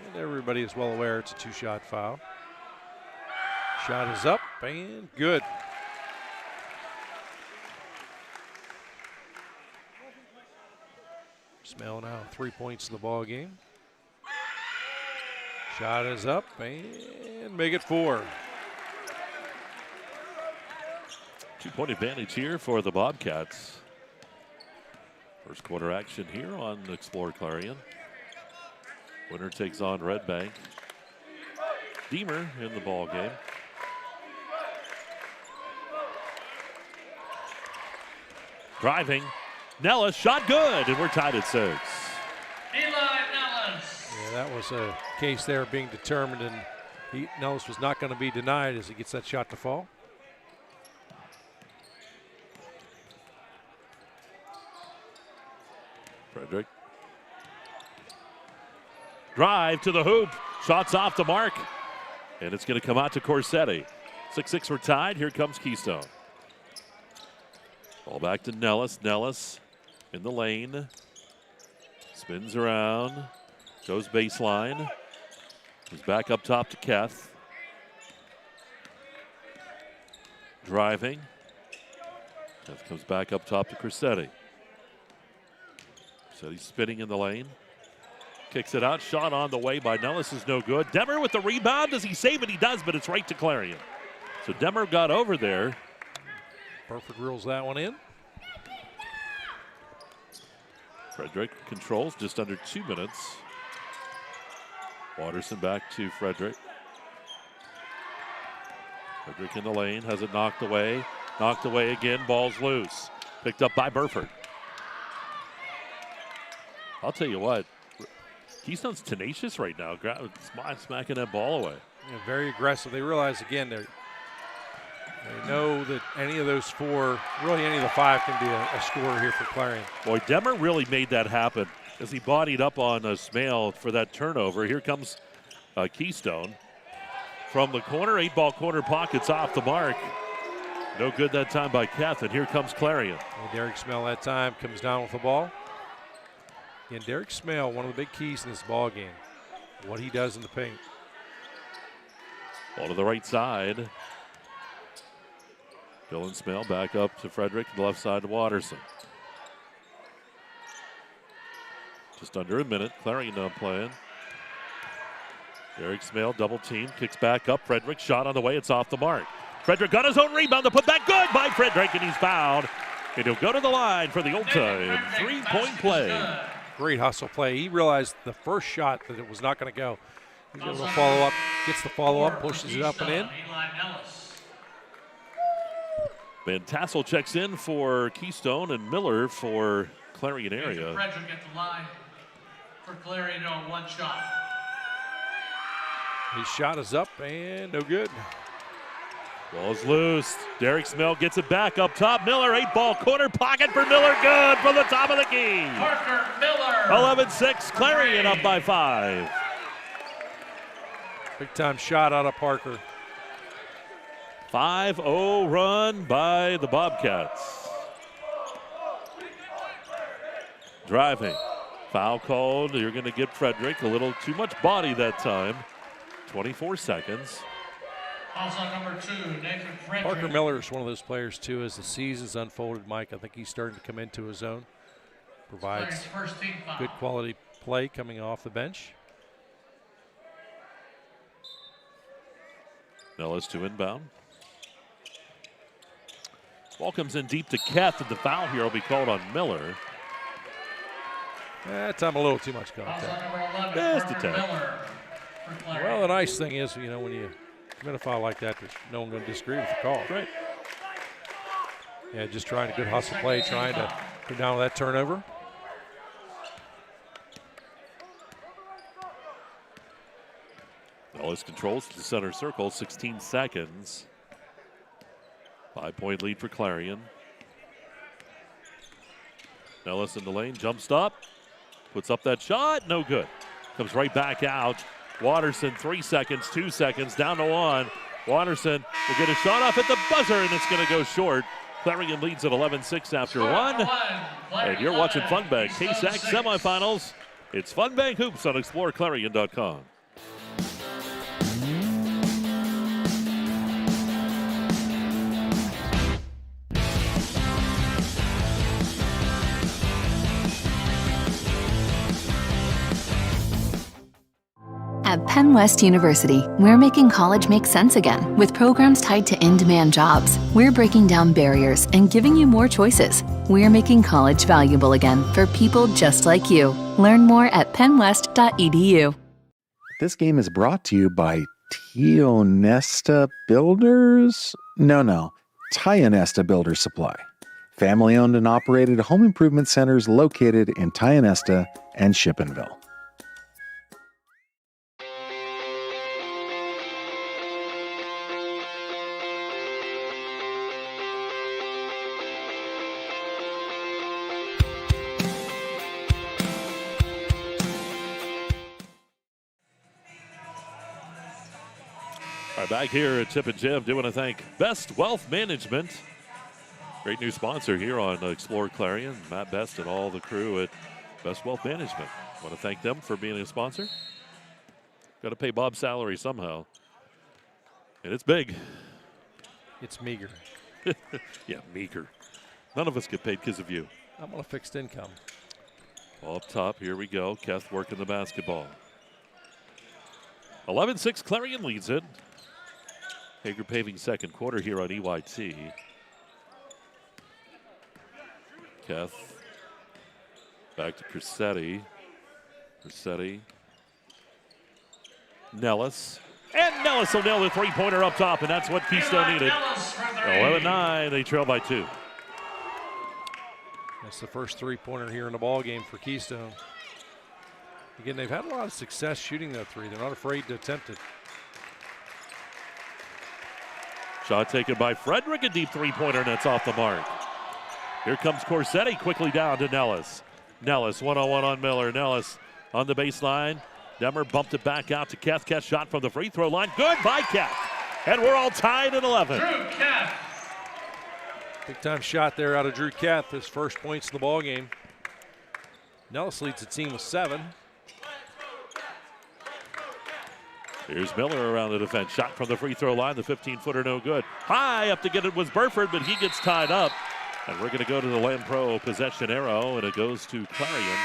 Speaker 2: And everybody is well aware it's a 2-shot foul. Shot is up and good. Smale now 3 points to the ball game. Shot is up and make it 4.
Speaker 1: 2-point advantage here for the Bobcats. First quarter action here on Explore Clarion. Winner takes on Redbank. Deemer in the ball game. Driving. Nellis shot good, and we're tied at 6.
Speaker 7: Eli Nellis.
Speaker 2: Yeah, that was a case there being determined, and Nellis was not going to be denied as he gets that shot to fall.
Speaker 1: Frederick. Drive to the hoop. Shots off the mark. And it's going to come out to Corsetti. 6-6 we're tied. Here comes Keystone. Ball back to Nellis. Nellis in the lane. Spins around. Goes baseline. He's back up top to Keth. Driving. Keth comes back up top to Corsetti. Corsetti's spinning in the lane. Kicks it out. Shot on the way by Nellis is no good. Demmer with the rebound. Does he save it? He does, but it's right to Clarion. So Demmer got over there.
Speaker 2: Burford rules that one in.
Speaker 1: Frederick controls just under 2 minutes. Watterson back to Frederick. Frederick in the lane, has it knocked away. Knocked away again, ball's loose. Picked up by Burford. I'll tell you what, Keystone's tenacious right now, smacking that ball away.
Speaker 2: Yeah, very aggressive. They realize, again, they know that any of those four, really any of the five, can be a scorer here for Clarion.
Speaker 1: Boy, Demmer really made that happen as he bodied up on Smale for that turnover. Here comes Keystone. From the corner, 8-ball corner pockets off the mark. No good that time by Keth, and here comes Clarion.
Speaker 2: And Derek Smale that time comes down with the ball. Again, Derek Smale, one of the big keys in this ball game, what he does in the paint.
Speaker 1: Ball to the right side. Dylan Smale back up to Frederick, the left side to Watterson. Just under a minute, Clarion now playing. Derek Smale double team, kicks back up. Frederick shot on the way, it's off the mark. Frederick got his own rebound to put back, good by Frederick, and he's fouled. And he'll go to the line for the old time 3-point play.
Speaker 2: Great hustle play. He realized the first shot that it was not going to go. He's able to follow up, gets the follow up, pushes it up and in.
Speaker 1: Van Tassel checks in for Keystone and Miller for Clarion area.
Speaker 7: Frederick at the line for Clarion on one shot.
Speaker 2: His shot is up and no good.
Speaker 1: Ball's loose. Derek Smale gets it back up top. Miller, 8-ball corner pocket for Miller. Good from the top of the key.
Speaker 7: Parker Miller.
Speaker 1: 11-6. Clarion up by 5.
Speaker 2: Big time shot out of Parker.
Speaker 1: 5-0 run by the Bobcats. Driving. Foul called. You're going to get Frederick. A little too much body that time. 24 seconds.
Speaker 7: Also number 2, Nathan Frederick.
Speaker 2: Parker Miller is one of those players, too, as the season's unfolded, Mike. I think he's starting to come into his own. Provides
Speaker 7: first team foul.
Speaker 2: Good quality play coming off the bench.
Speaker 1: Nellis to inbound. Ball comes in deep to Keth, and the foul here will be called on Miller.
Speaker 2: That time a little too much contact.
Speaker 1: Just a tad.
Speaker 2: Well, the nice thing is, you know, when you commit a foul like that, there's no one going to disagree with the call.
Speaker 1: Right.
Speaker 2: Yeah, just trying a good hustle play, trying to go down with that turnover.
Speaker 1: Nellis controls the center circle, 16 seconds. 5-point lead for Clarion. Nellis in the lane, jump stop, puts up that shot, no good. Comes right back out. Watterson, 3 seconds, 2 seconds, down to 1. Watterson will get a shot off at the buzzer, and it's going to go short. Clarion leads at 11-6 after 1. And you're watching FunBank KSAC Semifinals. It's FunBank Hoops on exploreClarion.com.
Speaker 10: At PennWest University, we're making college make sense again with programs tied to in-demand jobs. We're breaking down barriers and giving you more choices. We're making college valuable again for people just like you. Learn more at pennwest.edu.
Speaker 3: This game is brought to you by Tionesta Builders? No. Tionesta Builder Supply. Family-owned and operated home improvement centers located in Tionesta and Shippenville.
Speaker 1: right, back here at Tippin Gym, do want to thank Best Wealth Management. Great new sponsor here on Explore Clarion. Matt Best and all the crew at Best Wealth Management. Want to thank them for being a sponsor. Got to pay Bob's salary somehow. And it's big.
Speaker 2: It's meager.
Speaker 1: Yeah, meager. None of us get paid because of you.
Speaker 2: I'm on a fixed income.
Speaker 1: Ball up top, here we go. Keth working the basketball. 11-6, Clarion leads it. Hager paving second quarter here on EYT. Keth back to Corsetti. Corsetti. Nellis. And Nellis will nail the three-pointer up top, and that's what Keystone needed. 11-9, they trail by 2.
Speaker 2: That's the first three-pointer here in the ball game for Keystone. Again, they've had a lot of success shooting that three. They're not afraid to attempt it.
Speaker 1: Shot taken by Frederick, a deep three-pointer, and that's off the mark. Here comes Corsetti quickly down to Nellis. Nellis one-on-one on Miller. Nellis on the baseline. Demmer bumped it back out to Keth. Keth shot from the free throw line. Good by Keth. And we're all tied at 11.
Speaker 7: Drew Keth.
Speaker 2: Big time shot there out of Drew Keth. His first points in the ball game. Nellis leads the team with 7.
Speaker 1: Here's Miller around the defense. Shot from the free throw line. The 15-footer no good. High up to get it was Burford, but he gets tied up. And we're going to go to the Land Pro possession arrow, and it goes to Clarion.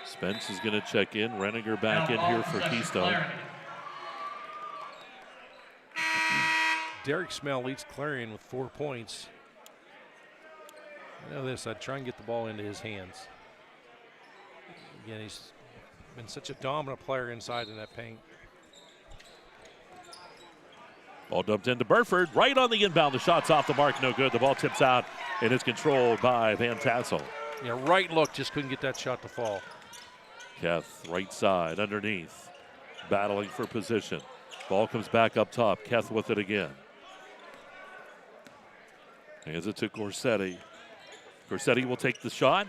Speaker 1: Spence is going to check in. Renninger back in here for Keystone.
Speaker 2: Derek Smell leads Clarion with 4 points. I know this, I'd try and get the ball into his hands. Again, he's been such a dominant player inside in that paint.
Speaker 1: Ball dumped into Burford, right on the inbound. The shot's off the mark, no good. The ball tips out, and it's controlled by Van Tassel.
Speaker 2: Yeah, right look, just couldn't get that shot to fall.
Speaker 1: Keth, right side, underneath, battling for position. Ball comes back up top. Keth with it again. Hands it to Corsetti. Corsetti will take the shot,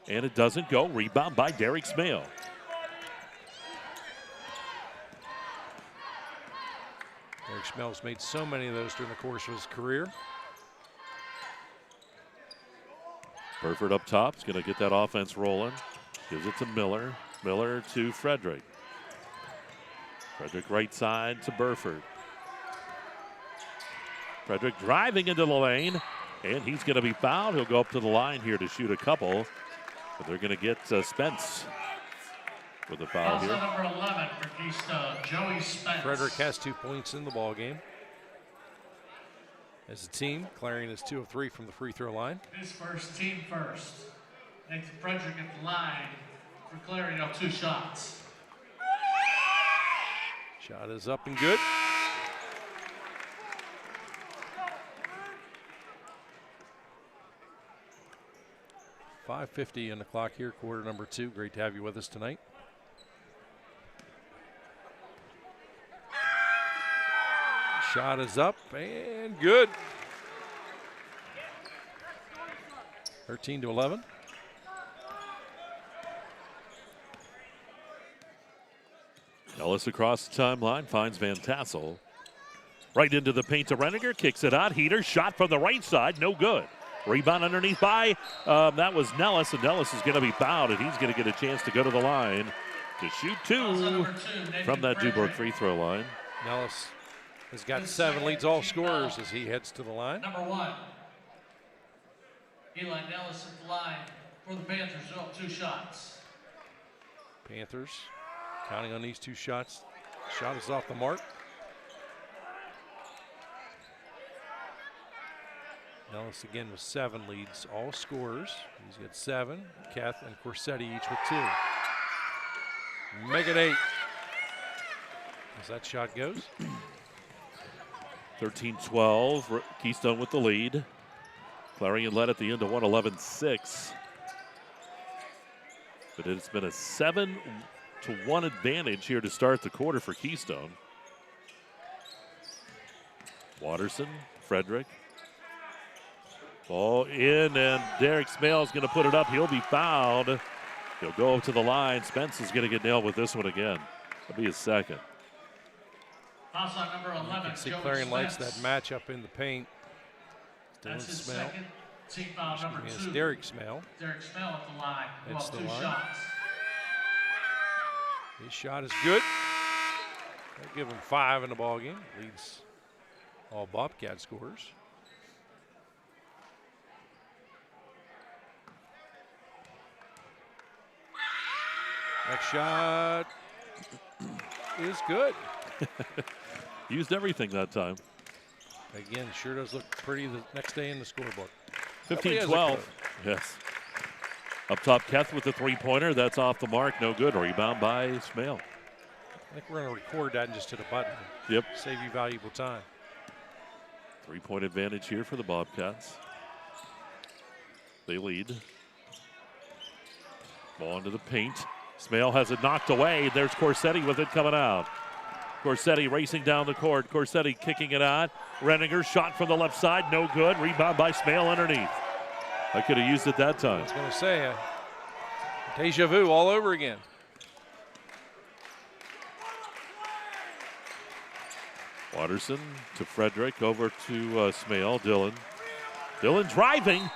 Speaker 1: and it doesn't go. Rebound by Derek Smale.
Speaker 2: Derek Smell's made so many of those during the course of his career.
Speaker 1: Burford up top is going to get that offense rolling. Gives it to Miller. Miller to Frederick. Frederick right side to Burford. Frederick driving into the lane, and he's going to be fouled. He'll go up to the line here to shoot a couple, but they're going to get Spence with the foul here.
Speaker 7: Number 11 for Keystone, Joey Spence.
Speaker 2: Frederick has 2 points in the ball game. As a team, Clarion is 2 of 3 from the free throw line.
Speaker 7: His first, team first. Nathan Frederick at the line for Clarion, 2 shots.
Speaker 2: Shot is up and good. .550 on the clock here, quarter number 2. Great to have you with us tonight. Shot is up and good. 13-11.
Speaker 1: Ellis across the timeline, finds Van Tassel. Right into the paint to Renninger, kicks it out. Heater, shot from the right side, no good. Rebound underneath by, that was Nellis, and Nellis is going to be fouled, and he's going to get a chance to go to the line to shoot 2 from that Dubourg free throw line.
Speaker 2: Nellis has got 7, leads all scorers as he heads to the line.
Speaker 7: Number 1, Eli Nellis at the line for the Panthers, 2 shots.
Speaker 2: Panthers counting on these 2 shots. Shot is off the mark. Nellis again with 7, leads all scorers. He's got 7. Keth and Corsetti each with 2. Make it 8. As that shot goes.
Speaker 1: 13-12, Keystone with the lead. Clarion led at the end of 111-6. But it's been a 7-1 advantage here to start the quarter for Keystone. Watterson, Frederick. Ball in, and Derek Smale is going to put it up. He'll be fouled. He'll go to the line. Spence is going to get nailed with this one again. That'll be his second.
Speaker 7: Foul shot number 11.
Speaker 2: You can see
Speaker 7: Joey
Speaker 2: Clarion likes that
Speaker 7: Spence.
Speaker 2: matchup in the paint.
Speaker 7: That's
Speaker 2: Dylan
Speaker 7: his
Speaker 2: Smale.
Speaker 7: second. Team foul number
Speaker 2: Excuse me,
Speaker 7: 2.
Speaker 2: it's Derek Smale.
Speaker 7: Derek Smale at the line.
Speaker 2: Hits
Speaker 7: Well,
Speaker 2: the
Speaker 7: 2
Speaker 2: line.
Speaker 7: shots.
Speaker 2: His shot is good. They'll give him 5 in the ball game. Leads all Bobcat scorers. Next shot is good.
Speaker 1: Used everything that time.
Speaker 2: Again, sure does look pretty the next day in the scorebook.
Speaker 1: 15-12. Yes. Up top, Keth with the three-pointer. That's off the mark. No good. Rebound by Smale.
Speaker 2: I think we're going to record that and just hit a button.
Speaker 1: Yep.
Speaker 2: Save you valuable time.
Speaker 1: Three-point advantage here for the Bobcats. They lead. Ball into the paint. Smale has it knocked away. There's Corsetti with it coming out. Corsetti racing down the court. Corsetti kicking it out. Renninger shot from the left side. No good. Rebound by Smale underneath. I could have used it that time.
Speaker 2: I was going to say, deja vu all over again.
Speaker 1: Watterson to Frederick, over to Smale. Dylan driving.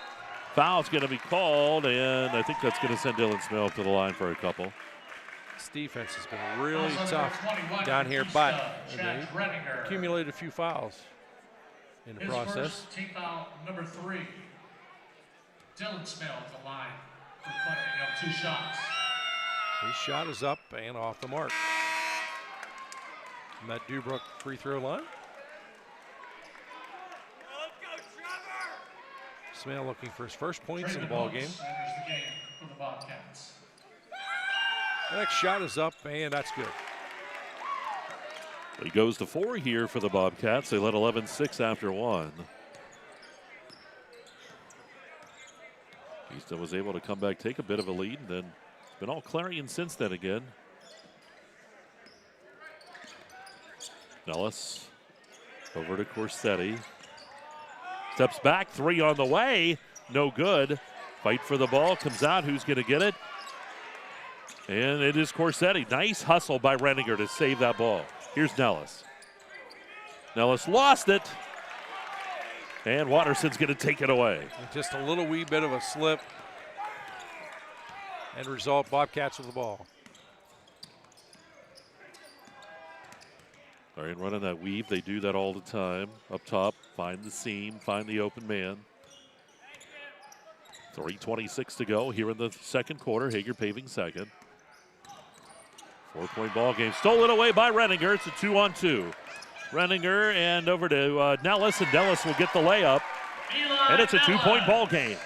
Speaker 1: Foul's going to be called, and I think that's going to send Dylan Smale up to the line for a couple.
Speaker 2: This defense has been really tough down here, but they accumulated a few fouls in the process.
Speaker 7: First team foul number 3. Dylan Smale at the line for Clarion up 2 shots.
Speaker 2: His shot is up and off the mark. From that Dubrook free throw line. Smale looking for his first points in the ball game.
Speaker 7: Enters the game for the Bobcats.
Speaker 2: The next shot is up, and that's good.
Speaker 1: He goes to 4 here for the Bobcats. They led 11-6 after 1. Keystone was able to come back, take a bit of a lead, and then it's been all Clarion since then again. Nellis over to Corsetti. Steps back, 3 on the way. No good. Fight for the ball, comes out. Who's going to get it? And it is Corsetti. Nice hustle by Renninger to save that ball. Here's Nellis. Nellis lost it. And Watterson's going to take it away.
Speaker 2: Just a little wee bit of a slip. End result, Bobcats with the ball.
Speaker 1: Clarion running that weave. They do that all the time. Up top, find the seam, find the open man. 3:26 to go here in the second quarter. Hager paving second. 4-point ball game. Stolen away by Renninger. It's a 2-on-2. Renninger and over to Nellis, and Nellis will get the layup. And it's a 2-point ball game.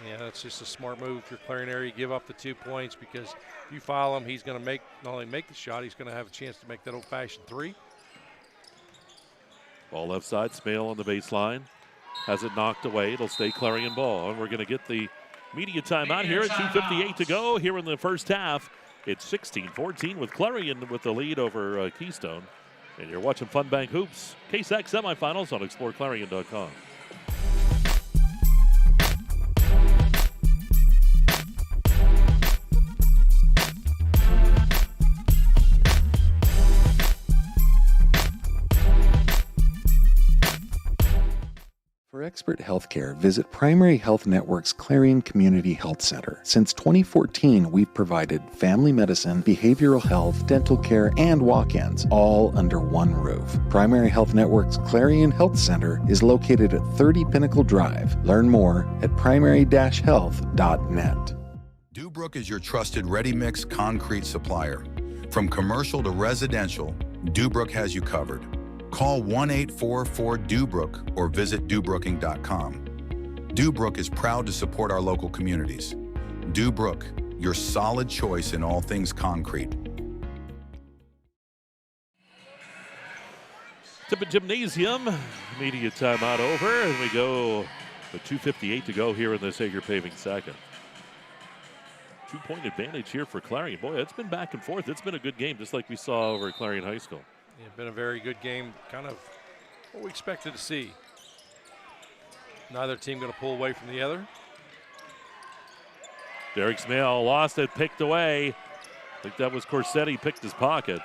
Speaker 2: Yeah, that's just a smart move for Clarion area. Give up the 2 points because if you foul him, he's going to not only make the shot, he's going to have a chance to make that old-fashioned 3.
Speaker 1: Ball left side, Smale on the baseline. Has it knocked away. It'll stay Clarion ball. And we're going to get the media timeout here at 2:58 to go here in the first half. It's 16-14 with Clarion with the lead over Keystone. And you're watching Fun Bank Hoops, KSAC Semifinals on exploreClarion.com.
Speaker 3: For expert healthcare, visit Primary Health Network's Clarion Community Health Center. Since 2014, we've provided family medicine, behavioral health, dental care, and walk-ins, all under one roof. Primary Health Network's Clarion Health Center is located at 30 Pinnacle Drive. Learn more at primary-health.net.
Speaker 6: Dubrook is your trusted ready-mix concrete supplier. From commercial to residential, Dubrook has you covered. Call 1-844-DUBROOK or visit dubrooking.com. Dubrook is proud to support our local communities. Dubrook, your solid choice in all things concrete.
Speaker 1: Tippin Gymnasium, media timeout over, and we go with 2:58 to go here in this Hager paving second. 2-point advantage here for Clarion. Boy, it's been back and forth. It's been a good game, just like we saw over at Clarion High School.
Speaker 2: Yeah, been a very good game, kind of what we expected to see. Neither team going to pull away from the other.
Speaker 1: Derek Smale lost it, picked away. I think that was Corsetti, picked his pocket.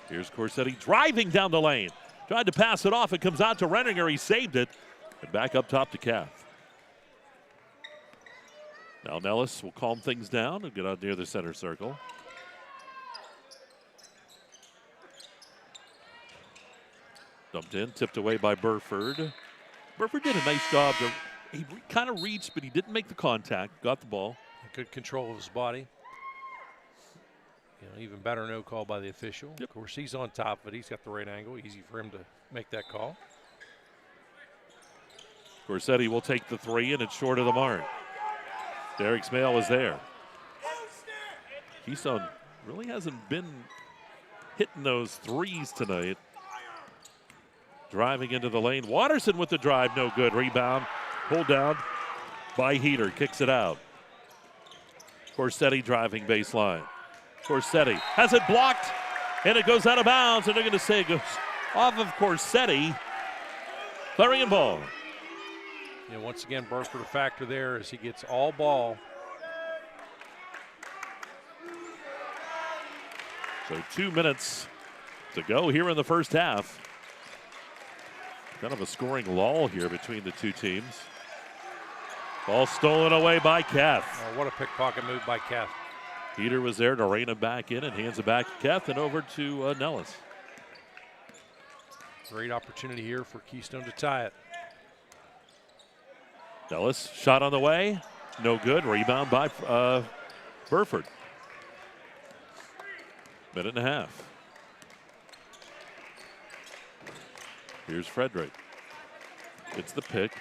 Speaker 1: Here's Corsetti driving down the lane. Tried to pass it off. It comes out to Renninger. He saved it. And back up top to Kath. Now Nellis will calm things down and get out near the center circle. Dumped in, tipped away by Burford. Burford did a nice job. He kind of reached, but he didn't make the contact. Got the ball.
Speaker 2: Good control of his body. Even better no call by the official. Of course, he's on top of it. He's got the right angle. Easy for him to make that call.
Speaker 1: Corsetti will take the three, and it's short of the mark. Derek Smale is there. Keystone really hasn't been hitting those threes tonight. Driving into the lane. Watterson with the drive, no good. Rebound, pulled down by Heater, kicks it out. Corsetti driving baseline. Corsetti has it blocked, and it goes out of bounds, and they're going to say it goes off of Corsetti. Clarion ball.
Speaker 2: Once again, Burford a factor there as he gets all ball.
Speaker 1: So 2 minutes to go here in the first half. Kind of a scoring lull here between the two teams. Ball stolen away by Kath.
Speaker 2: Oh, what a pickpocket move by Kath.
Speaker 1: Peter was there to rein him back in and hands it back to Kath and over to Nellis.
Speaker 2: Great opportunity here for Keystone to tie it.
Speaker 1: Nellis, shot on the way. No good. Rebound by Burford. Minute and a half. Here's Frederick. Gets the pick.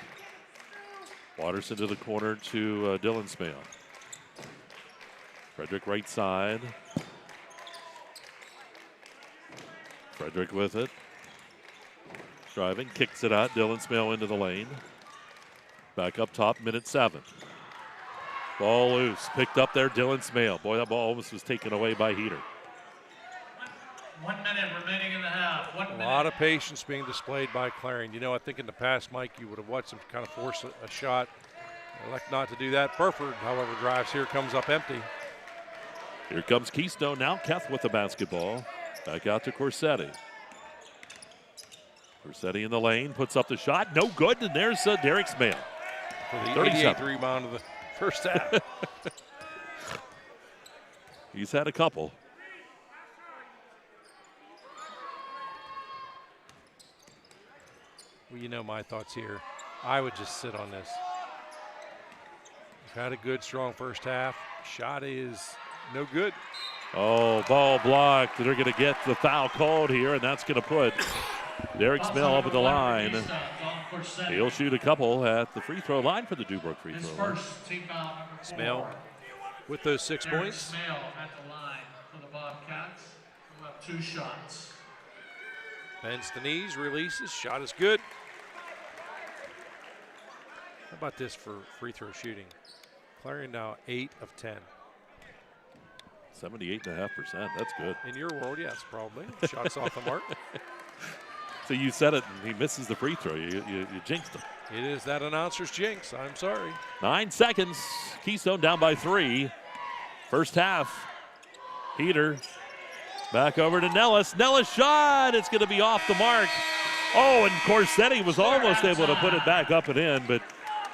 Speaker 1: Watterson to the corner to Dylan Smale. Frederick right side. Frederick with it. Driving, kicks it out. Dylan Smale into the lane. Back up top, minute 7. Ball loose, picked up there, Dylan Smale. Boy, that ball almost was taken away by Heater.
Speaker 7: 1 minute remaining in the half.
Speaker 2: A lot of patience being displayed by Clarion. I think in the past, Mike, you would have watched him kind of force a shot. Elect not to do that. Burford, however, drives here, comes up empty.
Speaker 1: Here comes Keystone now. Keth with the basketball. Back out to Corsetti. Corsetti in the lane, puts up the shot. No good, and there's Derek Smale.
Speaker 2: For the 88th rebound of the first half.
Speaker 1: He's had a couple.
Speaker 2: Well, my thoughts here. I would just sit on this. We've had a good, strong first half. Shot is no good.
Speaker 1: Oh, ball blocked. They're going to get the foul called here, and that's going to put Derek Smale up at the line. He'll shoot a couple at the free throw line for the Dubrook free throw line.
Speaker 2: Smale with those 6 points.
Speaker 7: Smale at the line for the Bobcats. We'll have 2 shots.
Speaker 2: Bends the knees, releases, shot is good. How about this for free throw shooting? Clarion now 8 of 10.
Speaker 1: 78.5%, that's good.
Speaker 2: In your world, yes, probably. Shots off the mark.
Speaker 1: So you said it, and he misses the free throw. You jinxed him.
Speaker 2: It is that announcer's jinx. I'm sorry.
Speaker 1: 9 seconds. Keystone down by 3. First half. Heater back over to Nellis. Nellis shot. It's going to be off the mark. Oh, and Corsetti was almost able to put it back up and in, but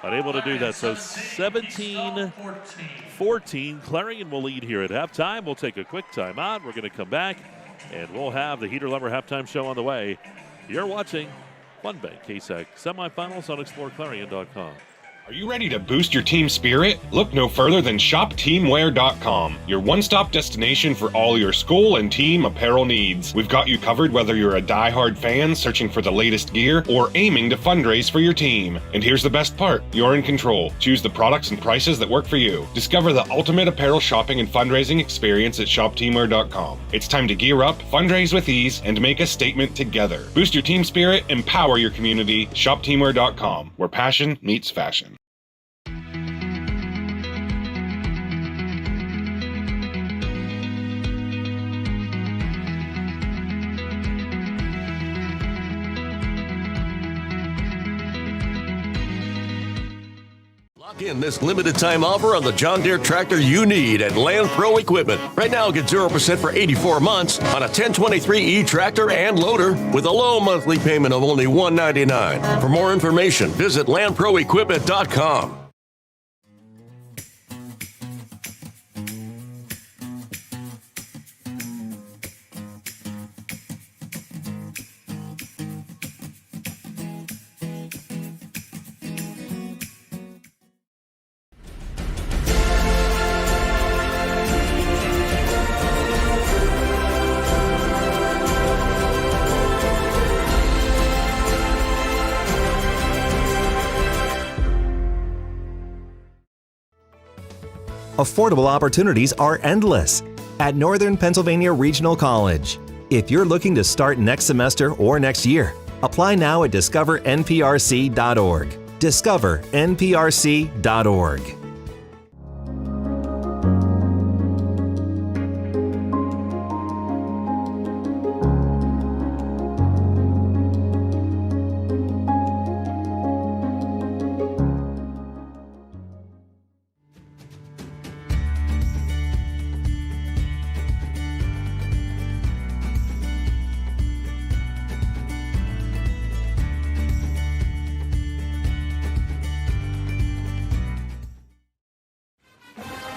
Speaker 1: unable to do that. So 17-14. Clarion will lead here at halftime. We'll take a quick timeout. We're going to come back, and we'll have the Heater Lumber halftime show on the way. You're watching Redbank KSAC Semifinals on exploreClarion.com.
Speaker 15: Are you ready to boost your team spirit? Look no further than shopteamwear.com, your one-stop destination for all your school and team apparel needs. We've got you covered whether you're a die-hard fan searching for the latest gear or aiming to fundraise for your team. And here's the best part, you're in control. Choose the products and prices that work for you. Discover the ultimate apparel shopping and fundraising experience at shopteamwear.com. It's time to gear up, fundraise with ease, and make a statement together. Boost your team spirit, empower your community. Shopteamwear.com, where passion meets fashion.
Speaker 19: In this limited time offer on the John Deere tractor you need at Land Pro Equipment. Right now, get 0% for 84 months on a 1023E tractor and loader with a low monthly payment of only $199. For more information, visit LandProEquipment.com.
Speaker 11: Affordable opportunities are endless at Northern Pennsylvania Regional College. If you're looking to start next semester or next year, apply now at discovernprc.org. discovernprc.org.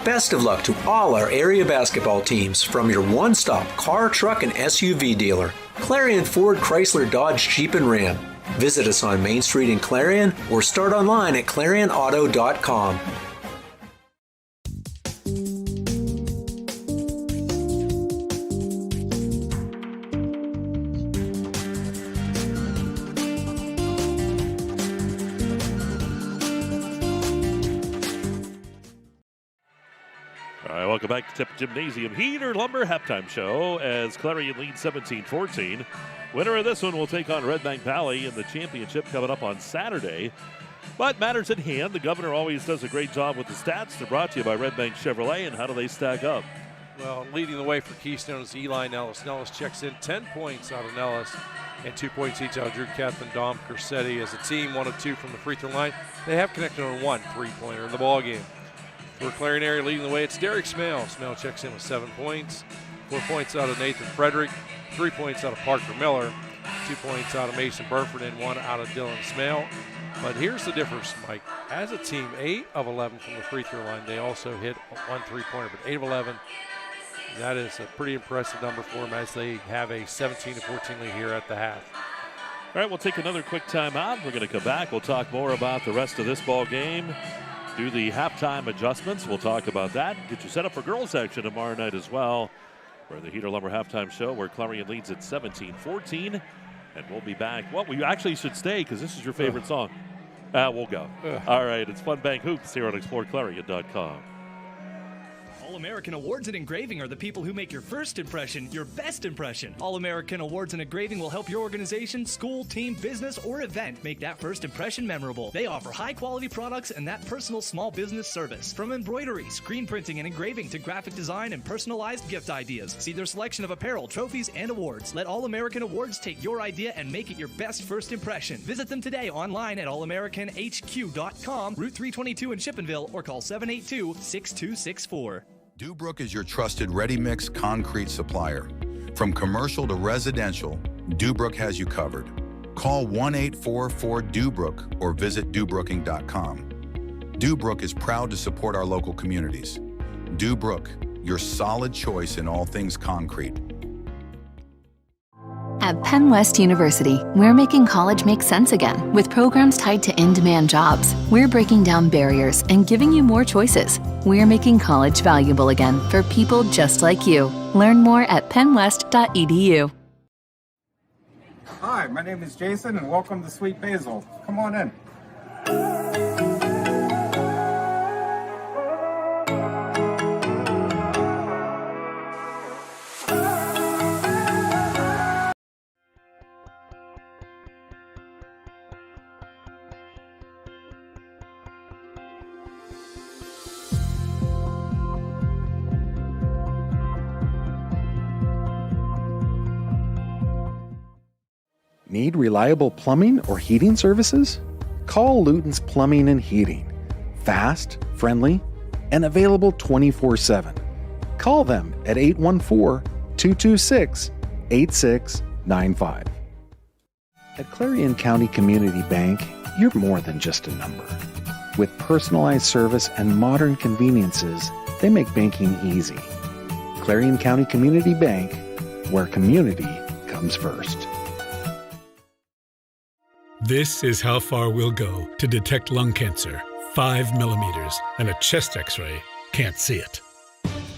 Speaker 17: Best of luck to all our area basketball teams from your one-stop car, truck, and SUV dealer, Clarion Ford Chrysler Dodge Jeep and Ram. Visit us on Main Street in Clarion or start online at ClarionAuto.com.
Speaker 1: Welcome back to Tippin Gymnasium Heater Lumber Halftime Show as Clarion leads 17-14. Winner of this one will take on Redbank Valley in the championship coming up on Saturday. But matters at hand, the governor always does a great job with the stats. They're brought to you by Redbank Chevrolet, and how do they stack up?
Speaker 2: Well, leading the way for Keystone is Eli Nellis. Nellis checks in 10 points out of Nellis and 2 points each out of Drew Keth and Dom Corsetti. As a team, 1 of 2 from the free throw line. They have connected on 1 3-pointer in the ball game. For Clarion area leading the way, it's Derek Smale. Smale checks in with 7 points. 4 points out of Nathan Frederick, 3 points out of Parker Miller, 2 points out of Mason Burford, and 1 out of Dylan Smale. But here's the difference, Mike. As a team, 8 of 11 from the free throw line. They also hit 1 3-pointer, but 8 of 11. That is a pretty impressive number for them as they have a 17-14 lead here at the half.
Speaker 1: All right, we'll take another quick timeout. We're going to come back. We'll talk more about the rest of this ball game. Do the halftime adjustments. We'll talk about that. Get you set up for girls action tomorrow night as well. For the Heater Lumber halftime show where Clarion leads at 17-14. And we'll be back. Well, we actually should stay because this is your favorite song. We'll go. All right, it's Fun Bank Hoops here on exploreClarion.com.
Speaker 13: All-American Awards in Engraving are the people who make your first impression your best impression. All-American Awards in Engraving will help your organization, school, team, business, or event make that first impression memorable. They offer high-quality products and that personal small business service. From embroidery, screen printing, and engraving to graphic design and personalized gift ideas. See their selection of apparel, trophies, and awards. Let All-American Awards take your idea and make it your best first impression. Visit them today online at allamericanhq.com, Route 322 in Chippenville, or call 782-6264.
Speaker 6: Dubrook is your trusted ready-mix concrete supplier. From commercial to residential, Dubrook has you covered. Call 1-844-DUBROOK or visit dubrooking.com. Dubrook is proud to support our local communities. Dubrook, your solid choice in all things concrete.
Speaker 10: At PennWest University, we're making college make sense again with programs tied to in-demand jobs. We're breaking down barriers and giving you more choices. We're making college valuable again for people just like you. Learn more at pennwest.edu.
Speaker 18: Hi, my name is Jason, and welcome to Sweet Basil. Come on in.
Speaker 3: Need reliable plumbing or heating services? Call Luton's Plumbing and Heating. fast, friendly, and available 24/7. Call them at 814-226-8695. At Clarion County Community Bank, you're more than just a number. With personalized service and modern conveniences, they make banking easy. Clarion County Community Bank, where community comes first.
Speaker 4: This is how far we'll go to detect lung cancer. 5 millimeters and a chest x-ray can't see it.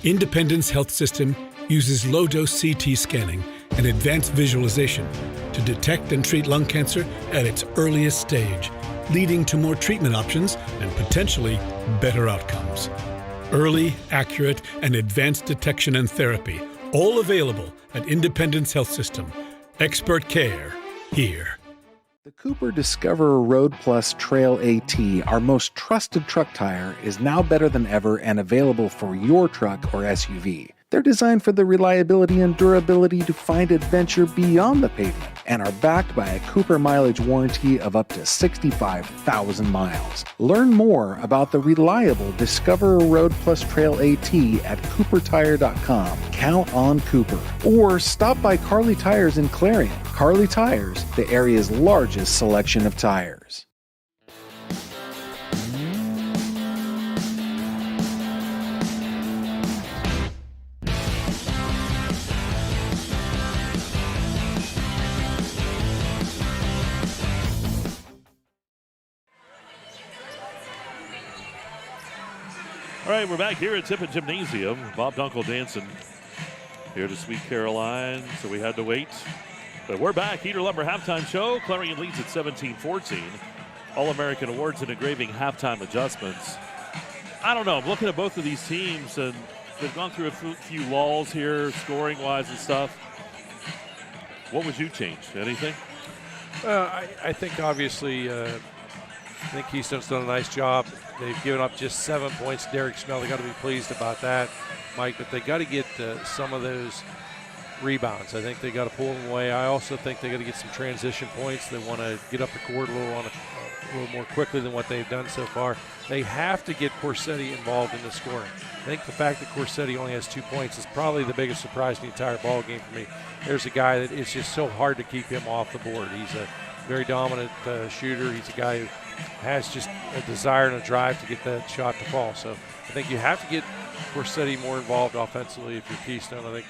Speaker 4: Independence Health System uses low-dose CT scanning and advanced visualization to detect and treat lung cancer at its earliest stage, leading to more treatment options and potentially better outcomes. Early, accurate, and advanced detection and therapy, all available at Independence Health System. Expert care here.
Speaker 3: The Cooper Discoverer Road Plus Trail AT, our most trusted truck tire, is now better than ever and available for your truck or SUV. They're designed for the reliability and durability to find adventure beyond the pavement and are backed by a Cooper mileage warranty of up to 65,000 miles. Learn more about the reliable Discoverer Road Plus Trail AT at CooperTire.com. Count on Cooper. Or stop by Carly Tires in Clarion. Carly Tires, the area's largest selection of tires.
Speaker 1: All right, we're back here at Tippin Gymnasium. Bob Dunkle dancing here to Sweet Caroline, so we had to wait. But we're back. Heater Lumber halftime show. Clarion leads at 17-14. All-American Awards and Engraving halftime adjustments. I don't know. I'm looking at both of these teams, and they've gone through a few lulls here, scoring-wise and stuff. What would you change? Anything?
Speaker 2: I think obviously, I think Keystone's done a nice job. They've given up just 7 points to Derek Snell. They got to be pleased about that, Mike. But they got to get some of those rebounds. I think they got to pull them away. I also think they got to get some transition points. They want to get up the court a little more quickly than what they've done so far. They have to get Corsetti involved in the scoring. I think the fact that Corsetti only has 2 points is probably the biggest surprise in the entire ball game for me. There's a guy that it's just so hard to keep him off the board. He's a very dominant shooter. He's a guy who has just a desire and a drive to get that shot to fall. So I think you have to get Corsetti more involved offensively if you're Keystone. I think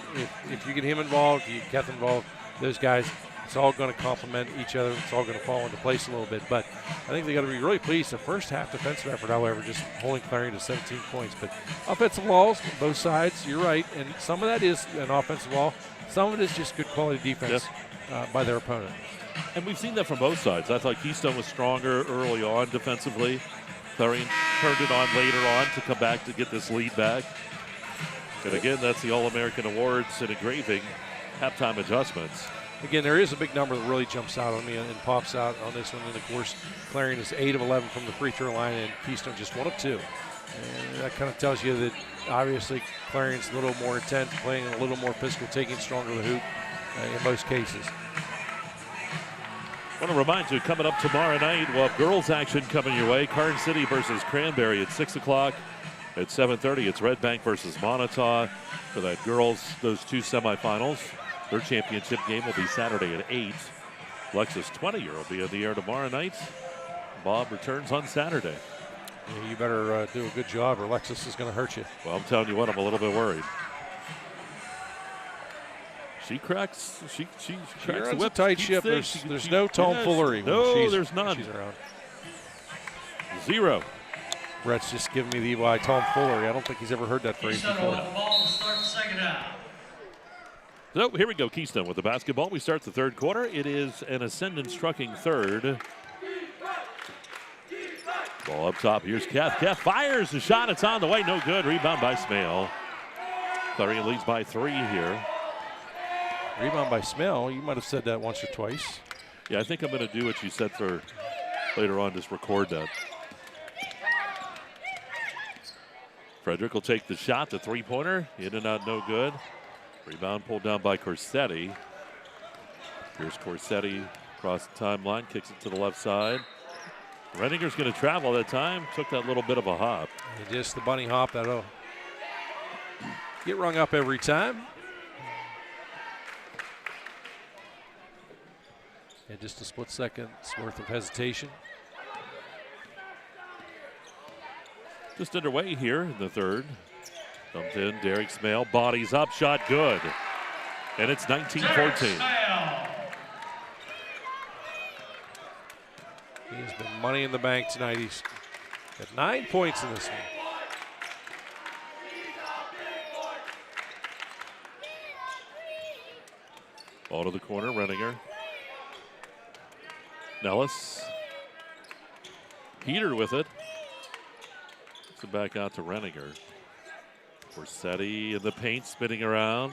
Speaker 2: if you get him involved, you get Keth involved, those guys, it's all going to complement each other. It's all going to fall into place a little bit. But I think they got to be really pleased. The first half defensive effort, however, just holding Clarion to 17 points. But offensive walls, both sides, you're right. And some of that is an offensive wall. Some of it is just good quality defense by their opponent.
Speaker 1: And we've seen that from both sides. I thought Keystone was stronger early on defensively. Clarion turned it on later on to come back to get this lead back. And again, that's the All-American Awards and Engraving halftime adjustments.
Speaker 2: Again, there is a big number that really jumps out on me and pops out on this one. And, of course, Clarion is 8 of 11 from the free throw line, and Keystone just 1 of 2. And that kind of tells you that, obviously, Clarion's a little more intense, playing a little more physical, taking stronger the hoop in most cases.
Speaker 1: I want to remind you, coming up tomorrow night, we'll have girls action coming your way. Carn City versus Cranberry at 6 o'clock. At 7:30, it's Redbank versus Montauk for that girls, those 2 semifinals. Their championship game will be Saturday at 8. Lexus 20-year will be on the air tomorrow night. Bob returns on Saturday.
Speaker 2: Yeah, you better do a good job or Lexus is going to hurt you.
Speaker 1: Well, I'm telling you what, I'm a little bit worried. She cracks the whip.
Speaker 2: Tight ship. There's no tomfoolery.
Speaker 1: No, there's none.
Speaker 2: She's around.
Speaker 1: 0.
Speaker 2: Brett's just giving me the evil eye tomfoolery. I don't think he's ever heard that phrase before.
Speaker 7: Ball to start the second half.
Speaker 1: So here we go, Keystone with the basketball. We start the third quarter. It is an Ascendance trucking third. Ball up top. Here's Keth. Keth fires the shot. It's on the way. No good. Rebound by Smale. Clarion leads by 3 here.
Speaker 2: Rebound by Smale. You might have said that once or twice.
Speaker 1: Yeah, I think I'm going to do what you said for later on. Just record that. Frederick will take the shot. The three-pointer. In and out, no good. Rebound pulled down by Corsetti. Here's Corsetti across the timeline. Kicks it to the left side. Renninger's going to travel that time. Took that little bit of a hop.
Speaker 2: And just the bunny hop that'll get rung up every time. And just a split second's worth of hesitation.
Speaker 1: Just underway here in the third. Comes in, Derek Smale, bodies up, shot good. And it's 19-14.
Speaker 2: He has been money in the bank tonight. He's got 9 points in this one.
Speaker 1: Ball to the corner, Renninger. Nellis. Peter with it. Gets it back out to Renninger. Corsetti in the paint, spinning around.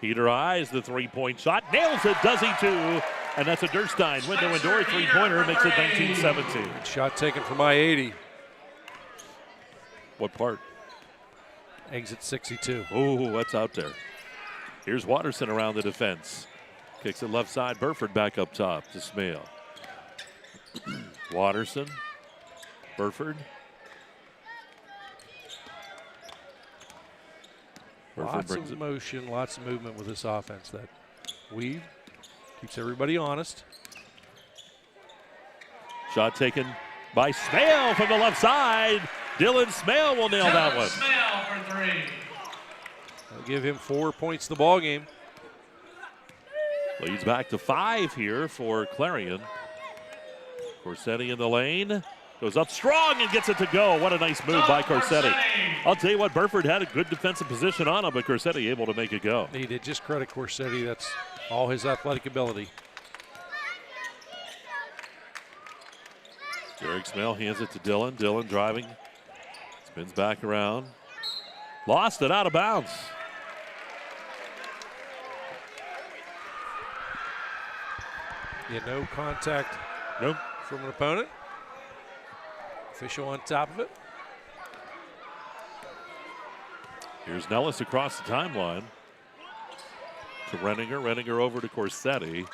Speaker 1: Peter eyes the three-point shot. Nails it, does he too? And that's a Durstein window and door three-pointer. Makes it 19-17.
Speaker 2: Shot taken from I-80.
Speaker 1: What part?
Speaker 2: Exit 62.
Speaker 1: Oh, that's out there. Here's Watterson around the defense. Kicks it left side. Burford back up top to Smale. Watterson. Burford.
Speaker 2: Lots of motion, lots of movement with this offense. That weave keeps everybody honest.
Speaker 1: Shot taken by Smale from the left side. Dylan Smale will nail that one.
Speaker 7: Smale for three.
Speaker 2: I'll give him 4 points the ball game.
Speaker 1: Leads back to 5 here for Clarion. Corsetti in the lane. Goes up strong and gets it to go. What a nice move by Corsetti. I'll tell you what, Burford had a good defensive position on him, but Corsetti able to make it go.
Speaker 2: He did. Just credit Corsetti. That's all his athletic ability.
Speaker 1: Derek Smale hands it to Dylan. Dylan driving. Spins back around. Lost it out of bounds.
Speaker 2: Yeah, no contact.
Speaker 1: Nope.
Speaker 2: From an opponent. Official on top of it.
Speaker 1: Here's Nellis across the timeline to Renninger. Renninger over to Corsetti.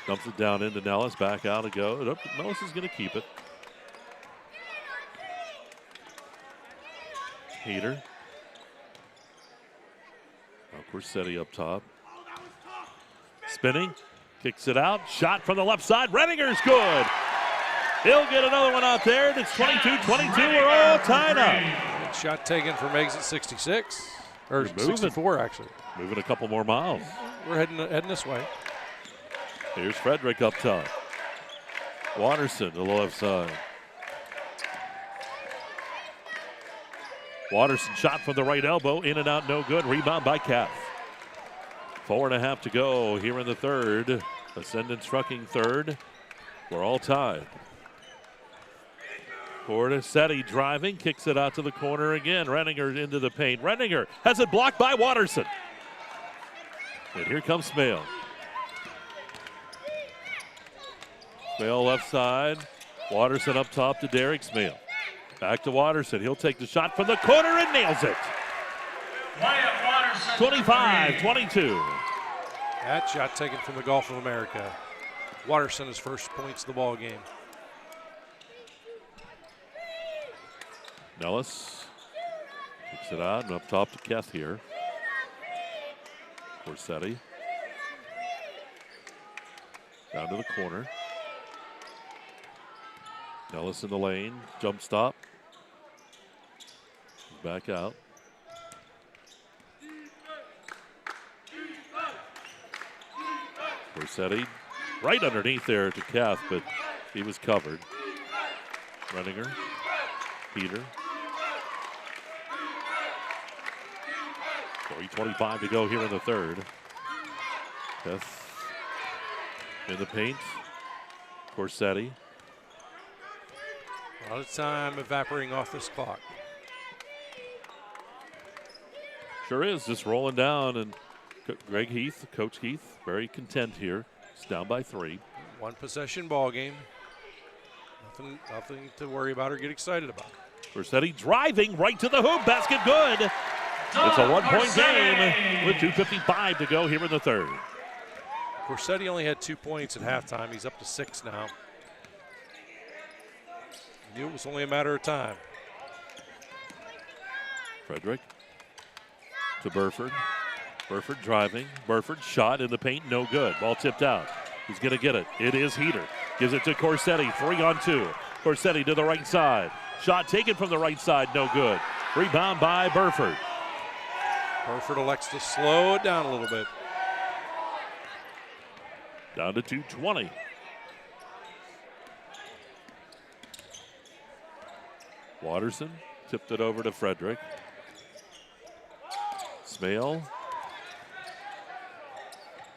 Speaker 1: Dumps it down into Nellis. Back out to go. Nope, Nellis is going to keep it. Heater. Now Corsetti up top. Spinning. Kicks it out. Shot from the left side. Renninger's good. He'll get another one out there. It's 22-22. We're all tied up.
Speaker 2: Shot taken from exit 66. Or 64, actually.
Speaker 1: Moving a couple more miles.
Speaker 2: We're heading this way.
Speaker 1: Here's Frederick up top. Watterson to the left side. Watterson shot from the right elbow. In and out, no good. Rebound by Kath. 4.5 to go here in the third. Ascendant trucking third. We're all tied. Corsetti driving, kicks it out to the corner again. Renninger into the paint. Renninger has it blocked by Watterson. And here comes Smale. Smale left side. Watterson up top to Derek Smale. Back to Watterson. He'll take the shot from the corner and nails it. 25-22.
Speaker 2: That shot taken from the Gulf of America. Watterson his first points of the ball game.
Speaker 1: Nellis kicks it out and up top to Keth here. Corsetti. Down to the corner. Nellis in the lane. Jump stop. Back out. Corsetti right underneath there to Keth, but he was covered. Renninger. Peter. 3:25 to go here in the third. Keth in the paint. Corsetti.
Speaker 2: A lot of time evaporating off this clock.
Speaker 1: Sure is, just rolling down, and Greg Heath, Coach Heath, very content here. It's down by 3.
Speaker 2: One possession ball game. Nothing to worry about or get excited about.
Speaker 1: Corsetti driving right to the hoop, basket good. It's a 1-point game with 2:55 to go here in the third.
Speaker 2: Corsetti only had 2 points at halftime. He's up to 6 now. Knew it was only a matter of time.
Speaker 1: Frederick to Burford. Burford driving. Burford shot in the paint, no good. Ball tipped out. Who's going to get it? It is Heater. Gives it to Corsetti, 3-on-2. Corsetti to the right side. Shot taken from the right side, no good. Rebound by Burford.
Speaker 2: Burford elects to slow it down a little bit.
Speaker 1: Down to 2:20. Watterson tipped it over to Frederick. Smale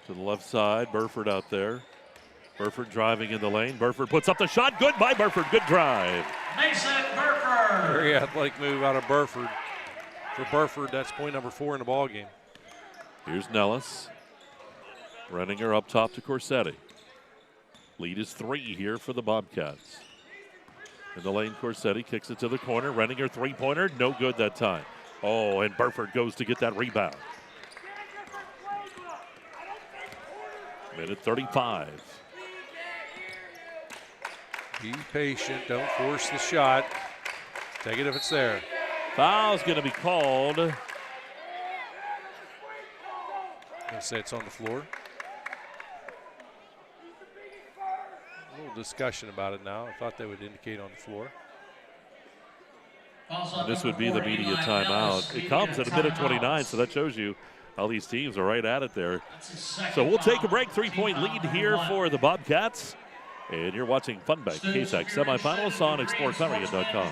Speaker 1: to the left side. Burford out there. Burford driving in the lane. Burford puts up the shot. Good by Burford. Good drive.
Speaker 7: Mason Burford.
Speaker 2: Very athletic move out of Burford. For Burford, that's point number 4 in the ball game.
Speaker 1: Here's Nellis. Renninger up top to Corsetti. Lead is 3 here for the Bobcats. In the lane, Corsetti kicks it to the corner. Renninger three-pointer, no good that time. Oh, and Burford goes to get that rebound. Minute 35.
Speaker 2: Be patient, don't force the shot. Take it if it's there.
Speaker 1: Foul's going to be called.
Speaker 2: I'm going to say it's on the floor. A little discussion about it now. I thought they would indicate on the floor.
Speaker 1: And this would be the media timeout. It comes at a minute 29, so that shows you how these teams are right at it there. So we'll take a break. 3-point lead here for the Bobcats. And you're watching Funbank KSAC Semifinals on exploreClarion.com.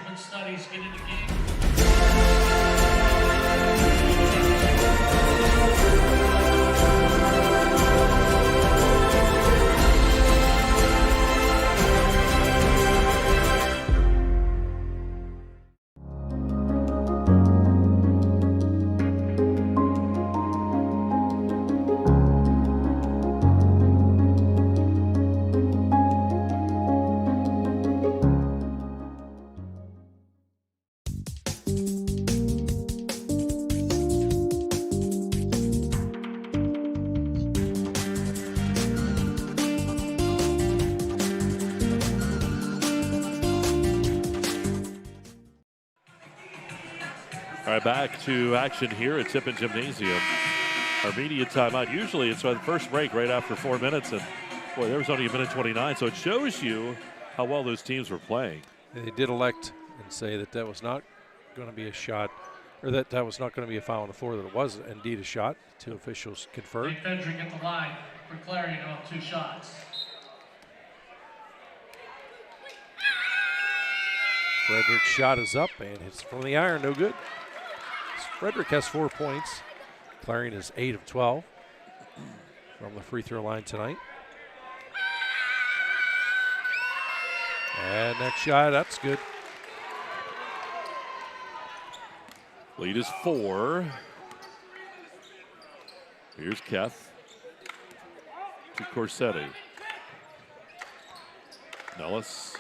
Speaker 1: All right, back to action here at Tippin Gymnasium. Our media timeout. Usually it's the first break right after 4 minutes, and boy, there was only a minute 29, so it shows you how well those teams were playing.
Speaker 2: And they did elect and say that that was not going to be a shot, or that was not going to be a foul on the floor, that it was indeed a shot. 2 officials confirmed.
Speaker 7: Frederick at the line for Clarion on 2 shots.
Speaker 2: Frederick's shot is up and hits from the iron, no good. Frederick has 4 points. Clarion is 8 of 12 from the free throw line tonight. And next shot, that's good.
Speaker 1: Lead is 4. Here's Keth to Corsetti. Nellis.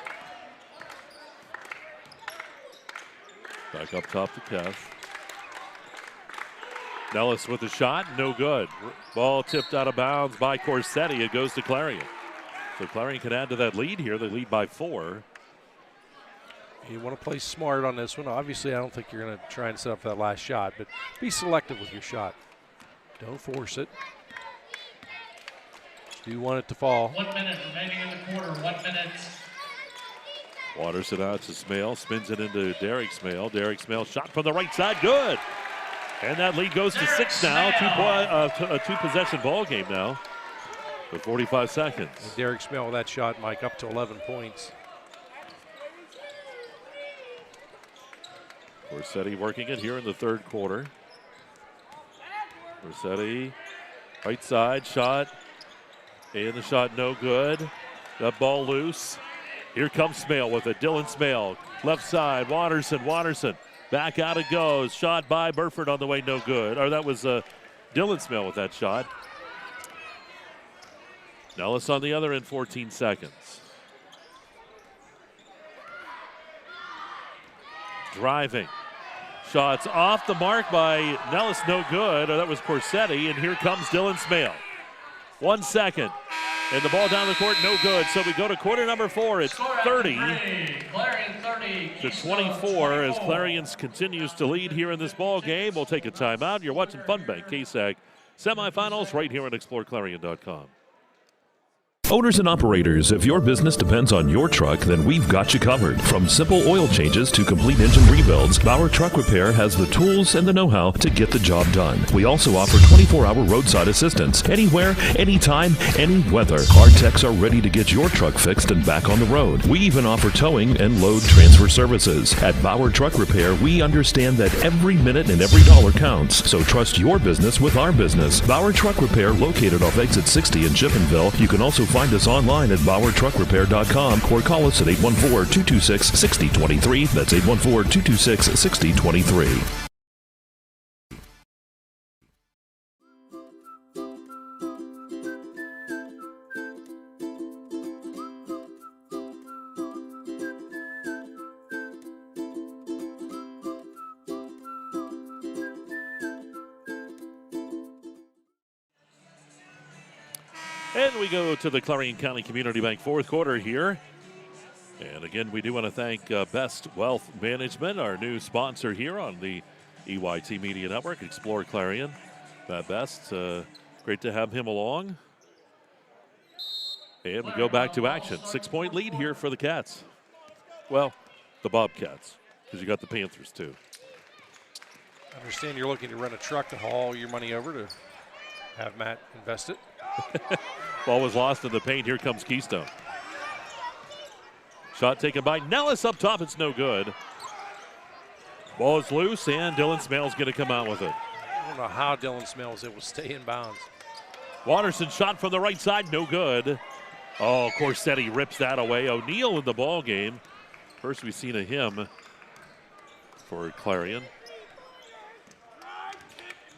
Speaker 1: Back up top to Keth. Nellis with the shot, no good. Ball tipped out of bounds by Corsetti. It goes to Clarion. So Clarion can add to that lead here. They lead by 4.
Speaker 2: You want to play smart on this one. Obviously, I don't think you're going to try and set up for that last shot, but be selective with your shot. Don't force it. Do you want it to fall?
Speaker 7: 1 minute remaining in the quarter. 1 minute.
Speaker 1: Waters it out to Smale. Spins it into Derek Smale. Derek Smale shot from the right side. Good. And that lead goes to 6 now. A 2-possession ball game now with 45 seconds.
Speaker 2: And Derek Smale with that shot, Mike, up to 11 points.
Speaker 1: Corsetti working it here in the 3rd quarter. Corsetti, right side, shot. And the shot no good. That ball loose. Here comes Smale with it. Dylan Smale, left side, Watterson. Back out it goes. Shot by Burford on the way, no good. Or that was Dylan Smale with that shot. Nellis on the other end, 14 seconds. Driving. Shots off the mark by Nellis, no good. Or that was Corsetti, and here comes Dylan Smale. 1 second. And the ball down the court, no good. So we go to quarter number 4. It's 30
Speaker 7: Clarion 30
Speaker 1: to 24 as Clarion continues to lead here in this ball game. We'll take a timeout. You're watching Funbank KSAC Semifinals right here on exploreClarion.com.
Speaker 5: Owners and operators, if your business depends on your truck, then we've got you covered. From simple oil changes to complete engine rebuilds, Bauer Truck Repair has the tools and the know-how to get the job done. We also offer 24-hour roadside assistance. Anywhere, anytime, any weather. Our techs are ready to get your truck fixed and back on the road. We even offer towing and load transfer services. At Bauer Truck Repair, we understand that every minute and every dollar counts. So trust your business with our business. Bauer Truck Repair, located off exit 60 in Tippinville. You can also find us online at exploreClarion.com or call us at 814-226-6023. That's 814-226-6023.
Speaker 1: And we go to the Clarion County Community Bank fourth quarter here. And again, we do want to thank Best Wealth Management, our new sponsor here on the EYT Media Network, Explore Clarion. Best, great to have him along. And we go back to action. 6-point lead here for the Cats. Well, the Bobcats, because you got the Panthers too.
Speaker 2: I understand you're looking to rent a truck to haul your money over to have Matt invest it.
Speaker 1: Ball was lost in the paint. Here comes Keystone. Shot taken by Nellis up top. It's no good. Ball is loose, and Dylan Smale's going to come out with it.
Speaker 2: I don't know how Dylan Smale it will stay in bounds.
Speaker 1: Watterson shot from the right side. No good. Oh, Corsetti rips that away. O'Neal in the ball game. First we've seen of him for Clarion.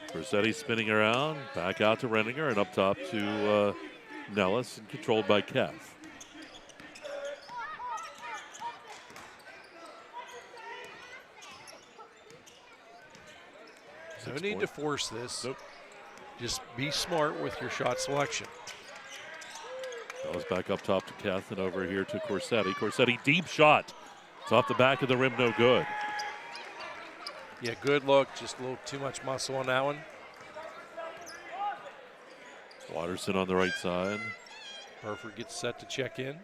Speaker 1: Corsetti spinning around, back out to Renninger, and up top to Nellis, and controlled by Kev.
Speaker 2: No need to force this. Nope. Just be smart with your shot selection.
Speaker 1: Nellis back up top to Kath and over here to Corsetti. Corsetti, deep shot. It's off the back of the rim, no good.
Speaker 2: Yeah, good look. Just a little too much muscle on that one.
Speaker 1: Watterson on the right side.
Speaker 2: Burford gets set to check in.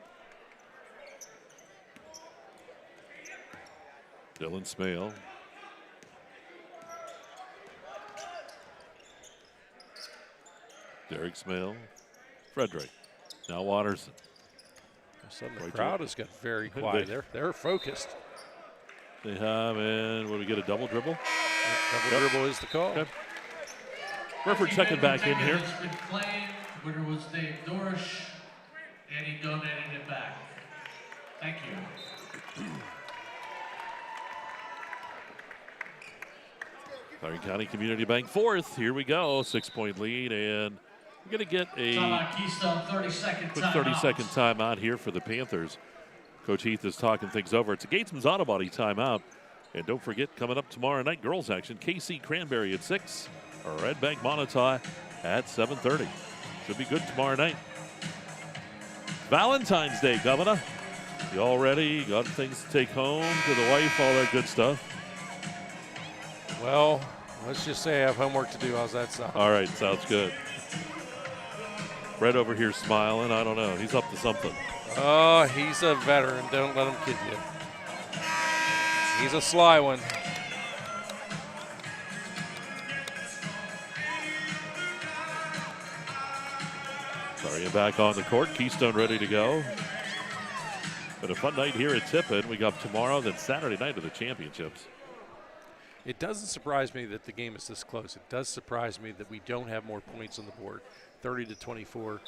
Speaker 1: Dylan Smale. Derek Smale. Frederick. Now Watterson.
Speaker 2: All of a sudden the crowd has got very quiet. They're focused.
Speaker 1: They have, and will we get a double dribble?
Speaker 2: Double dribble is the call.
Speaker 1: Okay. Burford checking back in here.
Speaker 7: Winner was Dave Dorish, and he donated it back. Thank you.
Speaker 1: Clarion County Community Bank fourth. Here we go. 6-point lead, and we're going to get a
Speaker 7: Keystone 30-second
Speaker 1: quick 30-second timeout here for the Panthers. Coach Heath is talking things over. It's a Gatesman's Auto Body timeout. And don't forget, coming up tomorrow night, girls action, KC Cranberry at 6, Redbank Montauk at 7:30. Should be good tomorrow night. Valentine's Day, Governor. You all ready? Got things to take home to the wife, all that good stuff?
Speaker 2: Well, let's just say I have homework to do. How's that sound?
Speaker 1: All right, sounds good. Brett over here smiling. I don't know. He's up to something.
Speaker 2: Oh, he's a veteran. Don't let him kid you. He's a sly one.
Speaker 1: Clarion back on the court. Keystone ready to go. But a fun night here at Tippin. We got tomorrow, then Saturday night of the championships.
Speaker 2: It doesn't surprise me that the game is this close. It does surprise me that we don't have more points on the board. 30-24,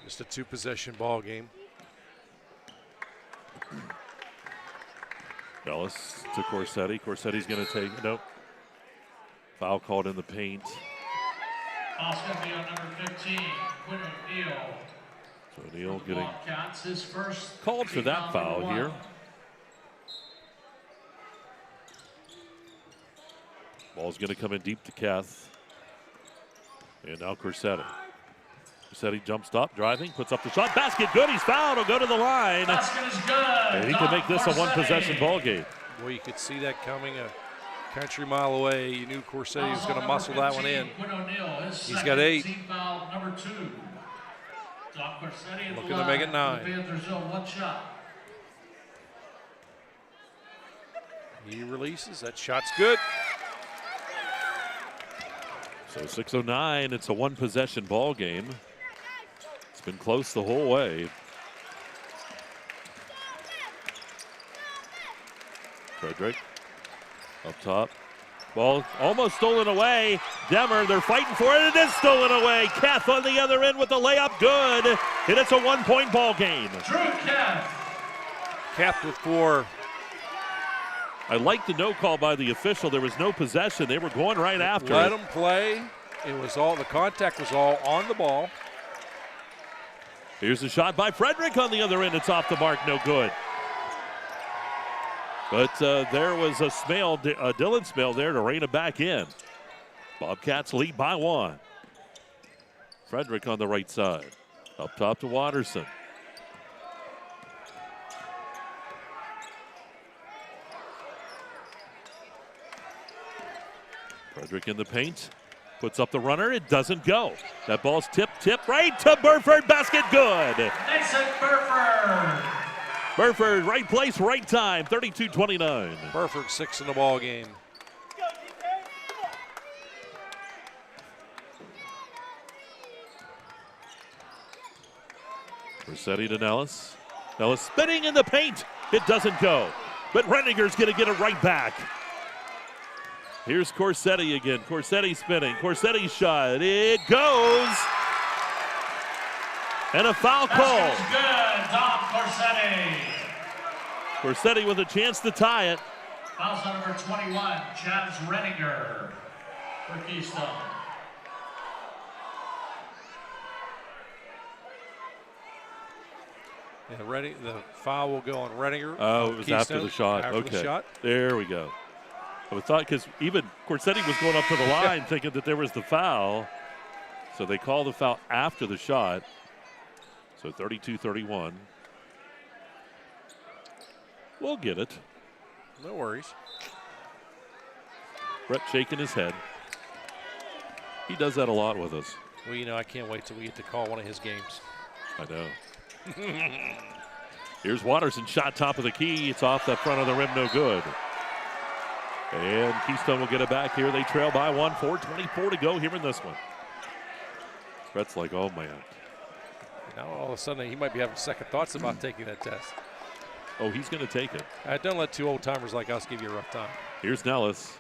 Speaker 2: just a two-possession ball game.
Speaker 1: Ellis to Corsetti. Corsetti's going to take, nope. Foul called in the paint.
Speaker 7: Foul's going to be on number 15, Quinn O'Neal.
Speaker 1: So O'Neal getting
Speaker 7: Bobcats, his first
Speaker 1: called for that foul here. Ball's going to come in deep to Kath. And now Corsetti. Corsetti jump stop, driving, puts up the shot. Basket good. He's fouled. He'll go to the line.
Speaker 7: Basket is good.
Speaker 1: And he can make this a one-possession ball game.
Speaker 2: Boy, you could see that coming a country mile away. You knew Corsetti was going to muscle that one in. He's got 8.
Speaker 7: Team foul number 2. Doc Corsetti at
Speaker 2: Looking to make it 9.
Speaker 7: Panthers own 1 shot.
Speaker 2: He releases. That shot's good.
Speaker 1: So 6:09. It's a one-possession ball game. It's been close the whole way. Frederick up top. Ball almost stolen away. Demmer, they're fighting for it. It is stolen away. Keth on the other end with the layup. Good. And it's a one-point ball game.
Speaker 7: Drew Keth.
Speaker 2: Keth with 4.
Speaker 1: I like the no call by the official. There was no possession. They were going right after
Speaker 2: Let
Speaker 1: it.
Speaker 2: them play. It was all, the contact was all on the ball.
Speaker 1: Here's a shot by Frederick on the other end. It's off the mark. No good. But there was a Dylan Smale there to rein it back in. Bobcats lead by 1. Frederick on the right side. Up top to Watterson. Frederick in the paint. Puts up the runner. It doesn't go. That ball's tipped right to Burford. Basket good.
Speaker 7: Mason Burford.
Speaker 1: Burford, right place, right time. 32-29.
Speaker 2: Burford 6 in the ball game.
Speaker 1: Corsetti to Nellis. Nellis spinning in the paint. It doesn't go. But Renninger's going to get it right back. Here's Corsetti again. Corsetti spinning. Corsetti shot. It goes. And a foul call.
Speaker 7: That's good. Dom Corsetti.
Speaker 1: Corsetti with a chance to tie it.
Speaker 7: Foul shot number 21, Chaz Renninger for Keystone.
Speaker 2: Yeah, the foul will go on Renninger.
Speaker 1: Oh, it was
Speaker 2: Keystone,
Speaker 1: after the shot.
Speaker 2: after
Speaker 1: Okay.
Speaker 2: the shot.
Speaker 1: There we go. I thought because even Corsetti was going up to the line thinking that there was the foul. So they call the foul after the shot. So 32-31. We'll get it.
Speaker 2: No worries.
Speaker 1: Brett shaking his head. He does that a lot with us.
Speaker 2: Well, you know, I can't wait till we get to call one of his games.
Speaker 1: I know. Here's Watterson, shot top of the key. It's off the front of the rim, no good. And Keystone will get it back here. They trail by 1, 4:24 to go here in this one. Brett's like, oh, man.
Speaker 2: Now all of a sudden he might be having second thoughts about taking that test.
Speaker 1: Oh, he's going to take it.
Speaker 2: Don't let 2 old-timers like us give you a rough time.
Speaker 1: Here's Nellis.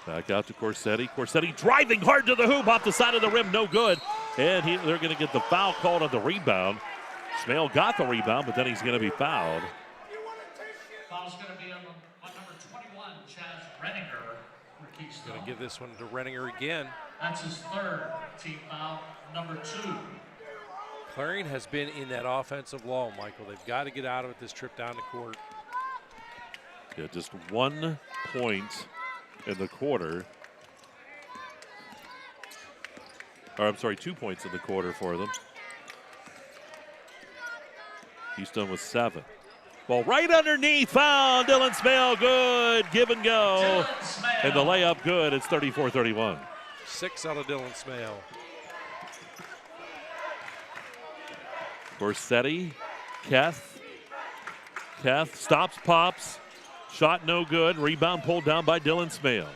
Speaker 1: Back out to Corsetti. Corsetti driving hard to the hoop off the side of the rim, no good. And they're going to get the foul called on the rebound. Smale got the rebound, but then he's going to be fouled.
Speaker 7: Foul's going to be on number 21, Chaz Renninger for Keystone.
Speaker 2: Going to give this one to Renninger again.
Speaker 7: That's his 3rd team foul, number 2.
Speaker 2: Clarion has been in that offensive lull, Michael. They've got to get out of it this trip down the court.
Speaker 1: Yeah, just 1 point in the quarter. Or I'm sorry, 2 points in the quarter for them. Keystone with 7. Ball right underneath, found Dylan Smale, good, give and go. And the layup good, it's 34-31.
Speaker 2: 6 out of Dylan Smale.
Speaker 1: Corsetti, Keth stops, pops, shot no good, rebound pulled down by Dylan Smale.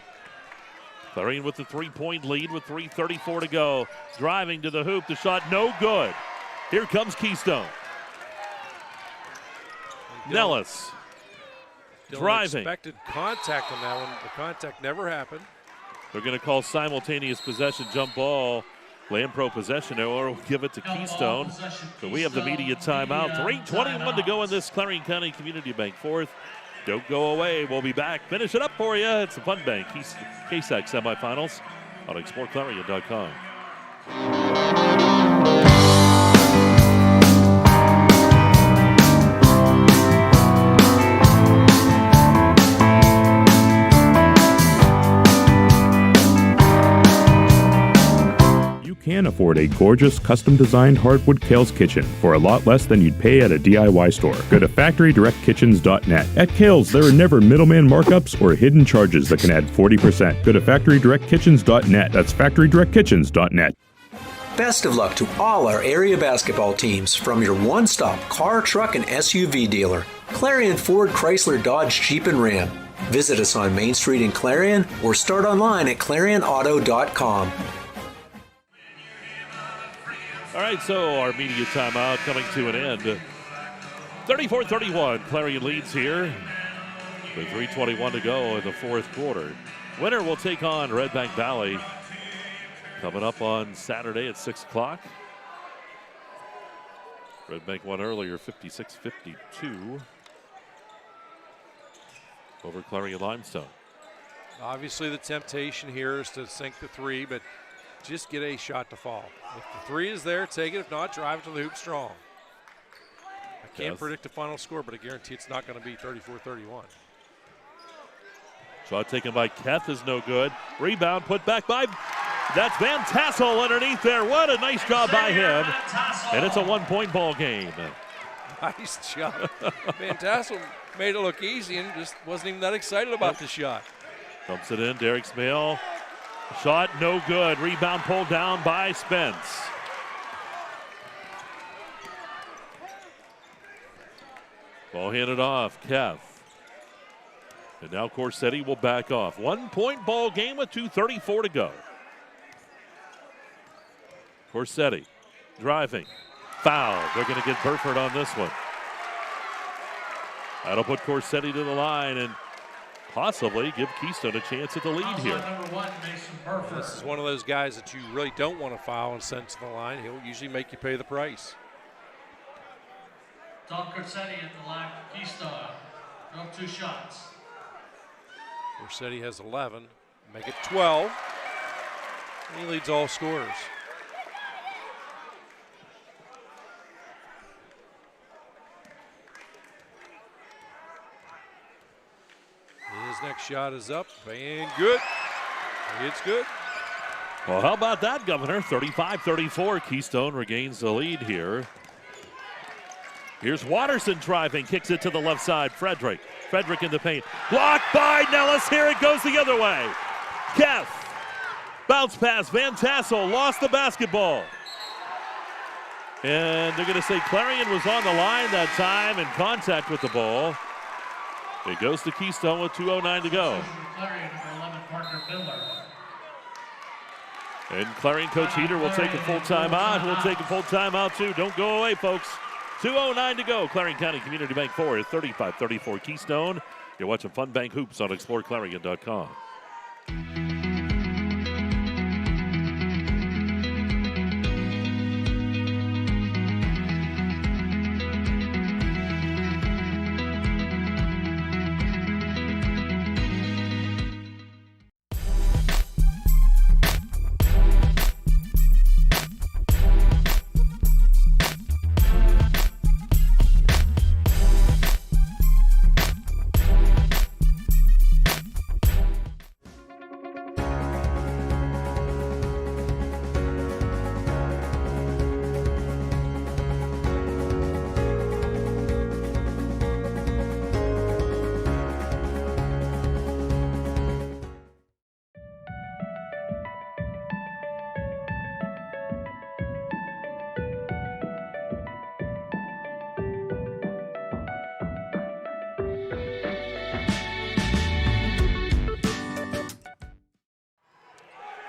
Speaker 1: Clarion with the 3-point lead with 3:34 to go. Driving to the hoop, the shot no good. Here comes Keystone. Nellis. Driving.
Speaker 2: Expected contact on that one. The contact never happened.
Speaker 1: They're going to call simultaneous possession jump ball. Lampro possession, or we'll give it to Keystone. So we have the media timeout. 3:21 to go in this Clarion County Community Bank 4th. Don't go away. We'll be back. Finish it up for you. It's the Fun Bank KSAC Semifinals on exploreClarion.com.
Speaker 16: can afford a gorgeous, custom-designed hardwood Kales kitchen for a lot less than you'd pay at a DIY store. Go to FactoryDirectKitchens.net. At Kales, there are never middleman markups or hidden charges that can add 40%. Go to FactoryDirectKitchens.net. That's FactoryDirectKitchens.net.
Speaker 17: Best of luck to all our area basketball teams from your one-stop car, truck, and SUV dealer, Clarion Ford Chrysler Dodge Jeep and Ram. Visit us on Main Street in Clarion or start online at ClarionAuto.com.
Speaker 1: All right, so our media timeout coming to an end. 34-31, Clarion leads here with 3:21 to go in the fourth quarter. Winner will take on Redbank Valley coming up on Saturday at 6 o'clock. Redbank won earlier, 56-52 over Clarion-Limestone.
Speaker 2: Obviously, the temptation here is to sink the three, but just get a shot to fall. If the three is there, take it. If not, drive it to the hoop strong. I can't predict the final score, but I guarantee it's not going to be 34-31.
Speaker 1: Shot taken by Keth is no good. Rebound put back by, that's Van Tassel underneath there. What a nice job by him. And it's a one-point ball game.
Speaker 2: Nice job. Van Tassel made it look easy and just wasn't even that excited about the shot.
Speaker 1: Dumps it in, Derek Smale. Shot no good. Rebound pulled down by Spence. Ball handed off, Kev. And now Corsetti will back off. 1-point ball game with 2:34 to go. Corsetti driving. Foul. They're going to get Burford on this one. That'll put Corsetti to the line and possibly give Keystone a chance at the lead here.
Speaker 2: This is one of those guys that you really don't want to foul and send to the line. He'll usually make you pay the price.
Speaker 7: Don Corsetti at the line for Keystone. Go 2 shots.
Speaker 2: Corsetti has 11. Make it 12. And he leads all scorers. His next shot is up and good. It's good.
Speaker 1: Well, how about that, Governor? 35-34. Keystone regains the lead here. Here's Watterson driving, kicks it to the left side. Frederick in the paint. Blocked by Nellis. Here it goes the other way. Keff. Bounce pass. Van Tassel lost the basketball. And they're going to say Clarion was on the line that time in contact with the ball. It goes to Keystone with 2:09 to go. And Clarion coach Heater will take a full timeout. We'll take a full timeout too. Don't go away, folks. 2:09 to go. Clarion County Community Bank 4 at 35-34 Keystone. You're watching Fun Bank Hoops on exploreClarion.com.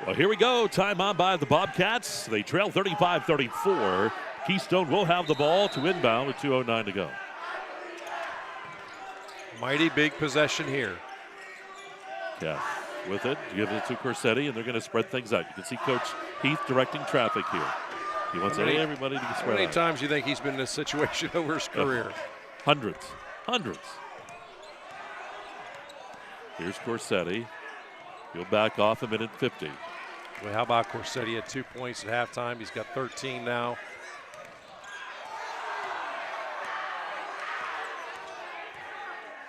Speaker 1: Well, here we go. Timeout by the Bobcats. They trail 35-34. Keystone will have the ball to inbound with 2:09 to go.
Speaker 2: Mighty big possession here.
Speaker 1: Yeah, with it, give it to Corsetti, and they're going to spread things out. You can see Coach Heath directing traffic here. He wants everybody to get spread out.
Speaker 2: How many times do you think he's been in this situation over his career?
Speaker 1: Hundreds. Here's Corsetti. He'll back off a minute 50.
Speaker 2: Well, how about Corsetti at 2 points at halftime? He's got 13 now.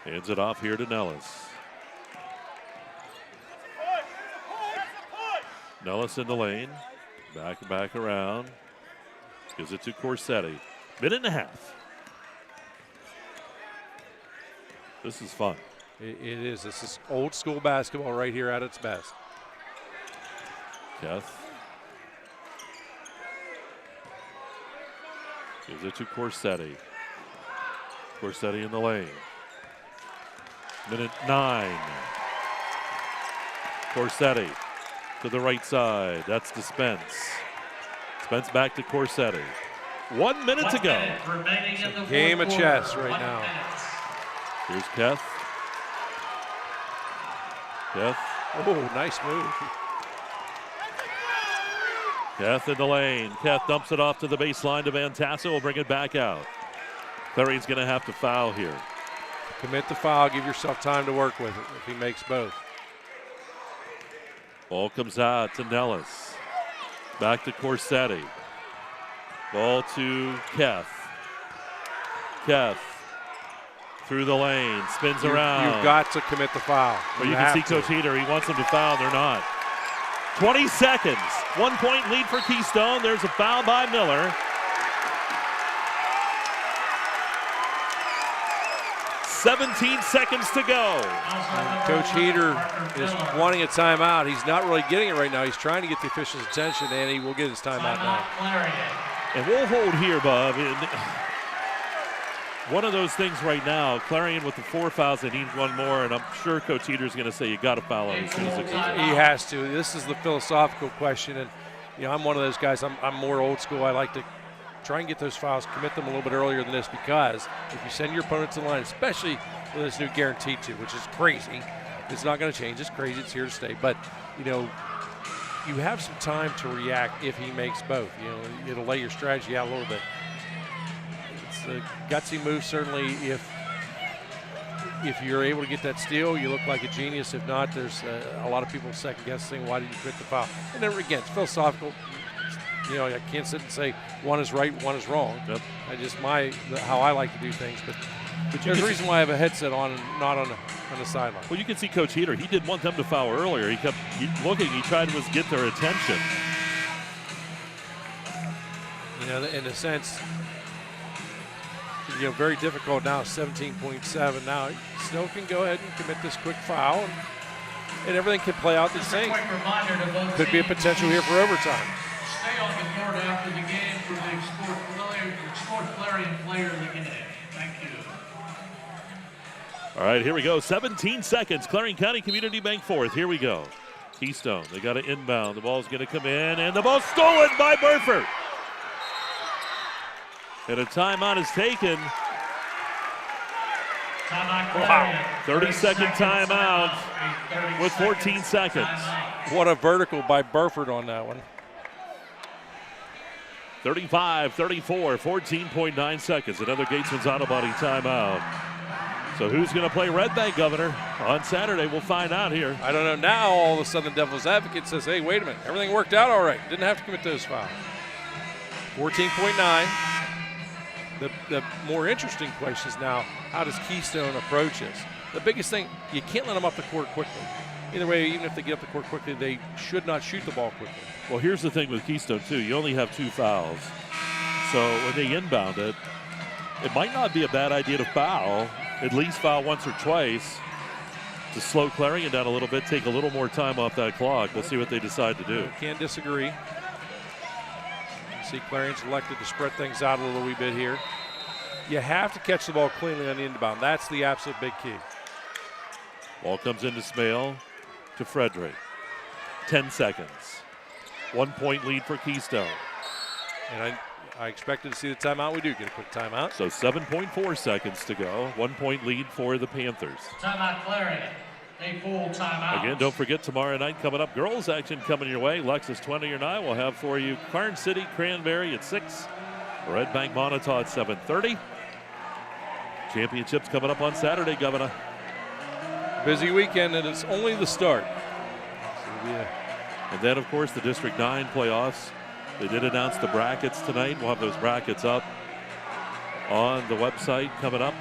Speaker 1: Hands it off here to Nellis. Nellis in the lane. Back around. Gives it to Corsetti. Minute and a half. This is fun.
Speaker 2: It is. This is old school basketball right here at its best.
Speaker 1: Keth. Gives it to Corsetti. Corsetti in the lane. Minute 9. Corsetti to the right side. That's to Spence. Spence back to Corsetti. 1 minute to go.
Speaker 2: Game of chess right now.
Speaker 1: Here's Keth. Keth.
Speaker 2: Oh, nice move.
Speaker 1: Keth in the lane. Keth dumps it off to the baseline to Van Tassel. Will bring it back out. Clarion's going to have to foul here.
Speaker 2: Commit the foul. Give yourself time to work with it if he makes both.
Speaker 1: Ball comes out to Nellis. Back to Corsetti. Ball to Keth. Keth through the lane. Spins around.
Speaker 2: You've got to commit the foul.
Speaker 1: But you can see Coach Heater. He wants them to foul. They're not. 20 seconds. 1 point lead for Keystone. There's a foul by Miller. 17 seconds to go.
Speaker 2: And Coach Heater is wanting a timeout. He's not really getting it right now. He's trying to get the officials' attention, and he will get his timeout now.
Speaker 1: And we'll hold here, Bob. One of those things right now, Clarion with the 4 fouls, they need one more, and I'm sure Coach Heater's going to say you got to foul him as soon as it comes.
Speaker 2: He has to. This is the philosophical question, and I'm one of those guys. I'm more old school. I like to try and get those fouls, commit them a little bit earlier than this, because if you send your opponent to the line, especially with this new guaranteed to, which is crazy, it's not going to change. It's crazy. It's here to stay. But you have some time to react if he makes both. It'll lay your strategy out a little bit. It's a gutsy move, certainly. If you're able to get that steal, you look like a genius. If not, there's a lot of people second guessing why did you commit the foul. And then again, it's philosophical. I can't sit and say one is right, one is wrong.
Speaker 1: Yep.
Speaker 2: How I like to do things. But there's a reason why I have a headset on and not on the sideline.
Speaker 1: Well, you can see Coach Heater. He didn't want them to foul earlier. He kept looking. He tried to get their attention.
Speaker 2: In a sense, very difficult now. 17.7 now. Still can go ahead and commit this quick foul, and everything can play out the same. Could be a potential here for overtime.
Speaker 7: Stay on the court after the game for the Explore Clarion player of the game. Thank you.
Speaker 1: All right, here we go. 17 seconds. Clarion County Community Bank 4th. Here we go. Keystone, they got to inbound. The ball's going to come in, and the ball's stolen by Burford. And a timeout is taken. Wow. 30-second timeout with 14 seconds.
Speaker 2: What a vertical by Burford on that one.
Speaker 1: 35-34, 14.9 seconds. Another Gatesman's Auto Body timeout. So who's going to play Redbank, Governor? On Saturday, we'll find out here.
Speaker 2: I don't know. Now all of a sudden Devil's Advocate says, hey, wait a minute. Everything worked out all right. Didn't have to commit those fouls. 14.9. The more interesting question is now, how does Keystone approach this? The biggest thing, you can't let them up the court quickly. Either way, even if they get up the court quickly, they should not shoot the ball quickly.
Speaker 1: Well, here's the thing with Keystone, too. You only have 2 fouls. So when they inbound it, it might not be a bad idea to foul, at least foul once or twice, to slow Clarion down a little bit, take a little more time off that clock. We'll see what they decide to do.
Speaker 2: Can't disagree. See, Clarion's elected to spread things out a little wee bit here. You have to catch the ball cleanly on the inbound. That's the absolute big key.
Speaker 1: Ball comes into Smale to Frederick. 10 seconds. 1 point lead for Keystone.
Speaker 2: And I expected to see the timeout. We do get a quick timeout.
Speaker 1: So 7.4 seconds to go. 1 point lead for the Panthers.
Speaker 7: Timeout Clarion. A full timeout.
Speaker 1: Again, don't forget tomorrow night coming up. Girls action coming your way. Lexus 20 or 9 will have for you Carn City, Cranberry at 6. Redbank Montauk at 7:30. Championships coming up on Saturday, Governor.
Speaker 2: Busy weekend, and it's only the start.
Speaker 1: And then, of course, the District 9 playoffs. They did announce the brackets tonight. We'll have those brackets up on the website coming up.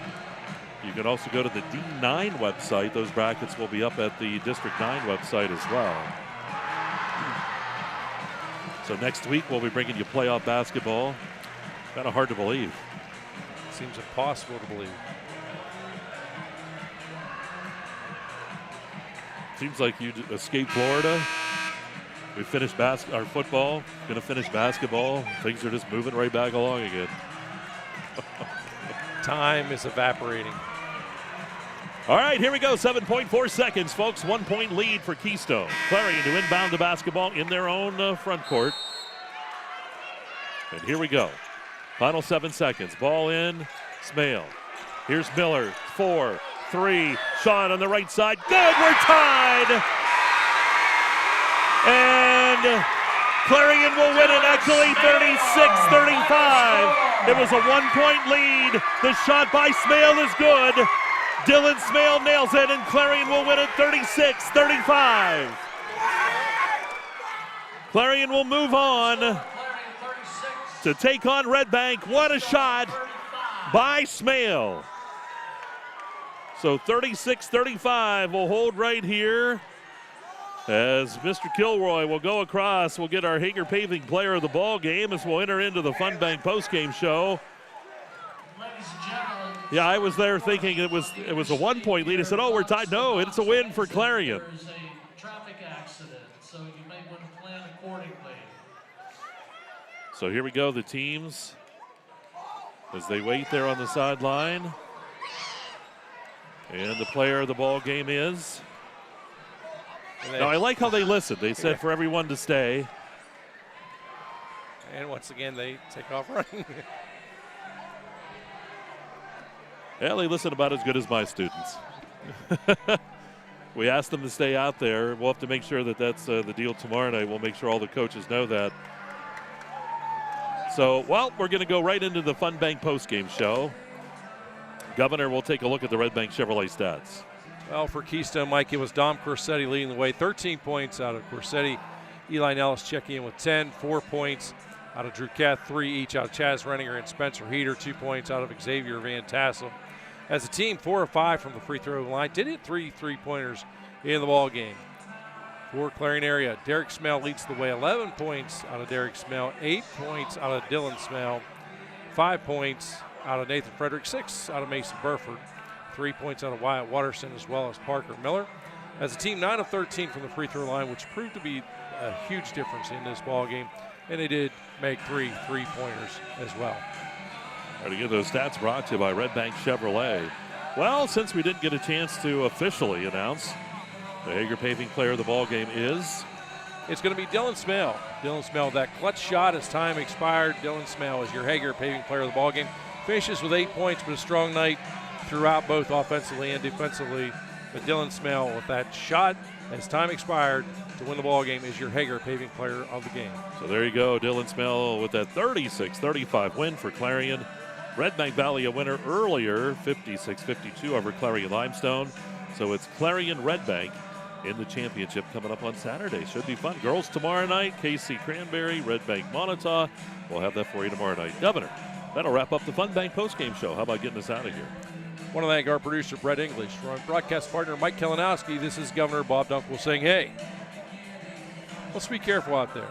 Speaker 1: You can also go to the D9 website. Those brackets will be up at the District 9 website as well. So next week we'll be bringing you playoff basketball. Kind of hard to believe.
Speaker 2: Seems impossible to believe.
Speaker 1: Seems like you escaped Florida. We finished our football, gonna finish basketball. Things are just moving right back along again.
Speaker 2: Time is evaporating.
Speaker 1: All right, here we go. 7.4 seconds, folks. 1 point lead for Keystone. Clarion to inbound the basketball in their own front court. And here we go. Final 7 seconds. Ball in. Smale. Here's Miller. 4, 3. Shot on the right side. Good. We're tied. And Clarion will win it actually 36-35. It was a 1 point lead. The shot by Smale is good. Dylan Smale nails it, and Clarion will win it 36-35. Clarion will move on to take on Redbank. What a shot by Smale. So 36-35 will hold right here as Mr. Kilroy will go across. We'll get our Hager Paving player of the ball game as we'll enter into the Funbank postgame show. Yeah, I was there thinking it was a 1 point lead. I said, oh, we're tied. No, it's a win for Clarion.
Speaker 7: There is a traffic accident, so you may want to plan accordingly.
Speaker 1: So here we go, the teams, as they wait there on the sideline. And the player of the ball game is. Now, I like how they listened. They said for everyone to stay.
Speaker 2: And once again, they take off running.
Speaker 1: Yeah, they listen about as good as my students. We asked them to stay out there. We'll have to make sure that that's the deal tomorrow night. We'll make sure all the coaches know that. So, well, we're going to go right into the Funbank postgame show. Governor will take a look at the Redbank Chevrolet stats.
Speaker 2: Well, for Keystone, Mike, it was Dom Corsetti leading the way. 13 points out of Corsetti. Eli Nellis checking in with 10. 4 points out of Drew Kath. 3 each out of Chaz Renninger and Spencer Heater. 2 points out of Xavier Van Tassel. As a team, 4 of 5 from the free throw line. Did hit 3 3-pointers in the ball game. For Clarion area, Derek Smale leads the way. 11 points out of Derek Smale. 8 points out of Dylan Smale. 5 points out of Nathan Frederick. 6 out of Mason Burford. 3 points out of Wyatt Watterson as well as Parker Miller. As a team, 9 of 13 from the free throw line, which proved to be a huge difference in this ball game. And they did make 3 3-pointers as well.
Speaker 1: Try to get those stats brought to you by Redbank Chevrolet. Well, since we didn't get a chance to officially announce, the Hager Paving player of the ball game is.
Speaker 2: It's going to be Dylan Smale. Dylan Smale, that clutch shot as time expired. Dylan Smale is your Hager Paving player of the ball game. Finishes with 8 points, but a strong night throughout both offensively and defensively. But Dylan Smale with that shot as time expired to win the ball game is your Hager Paving player of the game.
Speaker 1: So there you go, Dylan Smale with that 36-35 win for Clarion. Redbank Valley a winner earlier, 56-52 over Clarion-Limestone. So it's Clarion Redbank in the championship coming up on Saturday. Should be fun. Girls tomorrow night, KC Cranberry, Redbank Montauk. We'll have that for you tomorrow night. Governor, that'll wrap up the Funbank postgame show. How about getting us out of here?
Speaker 2: I want to thank our producer, Brett English, for our broadcast partner, Mike Kalinowski. This is Governor Bob Dunkle saying, hey, let's be careful out there.